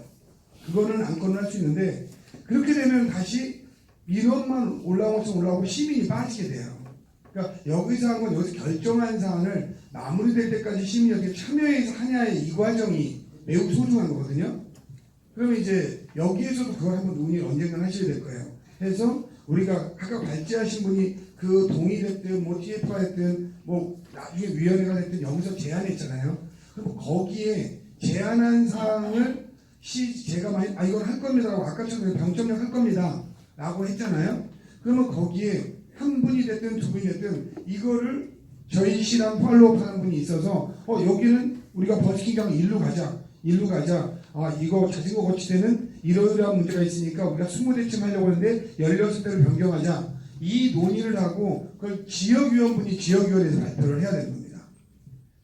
그거는 안건을 할 수 있는데 그렇게 되면 다시 민원만 올라오고 시민이 빠지게 돼요. 그러니까 여기서 한 건 여기서 결정한 사안을 마무리될 때까지 시민이 어떻게 참여해서 하냐의 이 과정이 매우 소중한 거거든요. 그러면 이제 여기에서도 그걸 한번 논의를 언젠가 하셔야 될 거예요. 해서 우리가 각각 발제하신 분이 그 동의됐든 뭐 TF가 됐든 뭐 나중에 위원회가 됐든 여기서 제안했잖아요. 그럼 거기에 제안한 사항을 제가 이걸 할 겁니다라고 아까처럼 병점력 할 겁니다 라고 했잖아요. 그러면 거기에 한 분이 됐든 두 분이 됐든 이거를 저희 시랑 팔로우하는 분이 있어서 여기는 우리가 버스킹장 일로 가자 이거 자전거 거치대는 이러이러한 문제가 있으니까 우리가 20대쯤 하려고 하는데 16대로 변경하자 이 논의를 하고 그걸 지역위원분이 지역위원회에서 발표를 해야 되는 겁니다.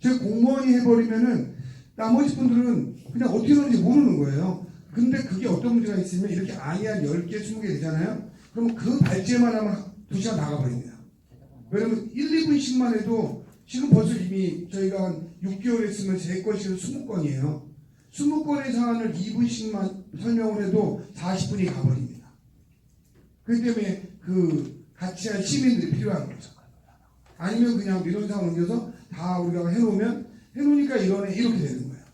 즉 공무원이 해버리면은 나머지 분들은 그냥 어떻게 하는지 모르는 거예요. 근데 그게 어떤 문제가 있으면 이렇게 안이 한 10개, 20개 되잖아요. 그러면 그 발제만 하면 2시간 나가버립니다. 왜냐면 1, 2분씩만 해도 지금 벌써 이미 저희가 한 6개월 했으면 3건씩은 20건이에요. 20건의 사안을 2분씩만 설명을 해도 40분이 가버립니다. 그렇기 때문에 그 같이 할 시민들이 필요한 거죠. 아니면 그냥 민원사항 옮겨서 다 우리가 해놓으니까 이러네 이렇게 되는 거예요.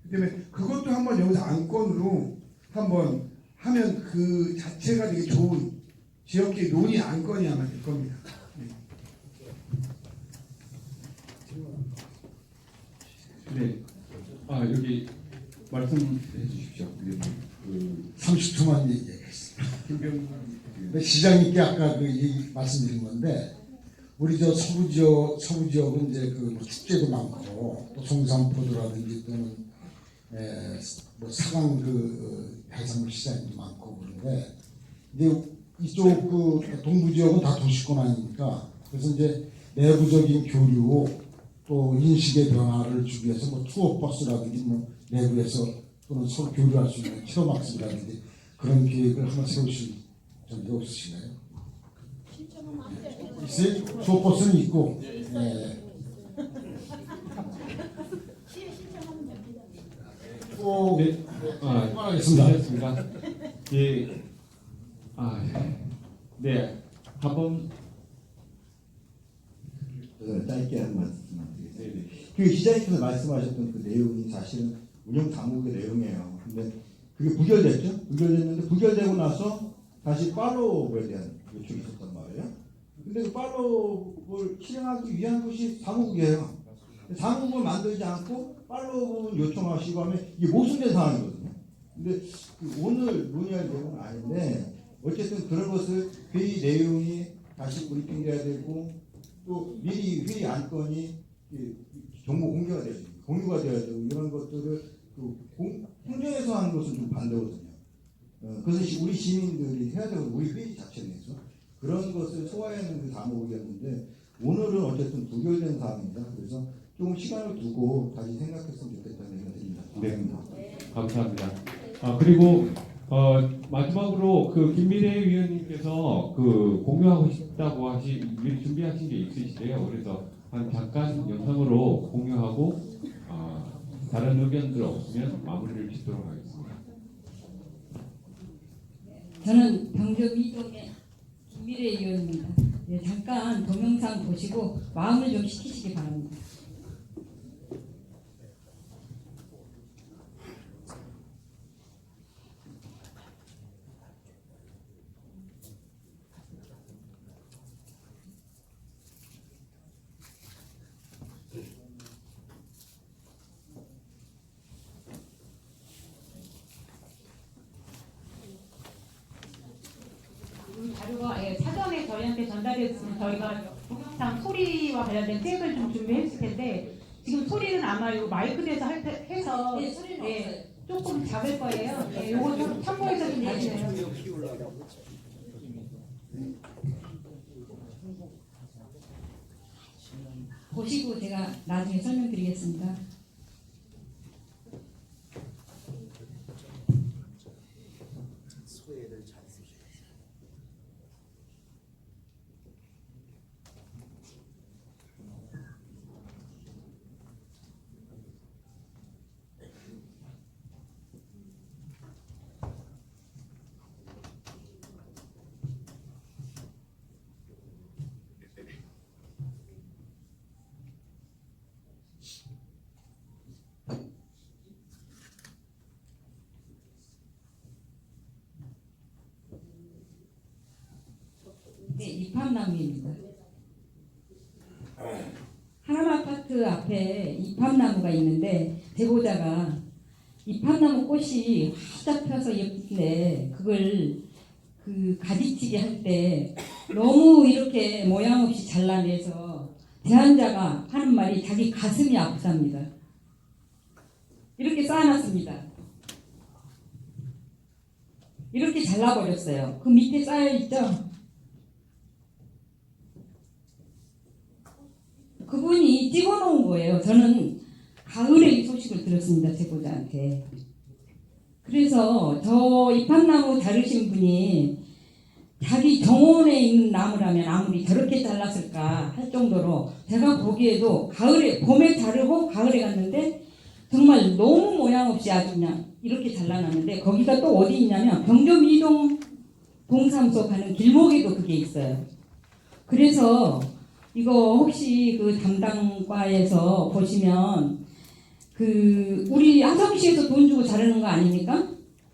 그 때문에 그것도 한번 여기서 안건으로 한번 하면 그 자체가 되게 좋은 지역계획 논의 안건이 아마 될 겁니다. 네. 여기 말씀해 주십시오. 그 30초만 얘기하겠습니다. 김병 시장님께 아까 그 얘기 말씀드린 건데 우리 저 서부 지역은 이제 그 축제도 많고 또 송산포도라든지 또는 뭐 사강 그 해산물 시장도 많고 그런데 이제 이쪽 그 동부 지역은 다 도시권 아닙니까? 그래서 이제 내부적인 교류 또 인식의 변화를 주기 위해서 뭐 투어 버스라든지 뭐 내부에서 또는 서로 교류할 수 있는 체험학습이라든지 그런 계획을 한번 세우실 적이 없으신가요? 있어요? 투어 버스는 있고. 또 네. 하겠습니다. 예. 네. 한번 짧게 한 말씀만 드리겠습니다. 그 시장님께서 말씀하셨던 그 내용이 사실은 운영 당국의 내용이에요. 근데 그게 부결됐죠? 부결됐는데 부결되고 나서 다시 팔로우에 대한 요청이 있었단 말이에요. 근데 그 팔로우를 실행하기 위한 것이 사무국이에요. 사무국을 만들지 않고 팔로우 요청하시고 하면 이게 모순된 상황이거든요. 근데 그 오늘 논의할 내용은 아닌데 어쨌든 그런 것을 회의 내용이 다시 브리핑돼야 되고 또 미리 회의 안건이 정보 공개가 되야 되고 공유가 되어야 되고 이런 것들을 공정에서 하는 것은 좀 반대거든요. 그래서 우리 시민들이 해야 되고 우리 회의 자체 내에서 그런 것을 소화하는 그 과목이었는데 오늘은 어쨌든 부결된 사항입니다. 그래서 조금 시간을 두고 다시 생각했으면 좋겠다는 생각이 듭니다. 네. 감사합니다. 그리고 마지막으로 그 김미래 위원님께서 그 공유하고 싶다고 미리 준비하신 게 있으시대요. 그래서 잠깐 영상으로 공유하고 다른 의견들 없으면 마무리를 짓도록 하겠습니다. 저는 병조 이동의 김미래 의원입니다. 네, 잠깐 동영상 보시고 마음을 좀 식히시기 바랍니다. 자료가 사전에 저희한테 전달됐으면 저희가 동영상 소리와 관련된 텍을 좀 준비했을 텐데 지금 소리는 아마 요 마이크 대에서 해서 소리는 없어요. 조금 작을 거예요. 요거 좀 참고해서 좀 해주세요. 보시고 제가 나중에 설명드리겠습니다. 네, 이팝나무입니다. 하남아파트 앞에 이팝나무가 있는데 제보자가 이팝나무 꽃이 활짝 펴서 예쁜데 그걸 그 가지치기 할 때 너무 이렇게 모양 없이 잘라내서 제안자가 하는 말이 자기 가슴이 아프답니다. 이렇게 쌓아놨습니다. 이렇게 잘라버렸어요. 그 밑에 쌓여있죠? 그분이 찍어놓은 거예요. 저는 가을에 이 소식을 들었습니다. 제보자한테. 그래서 저 이팝나무 다루신 분이 자기 정원에 있는 나무라면 아무리 저렇게 잘랐을까 할 정도로 제가 보기에도 가을에 봄에 자르고 가을에 갔는데 정말 너무 모양 없이 아주 그냥 이렇게 잘라놨는데 거기가 또 어디 있냐면 병조 미동 동사무소 가는 길목에도 그게 있어요. 그래서 이거 혹시 그 담당과에서 보시면 그 우리 하성시에서 돈 주고 자르는 거 아닙니까?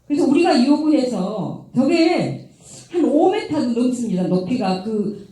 그래서 우리가 요구해서 저게 한 5m도 넘습니다. 높이가 그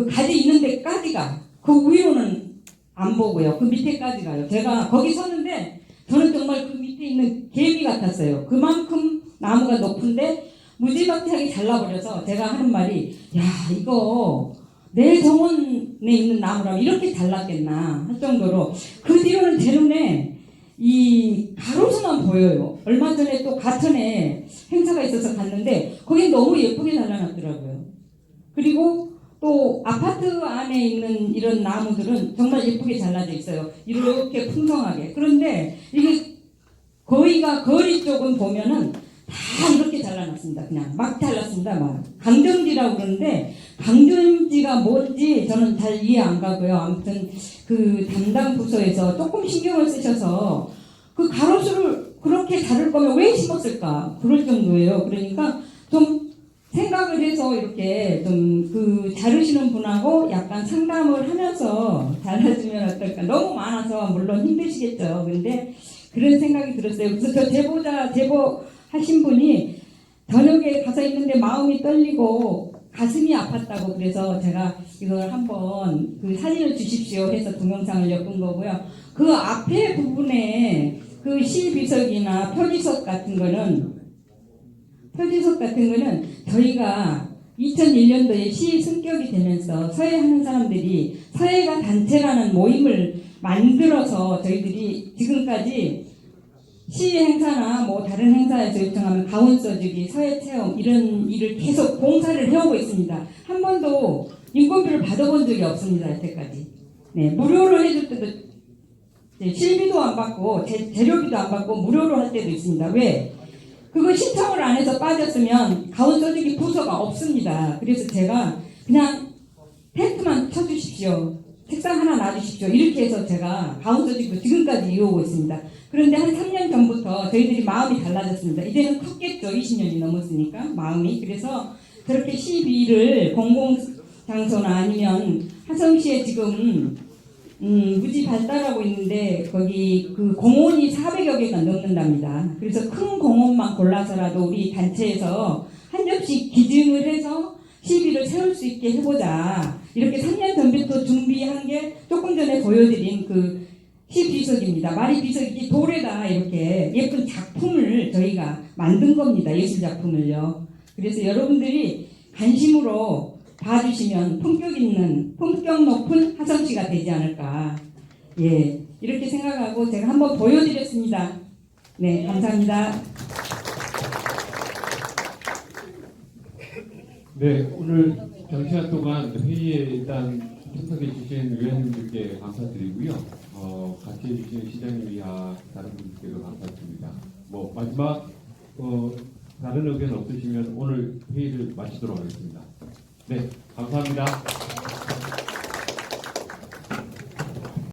가지 있는 데까지가 그 위로는 안 보고요. 그 밑에까지 가요. 제가 거기 섰는데 저는 정말 그 밑에 있는 개미 같았어요. 그만큼 나무가 높은데 무지막지하게 잘라버려서 제가 하는 말이 야 이거 내 정원에 있는 나무라면 이렇게 잘랐겠나 할 정도로 그 뒤로는 제 눈에 이 가로수만 보여요. 얼마 전에 또 가천에 행사가 있어서 갔는데 거긴 너무 예쁘게 잘라놨더라고요. 그리고 또 아파트 안에 있는 이런 나무들은 정말 예쁘게 잘라져 있어요. 이렇게 풍성하게. 그런데 이게 거의가 거리 쪽은 보면은 다 이렇게 잘라놨습니다. 그냥 막 잘랐습니다. 막 강정지라고 그러는데 강정지가 뭔지 저는 잘 이해 안 가고요. 아무튼 그 담당 부서에서 조금 신경을 쓰셔서 그 가로수를 그렇게 자를 거면 왜 심었을까 그럴 정도예요. 그러니까 좀 생각을 해서 이렇게 좀 그 자르시는 분하고 약간 상담을 하면서 잘라주면 어떨까. 너무 많아서 물론 힘드시겠죠. 근데 그런 생각이 들었어요. 그래서 저 제보 하신 분이 저녁에 가서 있는데 마음이 떨리고 가슴이 아팠다고 그래서 제가 이걸 한번 그 사진을 주십시오 해서 동영상을 엮은 거고요. 그 앞에 부분에 그 시비석이나 표지석 같은 거는 저희가 2001년도에 시 승격이 되면서 서해하는 사람들이 서해가 단체라는 모임을 만들어서 저희들이 지금까지 시 행사나 뭐 다른 행사에서 요청하면 가훈 써주기, 서해 체험 이런 일을 계속 봉사를 해오고 있습니다. 한 번도 인건비를 받아본 적이 없습니다. 여태까지. 네, 무료로 해줄 때도 실비도 안 받고 재료비도 안 받고 무료로 할 때도 있습니다. 왜? 그거 신청을 안 해서 빠졌으면 가훈 써주기 부서가 없습니다. 그래서 제가 그냥 텐트만 쳐주십시오. 책상 하나 놔주십시오. 이렇게 해서 제가 가훈 써주기도 지금까지 이어오고 있습니다. 그런데 한 3년 전부터 저희들이 마음이 달라졌습니다. 이제는 컸겠죠. 20년이 넘었으니까 마음이. 그래서 저렇게 시비를 공공장소나 아니면 하성시에 지금 무지 발달하고 있는데 거기 그 공원이 400여 개가 넘는답니다. 그래서 큰 공원만 골라서라도 우리 단체에서 한 접시 기증을 해서 시비를 세울 수 있게 해보자. 이렇게 3년 전부터 준비한 게 조금 전에 보여드린 그 시비석입니다. 말이 비석이 돌에다 이렇게 예쁜 작품을 저희가 만든 겁니다. 예술 작품을요. 그래서 여러분들이 관심으로 봐주시면 품격 높은 하성시가 되지 않을까. 예, 이렇게 생각하고 제가 한번 보여드렸습니다. 네, 감사합니다. 네, 오늘 장시간 동안 회의에 일단 참석해 주신 위원님들께 감사드리고요. 같이 해주신 시장님이야 다른 분들께도 감사드립니다. 뭐 마지막 다른 의견 없으시면 오늘 회의를 마치도록 하겠습니다. 네, 감사합니다.